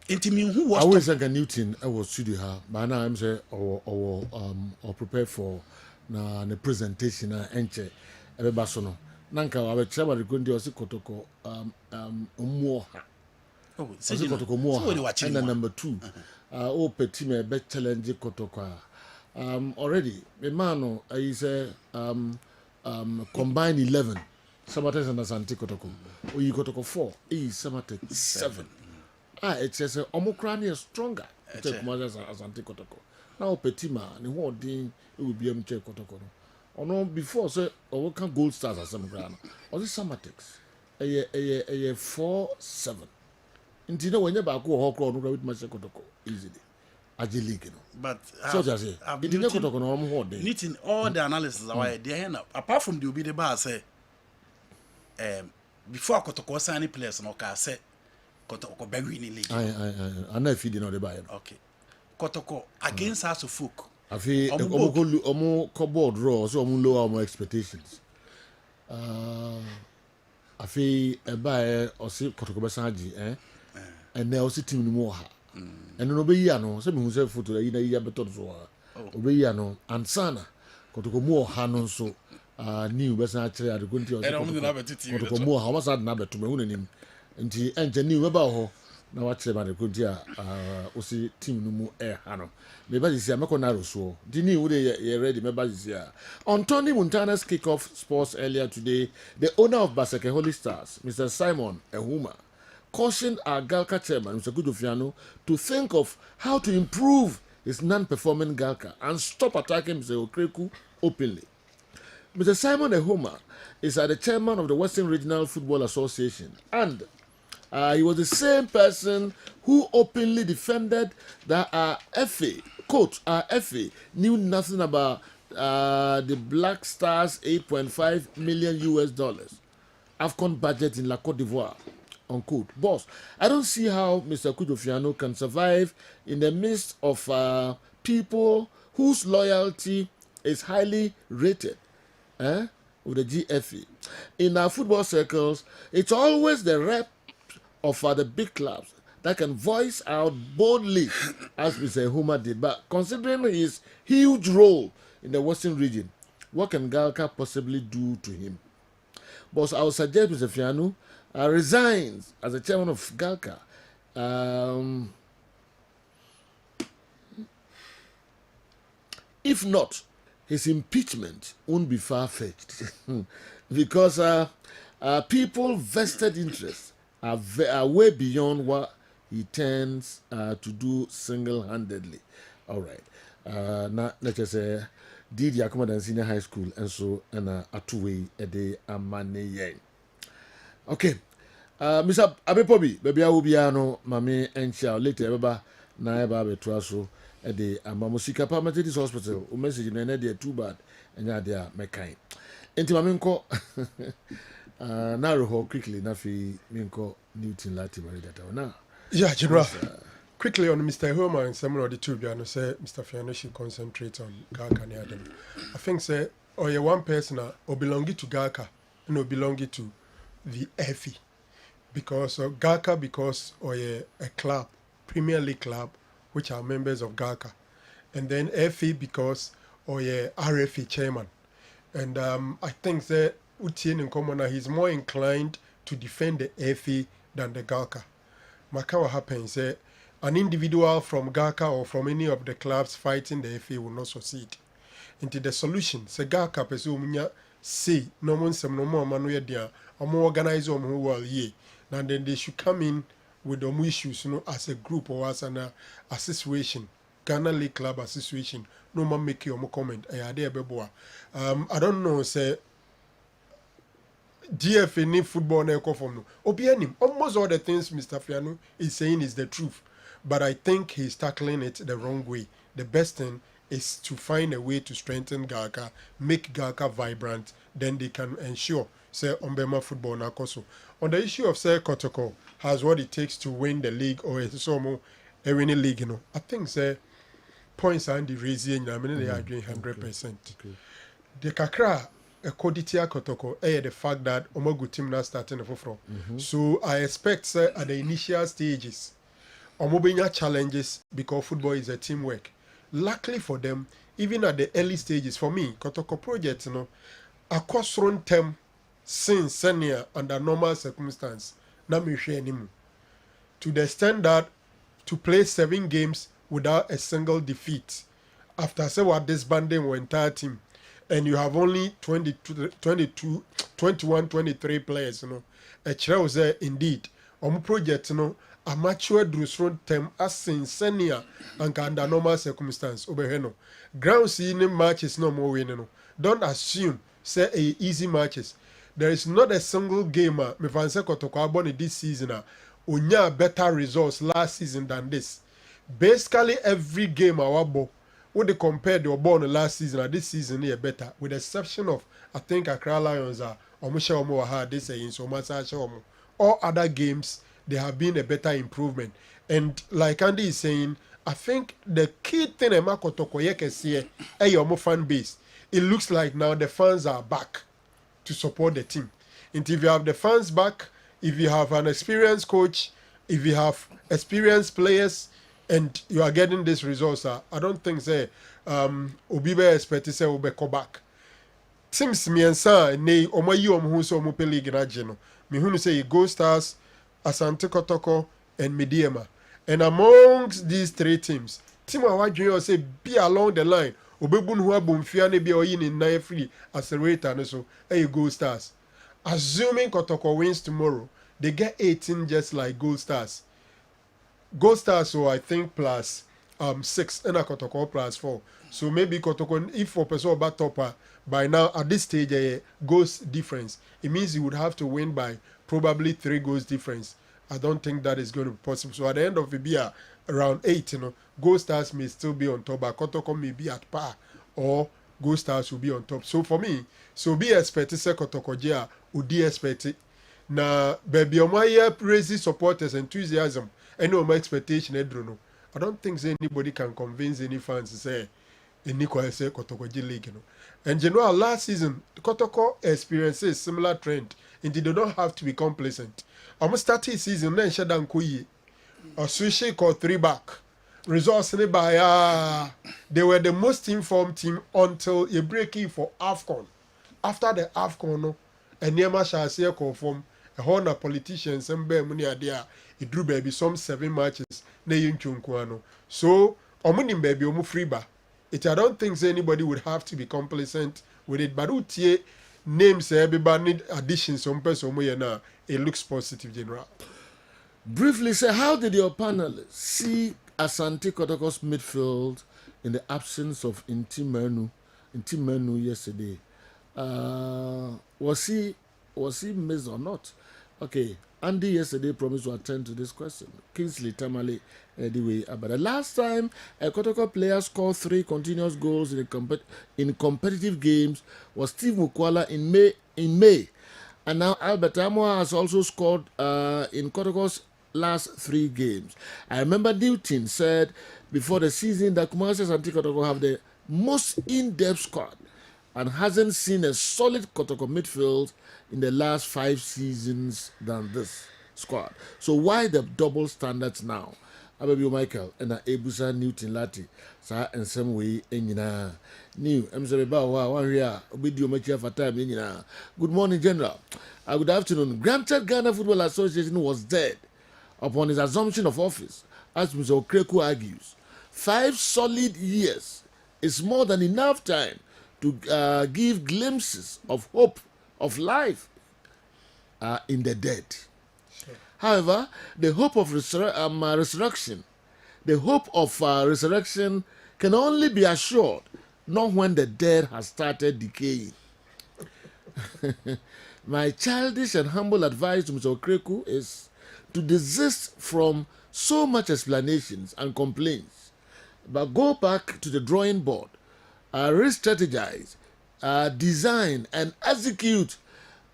Who was I always like a new team. I was studio her, but now I'm say or prepare for the presentation enche everybody sono. Nanka I chama rekundi osi Kotoko umuoha. Oh, so Kotoko umuoha. And then number 2, petit me be challenge Kotoko. Already, the man is combined 11. Samatex and Asante Kotoko. Or you Kotoko 4. Is Samatex 7. It says Omokrani is stronger. Take Mothers Asante Kotoko. Now Petima, the whole thing it will be Mche Kotoko. Or no, before, say, or what can Gold Stars as some ground. Or this Samatex. A 4-7. Until when you're back, go Hawk with Master Kotoko easily. But so just say meeting all the analysis apart from the Obi the bar say before Kotoko sign players no can say Kotoko be winning league. I know if you didn't know the buy. Okay. Kotoko against us folk. I feel omo cupboard raw so omo lower our expectations. I feel a buy or see Kotoko Basaji and now see team more. And no be no say me say photo yi na yi abeto so obe yi no ansana Kotoko mo ha no so new besa akire ade konti o Kotoko mo ha wasa na beto me hunanim nti enje new ba ho na wa kire ba de konti o si team no mu ha no me ba disi ameko na roso di ni wo de ye ready me ba disi on Tony Montana's kick-off sports earlier today. The owner of Baseke Holy Stars, Mr. Simon Ehuma, cautioned our Galka chairman, Mr. Kudofiano, to think of how to improve his non-performing Galka and stop attacking Mr. Okreku openly. Mr. Simon Ehoma is the chairman of the Western Regional Football Association, and he was the same person who openly defended that our FA, quote, our FA knew nothing about the Black Stars $8.5 million AFCON budget in La Côte d'Ivoire. Unquote. Boss, I don't see how Mr. Kudofiano can survive in the midst of people whose loyalty is highly rated with the GFE. In our football circles, it's always the rep of the big clubs that can voice out boldly, as Mr. Huma did. But considering his huge role in the Western region, what can Galka possibly do to him? Boss, I would suggest Mr. Fiano resigns as the chairman of Galka. If not, his impeachment won't be far-fetched because people's vested interests are way beyond what he tends to do single-handedly. All right. Now, let's just say, did Yakuma Senior High School and so and a two-way a day a money. Okay. Mr. Abepobi, baby, I will be ano, Mammy and Chow later, Baba, Naiba Betraso, a day, and Mamusika Parmatitis Hospital, who message in an idea too bad, and idea, my kind. Enti Maminko Naruho quickly, Nafi Minko Newton Lati Maridata. Now, yeah, General. Quickly on Mr. Homer and some of the two, I say Mr. Fiano should concentrate on Galka and Adam. I think, say, or you one person or belonging to Galka and or belonging to the FE. Because Galka, because or a club, Premier League club, which are members of Galka. and then FA because RFA chairman. And I think that Utien in common, he's more inclined to defend the FA than the Gaka. What happens an individual from Gaka or from any of the clubs fighting the FA will not succeed. Into the solution, se Gaka pesu say no one some no more manu dia or more organize who well ye. Now then they should come in with the issues, as a group or as an association, Ghana League Club Association. No man make your comment. I don't know, say GFA need football na from no. Obianim, almost all the things Mr. Fiano is saying is the truth, but I think he's tackling it the wrong way. The best thing is to find a way to strengthen Gaka, make Gaka vibrant, then they can ensure say Ombema football na koso. On the issue of say Kotoko has what it takes to win the league or so a winning league, I think say points and the raising I mean they are doing 100%. The Kakra Koditia Kotoko the fact that Omogu team now starting from. So I expect at the initial stages Omobinya challenges because football is a teamwork. Luckily for them, even at the early stages, for me, Kotoko project, across run term since senior under normal circumstance, na me share anymore. To the extent that to play 7 games without a single defeat after say what disbanding your entire team and you have only 21, 23 players, a chair was indeed. Project, a mature Drusron term as senior and under normal circumstance. Obeheno. Ground seeing matches no more winning. Don't assume say a easy matches. There is not a single gamer me fancy Kotoko this season unya better results last season than this. Basically every game our ball when they compare the born last season and this season here better, with the exception of I think Accra Lions are Omusha Omo had this in so much. All other games there have been a better improvement. And like Andy is saying, I think the key thing about Kotoko Yekesi is fan base. It looks like now the fans are back to support the team. And if you have the fans back, if you have an experienced coach, if you have experienced players, and you are getting these results, I don't think say Obibe expect to say Obe come back. Teams miensa ne omayi omhu so omo pe league na je no. Me hunu say Gold Stars, Asante Kotoko, and Mediema. And amongst these 3 teams, team awadwen say be along the line. Obebun hu abomfia ne be oyi ni nine free accelerator no so Gold Stars. Assuming Kotoko wins tomorrow, they get 18 just like Gold Stars. Gold Stars, so I think plus 6 and a Kotoko plus 4. So maybe Kotoko, if for person about topper by now at this stage goals difference, it means you would have to win by probably 3 goals difference. I don't think that is going to be possible. So at the end of the year, around 8, Gold Stars may still be on top, but Kotoko may be at par, or Gold Stars will be on top. So for me, so be expected say Kotoko Jia would be expected. Now, baby, my raises supporters enthusiasm. Any of my expectation, I don't think anybody can convince any fans to say any say Kotoko G League. And general last season, Kotoko experiences similar trend. Indeed, they don't have to be complacent. Almost 30 season, then Shadan Kuyi or Sushi called 3 back. Results by they were the most informed team until a breaking for AFCON. After the AFCON, and Nema shall say conform. A whole of politicians and bear money idea. It drew baby some 7 matches. So, omunim baby omu free ba. It I don't think anybody would have to be complacent with it. But utie names everybody need additions some person na. It looks positive general. Briefly say, how did your panel see Asante Kotoko's midfield in the absence of Inti Menu yesterday? Was he missed or not? Okay, Andy yesterday promised to attend to this question. Kingsley Tamale, anyway. But the last time a Kotoko player scored 3 continuous goals in competitive games was Steve Mukwala in May. And now Albert Amoa has also scored in Kotoko's last 3 games. I remember Newton said before the season that Kumasi Asante Kotoko have the most in-depth squad and hasn't seen a solid Kotoko midfield in the last 5 seasons than this squad. So why the double standards now? Ababio Michael and Ebusa Newton Lati sa ensem we enyina new emse ba wa wan hia obedi o machi for time enyina. Good morning general. Good afternoon. Granted Ghana Football Association was dead upon his assumption of office, as Mr. Okreku argues. 5 solid years is more than enough time to give glimpses of hope of life in the dead. Sure. However, the hope of resurrection, can only be assured not when the dead has started decaying. My childish and humble advice to Mr. Okreku is to desist from so much explanations and complaints, but go back to the drawing board, re-strategize, design and execute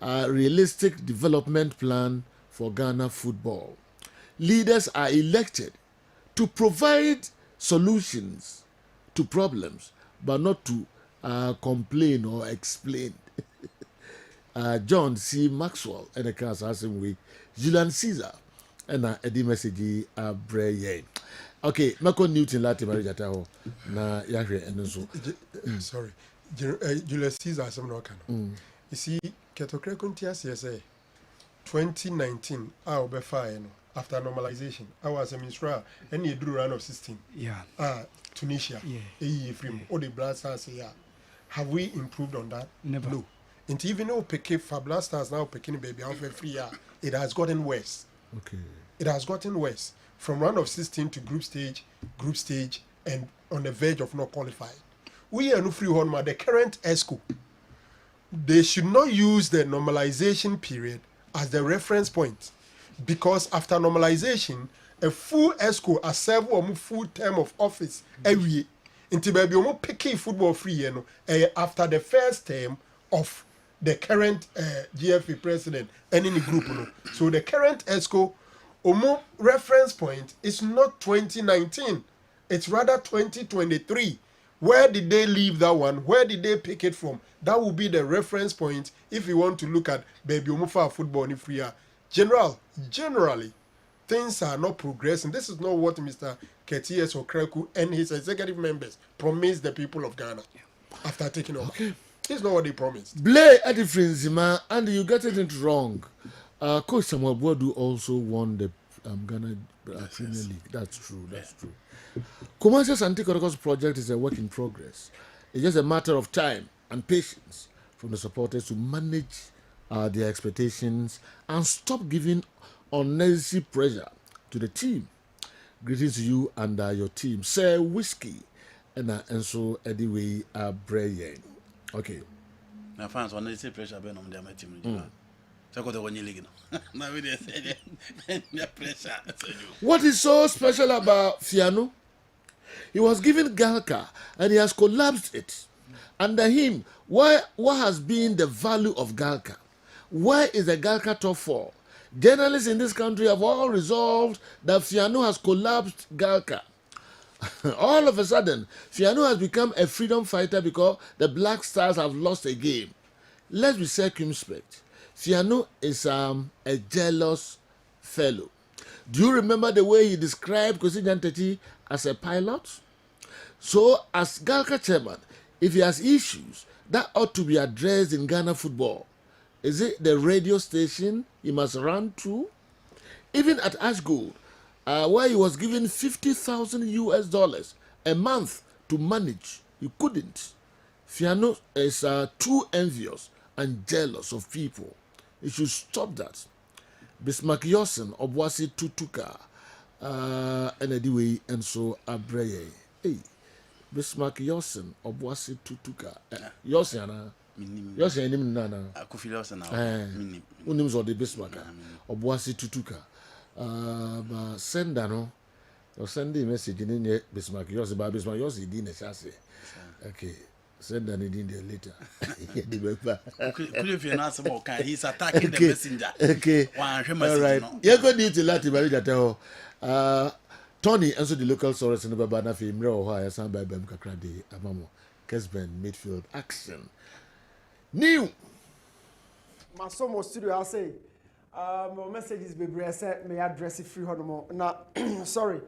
a realistic development plan for Ghana football. Leaders are elected to provide solutions to problems, but not to complain or explain. John C. Maxwell and the class asking we Julian Caesar and Eddie message Bray. Okay, Mako Newton Lati Marijata na Yahre and so. Sorry, Julius Caesar some no can. You see, Ketokre Kuntias say 2019 I will be fine after normalization. I was a minister and you drew round of 16. Yeah. Tunisia. Yeah. Free all the blood stars here. Have we improved on that? Never. No. And even though Fabulous Stars now picking baby out for 3 years, it has gotten worse. Okay. It has gotten worse. From round of 16 to group stage, and on the verge of not qualifying. We are no free one, the current ESCO. They should not use the normalization period as the reference point, because after normalization, a full ESCO a serve or full term of office every year. Until baby omo picking football free, after the first term of the current GFA president and in the group. So the current ESCO omo reference point is not 2019, it's rather 2023. Where did they leave that one? Where did they pick it from? That will be the reference point if you want to look at baby omo football in free. Generally, things are not progressing. This is not what Mr. Ketias Okreku and his executive members promised the people of Ghana after taking over. Okay. This is not what they promised. Blay at the Frinzima, and you get it wrong. Coach Samuel Boadu also won the Ghana Premier League. That's true. Kumasi's Anti-Corruption project is a work in progress. It's just a matter of time and patience from the supporters to manage their expectations and stop giving unnecessary pressure to the team. Greetings to you and your team. Sir Whiskey and so anyway Brian. Okay. Now fans want to say pressure be on their team. So go to one league now. Now we say the pressure. What is so special about Fiano? He was given Galka and he has collapsed it. Under him, what has been the value of Galka? Why is the Galka top 4? Journalists in this country have all resolved that Fiano has collapsed Galka. All of a sudden, Fiano has become a freedom fighter because the Black Stars have lost a game. Let's be circumspect. Fiano is a jealous fellow. Do you remember the way he described Kwesi Nyantakyi as a pilot? So, as Galka chairman, if he has issues that ought to be addressed in Ghana football, is it the radio station he must run to? Even at Ashgold, where he was given $50,000 a month to manage, he couldn't. Fiano is too envious and jealous of people. He should stop that. Bismarck Yossen, Obwasi Tutuka, and anyway, and so Abreye. Hey, Bismarck Yossen, Obwasi Tutuka. Yossen, Yossen, Nana. Akufi Yossen, Unims or the Bismarck, Obwasi Tutuka. Send no, or send the message in the Bismarck Yossen, but Bismarck Yossen didn't chassis. Okay. Send an in there later. He's attacking the messenger. Okay. All right. You're going to need to let him Tony answer the local source in the Babana film. Roha, San Babam Kakradi, Amamo, Kessben, midfield action. New. My son was studio, I say, my messages, baby, I said, may I address it free honor. Now, sorry.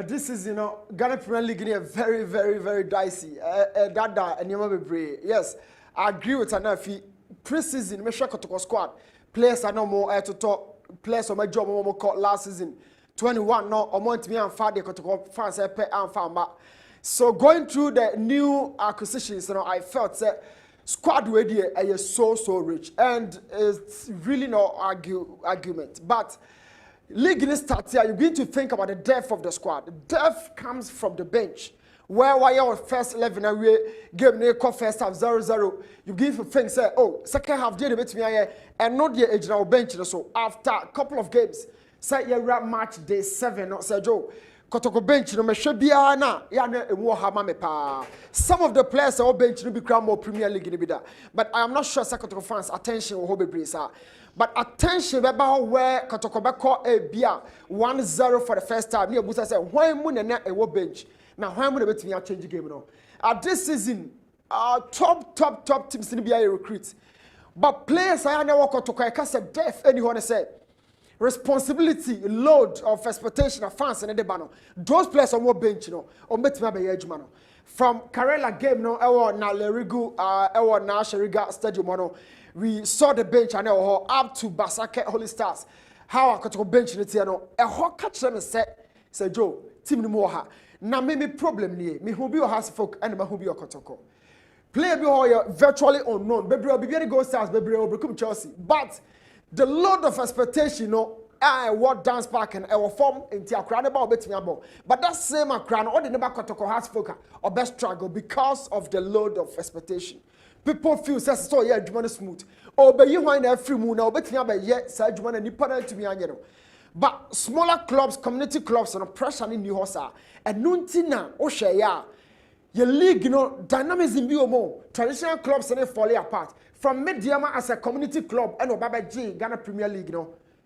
This is, Ghana Premier League is very, very, very dicey. That and you be yes, I agree with Anafi. Pre-season, me sure Kotoko squad players are no more to talk. Players on my job more caught last season. 21 no amount me and Fadi Kotoko fans and farmer. So going through the new acquisitions, I felt that squad ready is so rich, and it's really no argument, but. League in start here, you begin to think about the depth of the squad. The depth comes from the bench. Where you first 11 away, game near first half 0-0. You begin to think, say, oh, second half did a bit me and not the age now bench. So after a couple of games, say you rap match day 7, not say Joe. Kotoko bench no me should be na ya na emu hama me pa. Some of the players are bench no be crown more Premier League ni be da. But I am not sure Kotoko fans attention will be sa. But attention about where Kotoko beko e bia 1-0 for the first time. Ni abusa say why mu na e wo bench. Now why mu na betimi change the game no. This season top teams ni bia recruit. But players are na wo Kotoko e ka say depth anyone say responsibility, load of expectation of fans and the banner. Those players on more bench, on betting by edge man. From Karela game, na Lerigu, na Sheriga Stadium, we saw the bench and up to Basake Holy Stars. How I could bench in the a hot catch them say Joe, team no more. Now maybe problem near me who be your house folk and who be your Kotoko. Player be virtually unknown, baby will be very good stars, baby will become Chelsea. But the load of expectation, what dance park and our form into a crown about betting about. But that same crown, all the never Kotoko has spoken or best struggle because of the load of expectation. People feel says so yeah, Juman smooth. Oh, but you want every moon now, betting about yet, said Juman and Nippon to me on. But smaller clubs, community clubs, and oppression in New Hosa and Nuntina, Oshaya. Your league, dynamism be more. Traditional clubs and they fall apart. From Mediama as a community club and Obaba G, Ghana Premier League,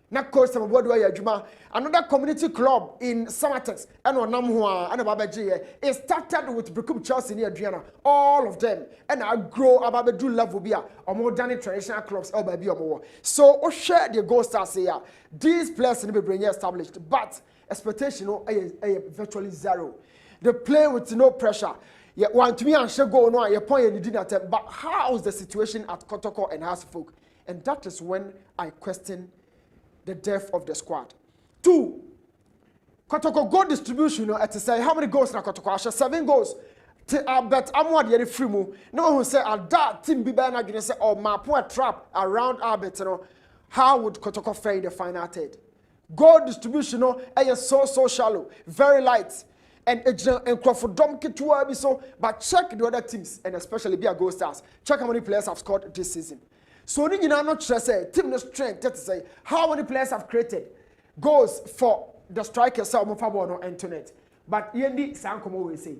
Now, course, some what do I Juma? Another community club in Samatex and Onamhua and Obaba G. It started with Brukum Chelsea near Adriana. All of them. And I grow about do love will be or more than traditional clubs or baby or more. So, share the goal stars here. These players will be bring established, but expectation virtually zero. They play with no pressure. Yeah, want to me and shall go on your point and didn't attempt. But how's the situation at Kotoko and Hasfolk? And that is when I question the depth of the squad. 2, Kotoko goal distribution. To say how many goals na Kotoko? 7 goals. But I'm what you're free move. No one say that team be better against say or map a trap around Albert. How would Kotoko fare in the final third? Goal distribution is so shallow, very light. And Crawford Domke so, but check the other teams and especially be a goal stars. Check how many players have scored this season. So you know not just say team no strength to say how many players have created goals for the striker Salmo no Antoinette. But Yendi Sankomo will say.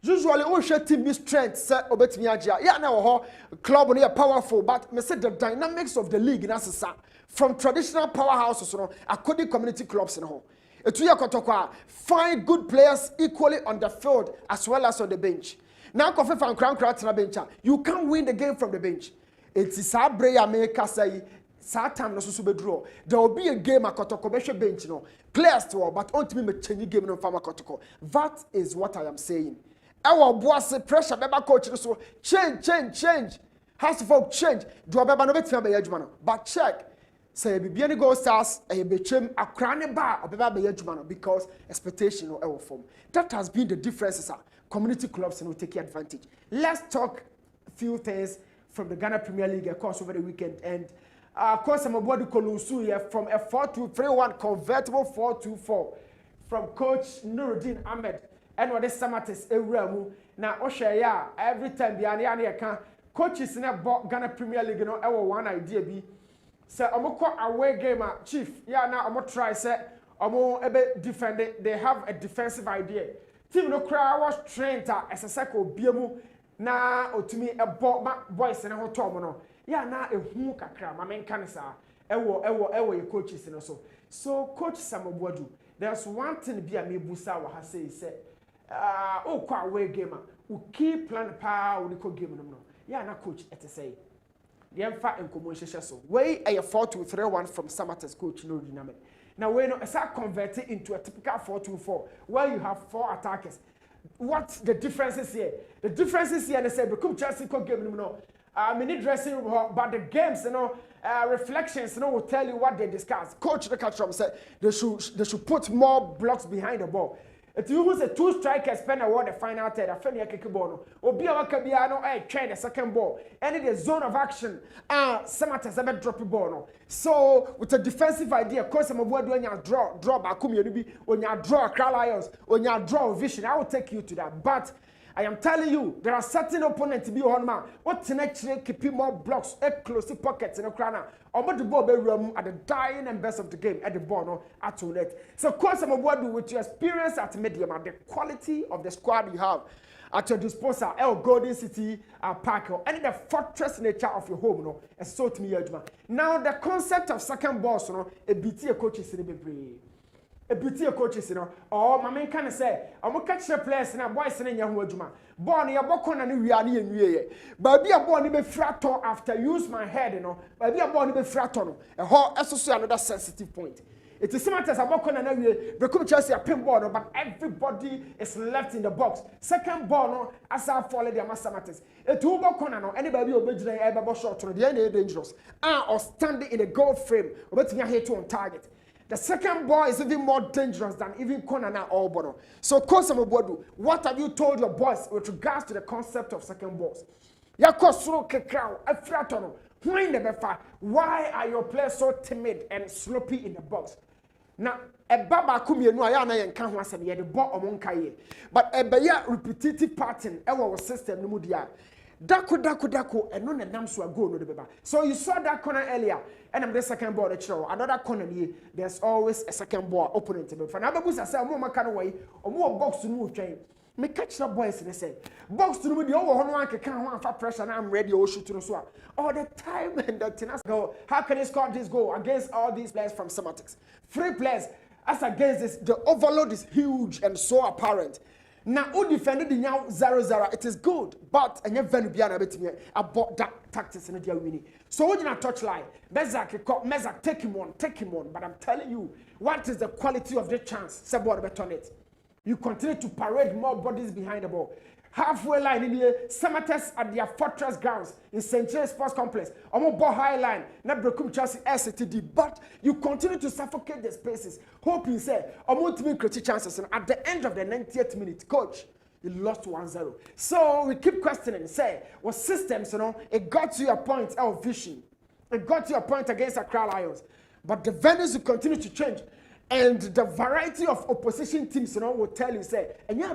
Usually all share team be strength say obetimi agia. Yeah now club on powerful, but me say the dynamics of the league in Asasa from traditional powerhouses according community clubs in home. Find good players equally on the field as well as on the bench. Now, Kofi fan crown na bench. You can't win the game from the bench. It is a brave America say. Time no so draw. There will be a game at Kotoko bench. Players to but ultimately change game no farmer Kotoko. That is what I am saying. Our boss pressure beba coach so change. House of folk change. Do beba no betia be yadwuma. But check. Say be any goal stars a bechem a crane bar or beba be yadwuma because expectation or our form. That has been the differences. Community clubs will take advantage. Let's talk a few things from the Ghana Premier League course over the weekend. And of course, I'm about to Kolusu here from a 4-2-3-1 convertible 4-2-4 from Coach Nuruddin Ahmed. And what this Samatis Ewramu. Now, Oshaya, every time the can coaches in a Ghana Premier League, our one idea be. So, I'm going away game, Chief. Yeah, now I'm going to try, say, I'm going to defend it. They have a defensive idea. Team no cry was trained as a cycle biemu na otumi a boys in a hotel no. Yeah, na a hu kakra, my main cancer. Ewo your coaches and so Coach Samobuadu, there's one thing be a me busa wa say oh kwa away gamer we keep plan power we ko game no. Yeah, na coach et say. The emfa in commotion so. Way a 4-2-3-1 from Samate's coach no dynamic. Now we know start converting into a typical 4-2-4 where you have 4 attackers. What's the differences here? The differences here, they say, become Chelsea game, you know, mini dressing room, but the games, you know, reflections, you know, will tell you what they discuss. Coach the catch said they should put more blocks behind the ball. If you use a 2 strikers, spend a word the final third, a funny kick ball. Obi Awakabiano, train the second ball. Any the zone of action, Samatas have drop the ball. No. So with a defensive idea, of course, I'm about when you draw back, when you draw Crown Lions, when you draw vision, I will take you to that. But I am telling you, there are certain opponents to be on man. What actually keep more blocks, close pockets in the crown. Or the ball be room at the dying and best of the game at the ball no at all net. So, of course, I'm about with your experience at medium and the quality of the squad you have at your disposal. Golden City Park and the fortress nature of your home. No, and so to me, now the concept of second balls, no, a BT coaches in the brain. A beauty of coaches, you know, or my man can say, I'm going to catch the players and boys in your wajuma. Born a bokon and we are near you. But be a born be frato after use my head, you know. But be a born be frato. A whole associate another sensitive point. It is similar as a bokon and we become Chelsea a pinball, but everybody is left in the box. Second ball, no, as I follow the mathematics. A 2 bokon, no, anybody will be a shot to the end dangerous. Or standing in a gold frame, but you are here to on target. The second ball is even more dangerous than even Konana or Bono. So, Kosamobodu, what have you told your boys with regards to the concept of second balls? Yakosro Kekao, Efratono, why are your players so timid and sloppy in the box? Now, a baba kumye no ayana yen kan ho asem ye the ball omon kaye. But a beya repetitive pattern our system no mudia. Dako and no nam so go no the beba. So you saw that corner earlier and I'm the second ball the show. Another corner here, there's always a second ball opponent. For now babu say mo maka no way or more box to move train. Me catch the boys in the say box to move the over one can one for pressure and I'm ready or shoot to so all the time and the tennis go. How can you score this goal against all these players from Semantics? 3 players as against this, the overload is huge and so apparent. Now, who defended the now 0-0? It is good, but and you very be about that tactics in the winning. So when you touch line, Mezak take him on. But I'm telling you, what is the quality of the chance? Sabor beton it. You continue to parade more bodies behind the ball. Halfway line in here, Samatas at their fortress grounds in St. James Sports Complex. Omo ball high line, not Brekum Chelsea SCTD, but you continue to suffocate the spaces. Hoping say, Omo to make creative chances. And at the end of the 90th minute, coach, you lost 1-0. So we keep questioning, say, what systems, you know, it got to your point of vision. It got to your point against Accra Lions. But the venues will continue to change. And the variety of opposition teams, you know, will tell you, say, and yeah,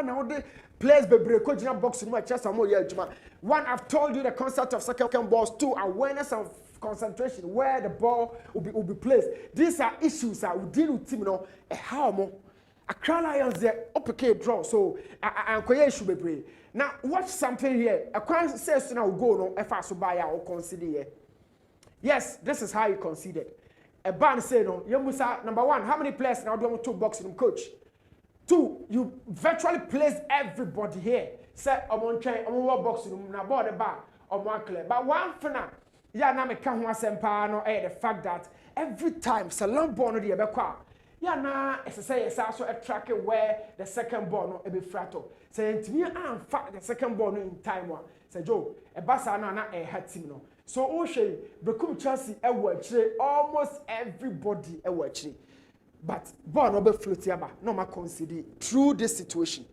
now the players be break box in my chest. One, I've told you the concept of second balls. 2, awareness of concentration, where the ball will be placed. These are issues that we deal with team, you know, how more. Accra Lions, they're okay draw, so I'm should be brave. Now, watch something here. A says now go no, if I so buy or consider here. Yes, this is how you consider. A band say no, Yamusa, number 1, how many players now do you want 2 boxing coach? 2, you virtually place everybody here. Say, I'm on train, I'm on boxing room, now board the bar, I'm on clear. But one for now, yeah, now me can't want the fact that every time Salon Bono the Abekwa, yeah, now, as I say, it's also a track where the second ball no be frato. Say, to me, I'm fact the second ball no in time one. Say, Joe, a bassa na a hat team no. So, Oshay, Become Chelsea, a watch, almost everybody a watch. But ball no be floating about, no ma consider through this situation.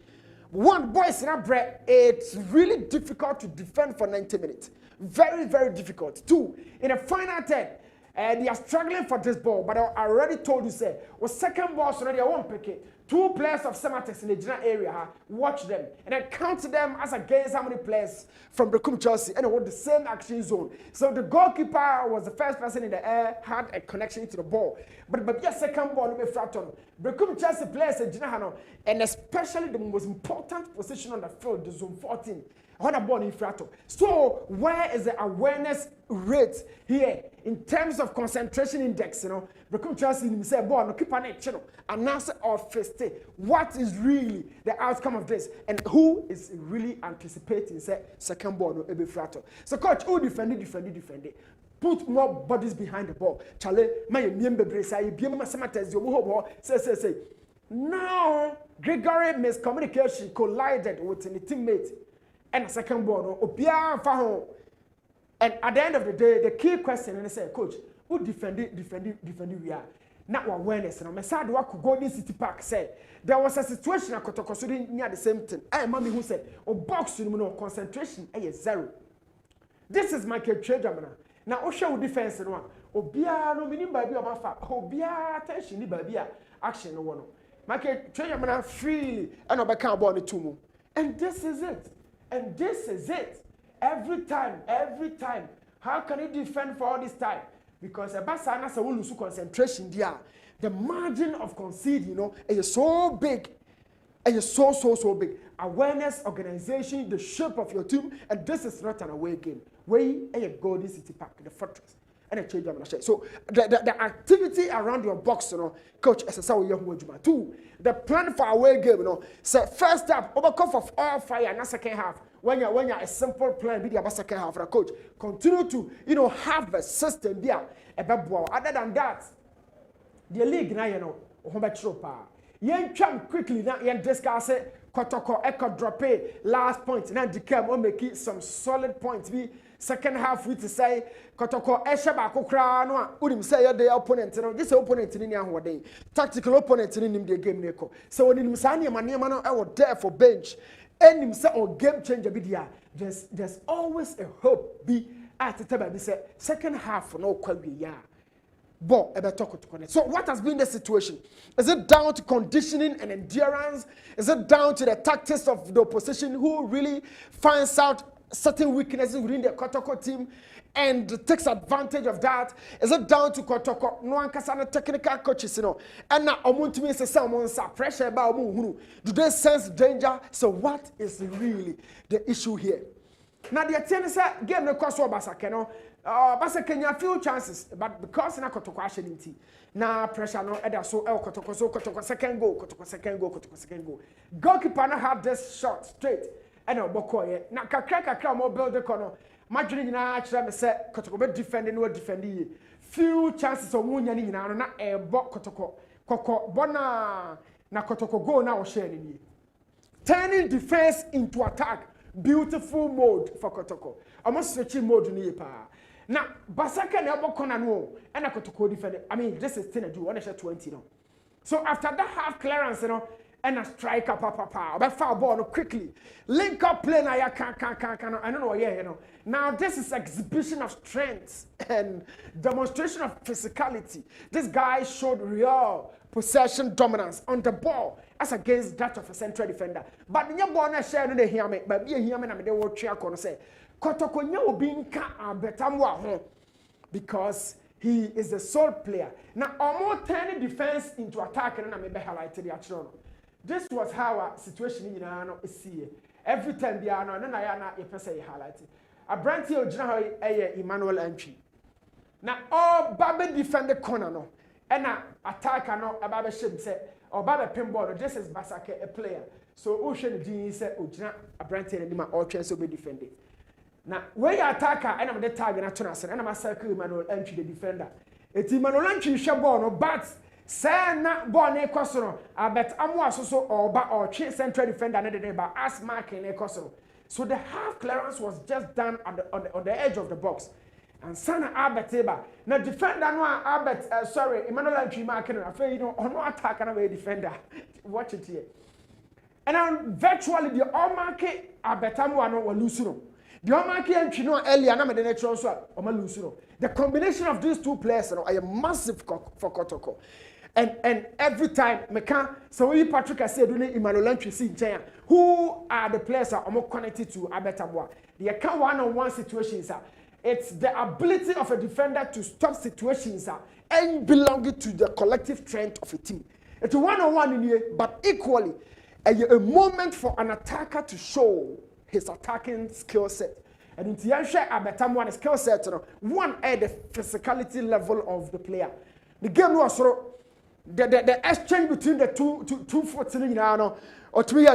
One, boys in a bread, it's really difficult to defend for 90 minutes. Very, very difficult. 2, in a final 10, they are struggling for this ball, but I already told you, say, well, second ball already, I won't pick it. 2 players of Semantics in the general area, watch them, and then count them as against how many players from Become Chelsea, and what the same action zone. So the goalkeeper was the first person in the air, had a connection to the ball. But yes, second ball, no be fraton. Become Chelsea players in general, and especially the most important position on the field, the zone 14. So where is the awareness rate here in terms of concentration index? You know, Become Chelsea say, "Boy, no keep on it, you know." And answer of first day. What is really the outcome of this, and who is really anticipating say second ball no ebe frato? So coach, who defend it? put more bodies behind the ball. Chale, my member brace, I be my samatas, you say. Now, Gregory miscommunication collided with the teammate and a second ball. Obia Faho. And at the end of the day, the key question, and I say, Coach, who defend we are? Not awareness. And I'm sad to go in City Park. Say there was a situation at Kotoko near the same thing. I mommy who said, "Oh, boxing, concentration, zero." This is Michael Chedramana. Now, Osha defense and one. Obia no meaning baby of Mafa. Obia attention, ni baby action no one. Michael Chedramana freely and Obaka born the tumu. And this is it. And this is it. Every time. How can he defend for all this time? Because a Basana sa will lose concentration there. The margin of conceding, is so big. And it's so big. Awareness, organization, the shape of your team, and this is not an away game. Way a Golden City Park, the fortress, and a change of so the activity around your box, coach, as a two. The plan for away game, say first half, overcome of all fire, and second half. When you're a simple plan, be the second half, coach, continue to have a system there. Other than that, the league now yen cham quickly now yen discuss it. Kotoko echo drop last point now decam or make it some solid points be second half we to say Kotoko eshaba kokra no unim say the opponent this opponent in any tactical opponent in the game neko so when him say man no I was there for bench and him say or game changer be there there's always a hope be at the time be say second half no kwabi ya. So what has been the situation? Is it down to conditioning and endurance? Is it down to the tactics of the opposition who really finds out certain weaknesses within the Kotoko team and takes advantage of that? Is it down to Kotoko? No one can technical coaches, and now Omuntumi says someone's pressure about do they sense danger? So what is really the issue here? Now the tennis game no cost Basakeno. Basa Kenya few chances, but because na Kotoko asheniti, na pressure no eda so Kotoko second goal. Goalkeeper na had this shot straight, and Obokoye. Na kakra mo build the corner. Madrid na actually me say Kotoko be defending. Few chances of munya ni na Kotoko. Koko bona na Kotoko go na o share ni. Turning defense into attack. Beautiful mode for Kotoko. Almost switching mode ni pa. Now, Basaka never corner no, and I Kotoko defend. I mean, this is 10 do 120 no. So after that half clearance, and a striker, but foul ball quickly. Link up play na ya can. I don't know Now this is exhibition of strength and demonstration of physicality. This guy showed real possession dominance on the ball as against that of a central defender. But the ball na share no dey hear me, but be hear me na me dey watch ya kono say Kotoko nya obi nka abetamwa ho because he is the sole player. Now almost turning defense into attack and na me be highlighted the actual. This was how our situation is see. Every time they are no na you person highlighted. A brand here original Emmanuel entry. Now all Babe defend the corner no. And na attacker no Babe shim say or Babe pinball. This is Basake a player. So Ocean G say original a brand here and all chance be defended. Now where you attacker and I'm the target na tuna and I'm circle Emmanuel entry the defender. It's Emmanuel entry shabo no but say na ball na ekoso abet amu asoso or central defender na dey ba as marking ekoso. So the half clearance was just done on the edge of the box. And Sana Abeteba. Now defender no Abet Emmanuel entry marking after no attack and a defender. Watch it here. And then virtually the all market Abetamu no wa lose. The Omaki entry no earlier na me the natural so o ma lose. The combination of these two players are massive for Kotoko. And every time Meka so we Patrick said Emmanuel entry see nchen who are the players are more connected to Abetamwa. The account one-on-one situations it's the ability of a defender to stop situations and belonging to the collective strength of a team. It's a one-on-one in here, but equally a moment for an attacker to show his attacking skill set. And in the share Abetamwa skill set, one at the physicality level of the player. The game was the exchange between the two foot or three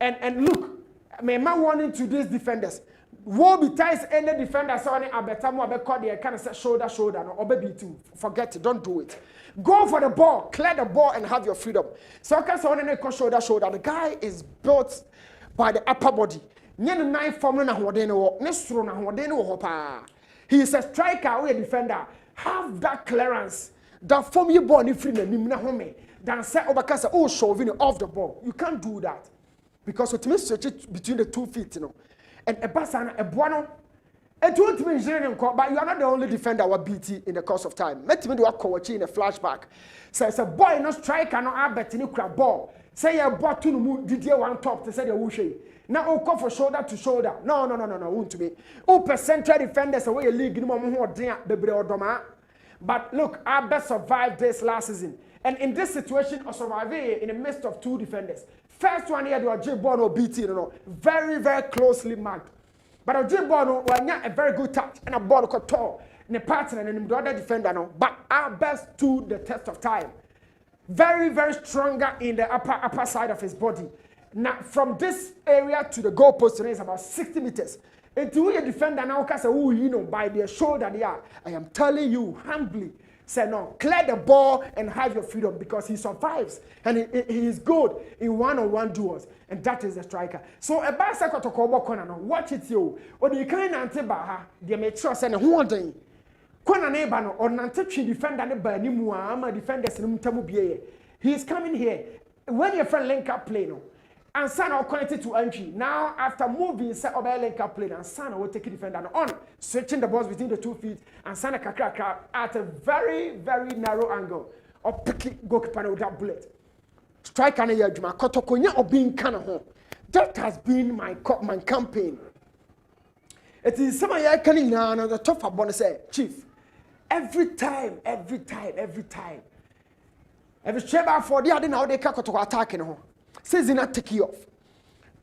and look, my man wanting to these defenders. Wobby ties any defender so any abetamu abekɔ de kind of say shoulder no obebi too. Forget it, don't do it. Go for the ball, clear the ball and have your freedom. So okay, so any shoulder. The guy is built by the upper body. Nye nine form na hoden wo, ne soro na hoden wo pa. He is a striker or a defender. Have that clearance. That form you ball ni free na nim na home. Then say obaka say oh shoving off the ball. You can't do that. Because it means switch it between the 2 feet, you know. And a basana, a buono, and two teams, but you are not the only defender who beat in the course of time. Let me do a coach in a flashback. Says a boy no striker no abet in a crab ball. Say a ball to move Didier one top to say the wushy. Now oh come for shoulder to shoulder. No, won't to me. Oh central defenders away a league no more drink the Doma. But look, Abet survived this last season. And in this situation, I survived in the midst of 2 defenders. First one here, the Bono BT, very, very closely marked. But the Bono was a very good touch and a ball got tall. And the partner and the other defender, but our best to the test of time. Very, very stronger in the upper side of his body. Now, from this area to the goal post, is about 60 meters. Until your defender now can say, by their shoulder, I am telling you humbly. Say no, clear the ball and have your freedom because he survives and he is good in one-on-one duels and that is a striker. So a bad second to call corner now. Watch it you. Or the kind of anti-baha, the mature send a whole day. Kona neighbor no or nanti defender ne ba ni mu ama defenders ni mutamu biye. He is coming here. When your friend link up play no. And Sana connected to entry. Now, after moving, set over link up play, and Sana will take the defender on, switching the balls between the 2 feet, and Sana Kakaka at a very, very narrow angle, or picking goalkeeper with that bullet. Strike an year, Juma Kotokonya or being Kanaho. That has been my campaign. It is some year canning now, and the top of bonus say, Chief, every time. Every straight for the other now they can't attacking home. Says not take you off.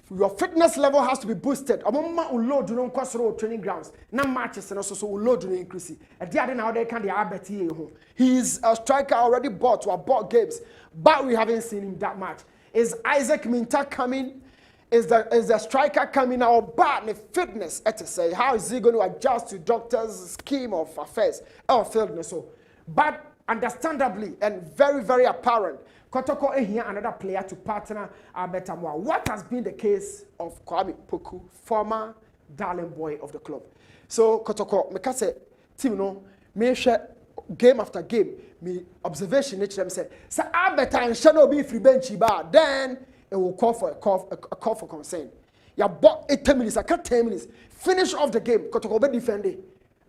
Your fitness level has to be boosted. Among load you don't cross road training grounds. No matches and also so load you increase. And the other now they can the Albert here. He is a striker already bought games, but we haven't seen him that much. Is Isaac Minta coming? Is the striker coming out? But the fitness, to say, how is he going to adjust to doctor's scheme of affairs? Or fitness so, but understandably and very, very apparent. Kotoko here another player to partner Abetamwa. What has been the case of Kwame Poku, former darling boy of the club? So Kotoko, me say team no me share game after game. Me observation nature them say Abeta and Shano be free bench bar. Then it will call for a call for concern. You bought 10 minutes, I cut 10 minutes. Finish off the game. Kotoko be defending,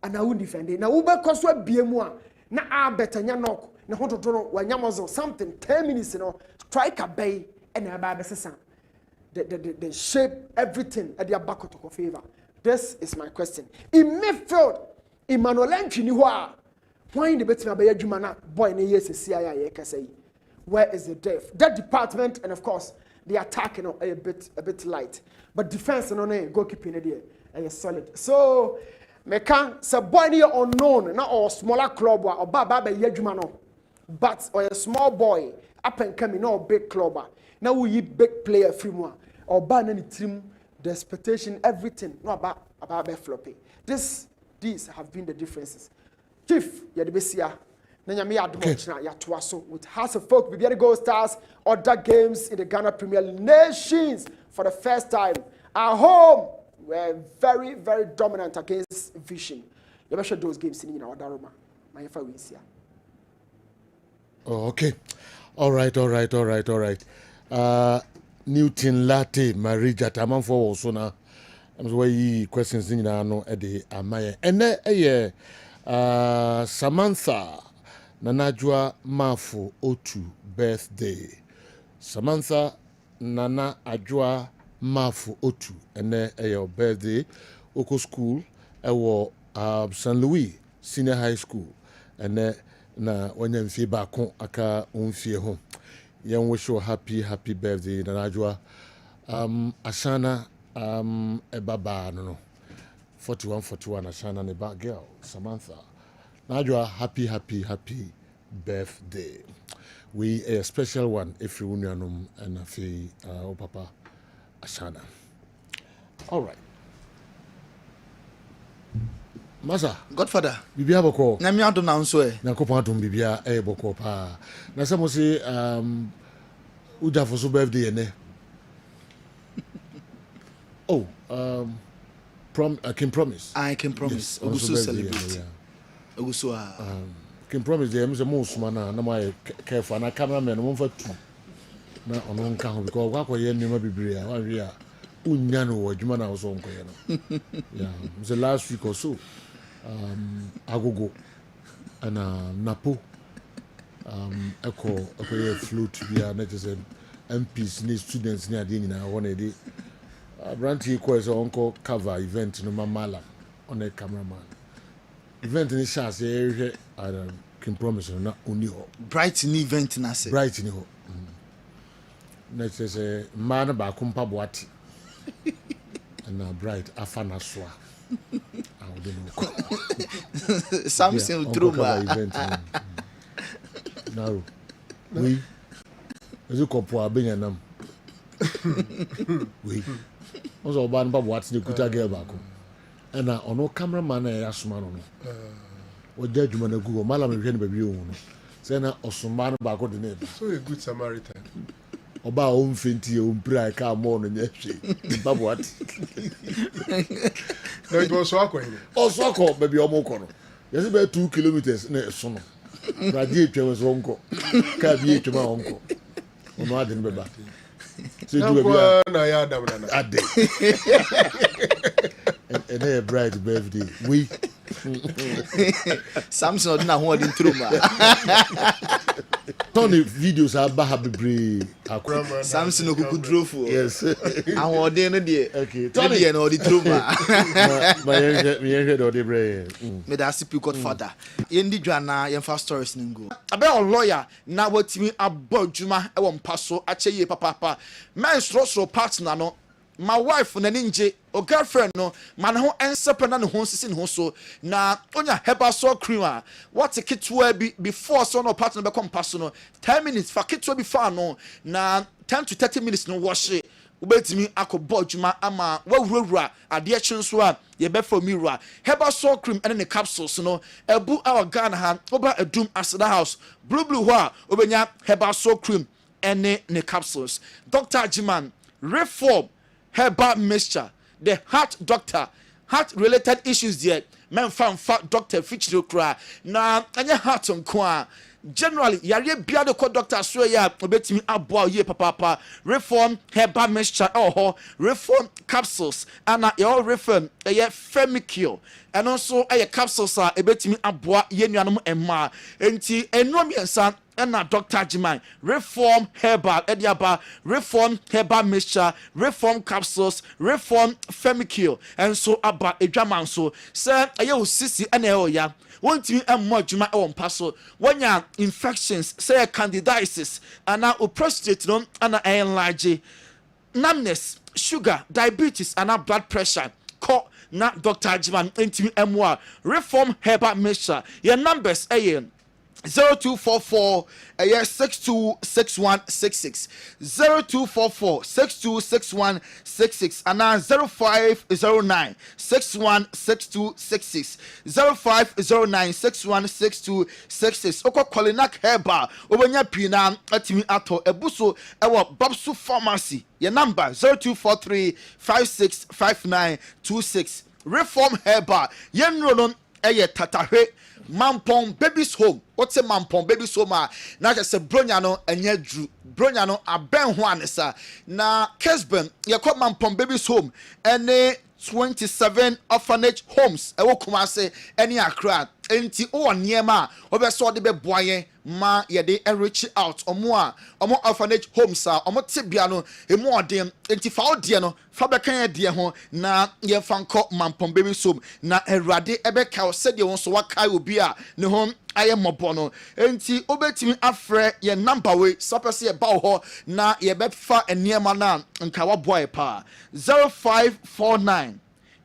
and I won't defend it. Now Ube Koswa BM1. Na Abeta Nyanok. Na hoto tono wanyamazo something 10 minutes strike a bay and a baby the shape everything at their back to favor. This is my question. In midfield, Emmanuel Entry why in the better bay jumana boy in years CIA say where is the depth? That department and of course the attack a bit light. But defense no goalkeeping there solid. So me can say boy unknown na or smaller club or baba yejumano. But or a small boy up and coming or big clubber. Now we big player free one or ban any team, the expectation, everything. No about floppy. These have been the differences. Chief, you the best here. Nanyami admochna ya twaso with House of Folk, we get Gold Stars, other games in the Ghana Premier League nations for the first time. At home, we're very, very dominant against Vision. You better those games in our Daruma. My wins here. Oh, okay. All right. Newton Latte, Marija, Taman for also now. I'm sorry, questions in no Eddie Amaya. And Samantha Nanajua Mafu Otu birthday. Samantha Nana Ajua Mafu Otu and your birthday. Oko School, St. Louis Senior High School, and na wanya mfie baako aka umfie ho yan wish you happy birthday na najwa ashana ebaba no 41 ashana ne ba girl Samantha najwa happy birthday. We a special one if you unyanum and afi papa ashana. All right. Masa. Godfather. Bibia boko. Na mi adom na nso e. Na kopa adom bibia boko pa. Na se mo se uja for so birthday ne. Oh, King Promise. I can promise. Ogusu celebrate. Ogusu King Promise dey say mo suma na my careful na cameraman mo fa tu. Na ono nka ho because kwa koye nneema bibire a wan wi a unya no wo adwuma na wo so nkoye no. Yeah, it was the last week or so. Agogo and Napo echo float via net is MPs ni students ni adi na one day branch equal so uncle cover event no mamala on a cameraman event ni chance e King Promise na oni ho bright ni event na say bright ni ho net is man ba kumpa boati and bright afana soa Samson Truma. No. We. As you couple are being them. We. Also, ban Bob what's the good girl back. And now, on no cameraman, I ask man on. What judgment of Google, Malam and Baby. Sena or some man back on the name. So a good Samaritan. Oba own finti own pray come on and yes. But what? No, it was Swako. Oh, Swako, baby, Omokono. Yes, about 2 kilometers. No, son. Radiate was uncle. Can't be to my uncle. On my didn't be back. So you do a day. And a bright birthday. We Samson na ho din truma. Tony videos are bahabi Samson okuku drofo. Yes. Ahon den no de. Okay. Tony na odi truma. My head odi bre. Me da sipi Godfather. Yendi dwana yemfa stories ningo. Abe o lawyer na watimi abodwuma e wo mpaso acheye papa. Man sro partner no. My wife na ninje o girlfriend no man ho ensepe na ne ho sisi ne ho so na onya heba so cream a what kitwa bi before so no partner be come pass no 10 minutes for kitwa before no na 10 to 30 minutes no wash ubetimi akobọ dwuma ama wawurawura ade chinso a ye be for mirror heba so cream and the capsules no ebu our Ghana ha oba edum asada house blue ho a obenya heba so cream and the capsules Dr. Jiman reform herbal mixture, the heart doctor, heart related issues there. Men found fat doctor feature cry. Na anya heart on kwa. Generally, yare bia the co doctor so ya obetimi aboa ye papa. Reform herbal mixture reform capsules and your reform femicure and also capsules are ebetimi aboa ye nuanom emma. Enti enum yensa and Dr. Jiman, reform herbal ediaba, reform herbal mixture, reform capsules, reform femicure, and so about a draman so. Sir, I sissy and ya. Want me and more juma on passo. When ya infections, say candidiasis, and now prostate no and enlarge numbness, sugar, diabetes, and blood pressure. Call na Dr. Jiman into M1 reform herbal mixture. Your numbers 0244 626166 0244 626166 and now 0509 616266 0509 616266 oko Kolinak Herba obenya pina atimi ato ebuso ewo Babsu Pharmacy your number 0243 565926 reform Herba yenronon tatahwe Mampong Baby's Home. What's a Mampong Baby's Home? Na just bronya no enye dru. Bronya no aben ho anesa. Na Kessben ye call Mampong Baby's Home. Ene 27 orphanage homes. Ewo Kumase ene Accra. Enti o niema obeso de be boaye ma ye de reach out omo orphanage homes a omo tibia no emu odem enti fa odie no fa be kan de ho na ye fanko Mampong Baby's Home na erade ebe ka se de won so wakai obi a ne ho aye mobo no enti obetimi afre ye number we sapese ye ba ho na ye be fa eniema na nka wa boy pa 0549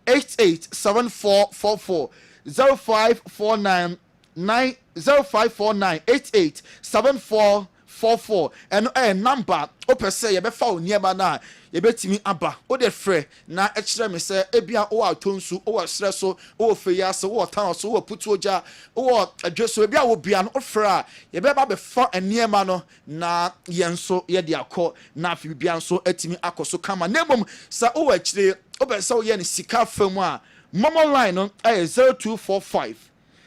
887444 0549 887444 0244 and number open say you be found nearby na you bet me aba o de frɛ na ɛkyerɛ me sɛ ebia o atonsu o srɛ so o feya so o town so o putu oja o adweso ebia wo bia no ofra you be ba be fa nearby no na yenso ye de akɔ na afi bia nso atimi akɔso kama nemom sa o akyire o be sɛ o ye ne sika fam a momo line no 0245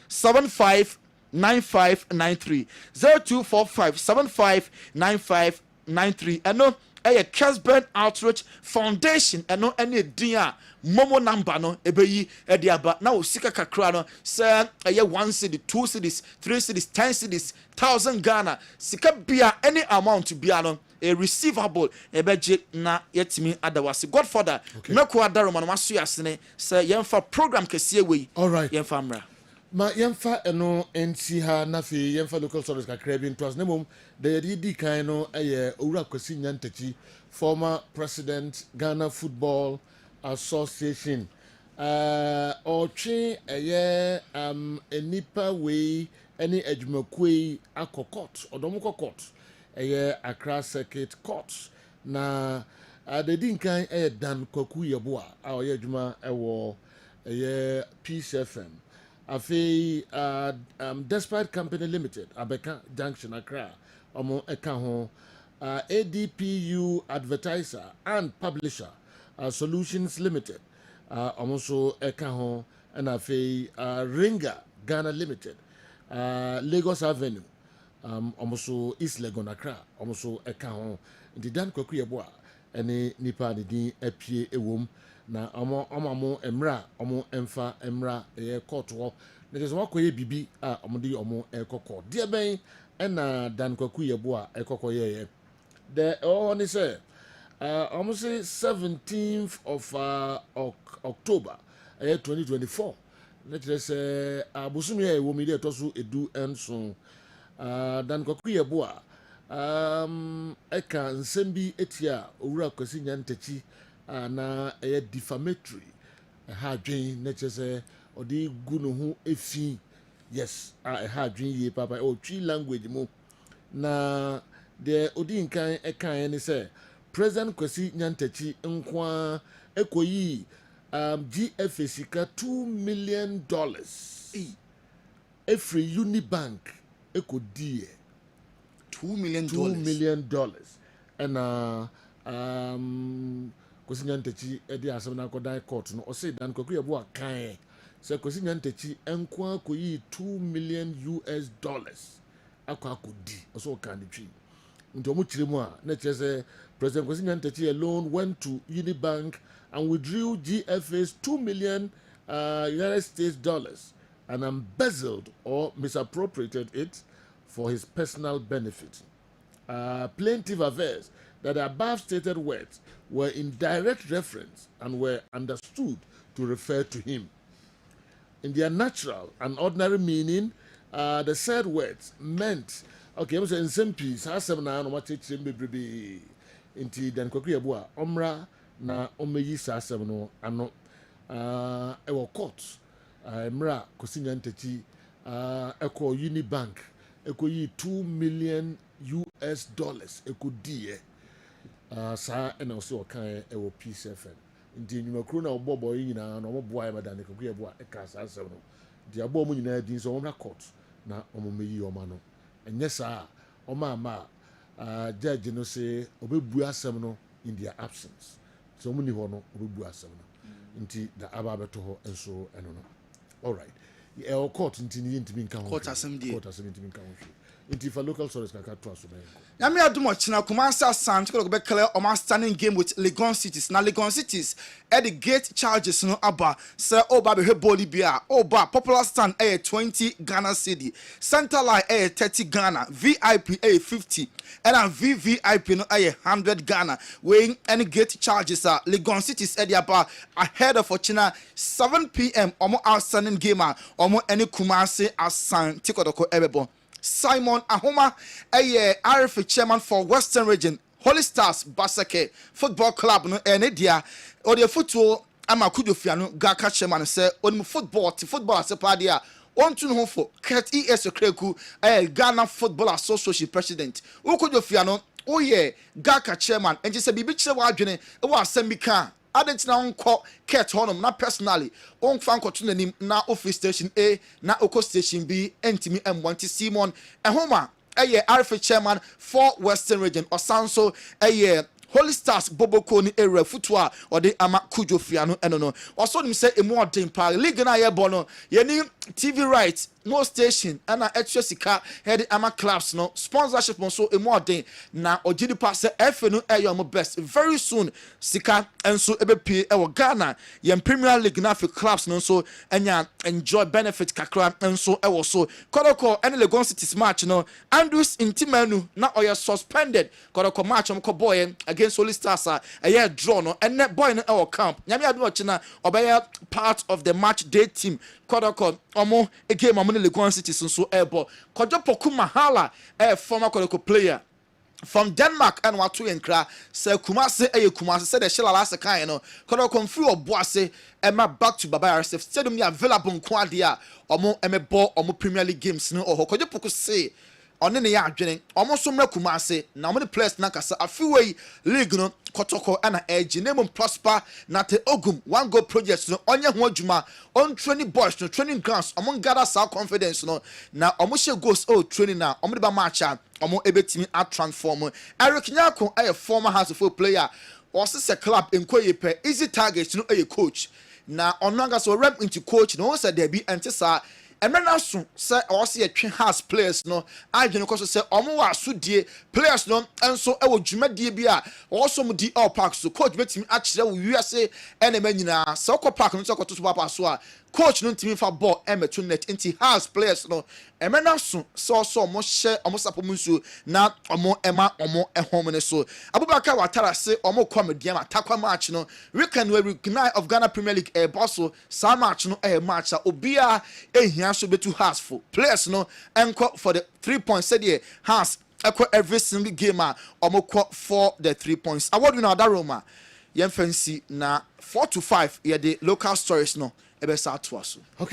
759593 0245 759593 ɛno ɛyɛ Kessben Outreach Foundation ɛno ɛne din a momo number no ebeyi ɛde aba na o sika kakra no sɛ ɛyɛ 1 cedi 2 cedis 3 cedis 10 cedis 1000 Ghana sika bia any amount bia no a receivable ebeje na yetimi adawase Godfather meko adaroma no maso yasene sɛ yɛmfa program kɛseɛ wei all right yɛmfa mra ma yɛmfa ɛno nti ha na fe yɛmfa local stories kakra bi ntoas nemom the di kan no ɛyɛ owura kwasi nyantachi former president Ghana Football Association ɔtwe ɛyɛ enipa wei ɛne adwumakui akɔkɔt ɔdɔm kɔkɔt ɛyɛ Accra Circuit Court na the di kan ɛyɛ Dan Kwaku Yeboa a ɔyɛ adwuma ɛwɔ ɛyɛ Peace FM afi Despite Company Limited Abeka Junction Accra omo eka ho ADPU Advertiser and Publisher Solutions Limited omo so eka ho and afi Ringa Ghana Limited Lagos Avenue omo so East Legon Accra omo so eka ho ndi Dan Kwaku Yeboa ene nipa de din apie ewom na omo emra omo emfa emra court ho na je so wakoye bibi a omo de omo ekoko de ben na Dan Kwaku Yeboa ekokoye the only say almost 17th of October 2024 na je say abusumi e wo mi de toso edu enso Dan Kwaku Yeboa eka nsembi etia owura kwasi nyantachi na defamatory ha dwen na chese odi gu no ho efi yes ha dwen ye papa o twi language mo na de odi nkan ekan ni say President Kwasi Nyantachi nkwa ekoyi GFA sika $2 million every Unibank ekodi $2 million and Kwasi Nyantachi edi asem na kodan court no o say Dan Kwaku Yeboa kan say Kwasi Nyantachi enkwa koyi $2 million akwa akodi o so kan di twi nti omo kire mu a na kire say President Kwasi Nyantachi alone went to Unibank and withdrew GFA's $2 million United States dollars and embezzled or misappropriated it for his personal benefit. Plaintiff affirms that the above stated words were in direct reference and were understood to refer to him. In their natural and ordinary meaning, the said words meant, okay, I'm saying some piece, I said, no, what it's in baby. Inti Dan Kwaku Yeboa, Omra, na Omeyi Sasem no, ano, ewo court, Mra, Kwasi Nyantachi, Eko Unibank, Eko yi $2 million eko die sa ena so kan ewo Peace FM ndi nyumakru na obobo nyina na oboboa ya Dan Kwaku Yeboa eka sa asem no di abo mu nyina din so omra court na omomeyi oma no enye sa oma ama judge no say obebu asem no in their absence so mu ni ho no obebu asem no nti da aba beto ho enso eno no all right e court nti ni ntimi nka ho court asem die ntimi nka ho Inti for local stories kaka to aso na me adumo china Kumasi Asante ko be clear o man standing game with Legon Cities. Na Legon Cities at the gate charges no aba say o ba be boli bia o ba popular stand 20 Ghana cedi, center line 30 Ghana, VIP 50 and VVIP no 100 Ghana. Weighing any gate charges are Legon Cities at the aba ahead of China 7 p.m. omo outstanding gamer omo any Kumasi Asante ko ebebo. Simon Ahoma, RFA chairman for Western Region, Holy Stars Basake Football Club no enedia or the football ama kudu fiano gaka chairman say on football as a party on to no for Kurt ES Okreku Ghana Football Association president Ukojo Fiano oh yeah Gaka chairman and just a bibi che wa adwene e wa asem ka adentina onko Kurt honum na personally on fan koto nanim na office station A na oko station B entimi M1 Simon ehoma RFA chairman for Western region Osanso Holy Stars Boboko ni area futua or the ama Kujo Fiano eno also nim say emu odin pa league na ye bono ye ni TV rights no station ana extra sika head ama clubs no sponsorship so emu odin na ogidi pa say FA no your best very soon sika enso ebepi e Ghana ye Premier League na for clubs no so enya enjoy benefit kakra enso e so Kodoko ene Legon City's match no Andrews Intimanu na oya suspended Kodoko match ko boy against Holy Stars a draw no and that boy in our camp nyame adu ochina obaya part of the match day team Kodoko omo a game among the Legon City so airbo Kojo Poku Mahala a former Kodoko player from Denmark and Watu Enkra say Kumase Kumase said the shell last kind no Kodoko free or boase Emma back to Baba RSF stadium ya available kwadia omo emebo omo Premier League games no or Kojo Poku say on ne ya adwene almost mra Kumase na mo the players na kasa afiwe league no Kotoko ana edge name prosper na te ogum one goal project no onye ho adwuma on training boys no training grounds among gather self confidence no na omo she goals training na omo de ba match omo ebetimi at transform Eric Nyako a former Hasselhoff player also se club enkoyepe easy target no a coach na onanga so rep into coach no say there be antisa Emena so say also a twin house players no adwene ko so say omo wa asudie players no enso e wo dwumadie bi a also mu di all park so coach betimi a kire wo wiase enema nyina so ko park no so ko to papa so a coach no ntimi fa ball emeto net into house players no emena so mo hye omo sapomu so na omo ema omo ehom ne so Abubakar Watara say omo komedian atakwa match no we can recognize of Ghana Premier League bosso sa match no match obia ehia so betu house for players no enko for the 3 points said here has every single game omo for the 3 points award winner that Roma yem fancy na 4-5 the local stories no ebe sa to aso.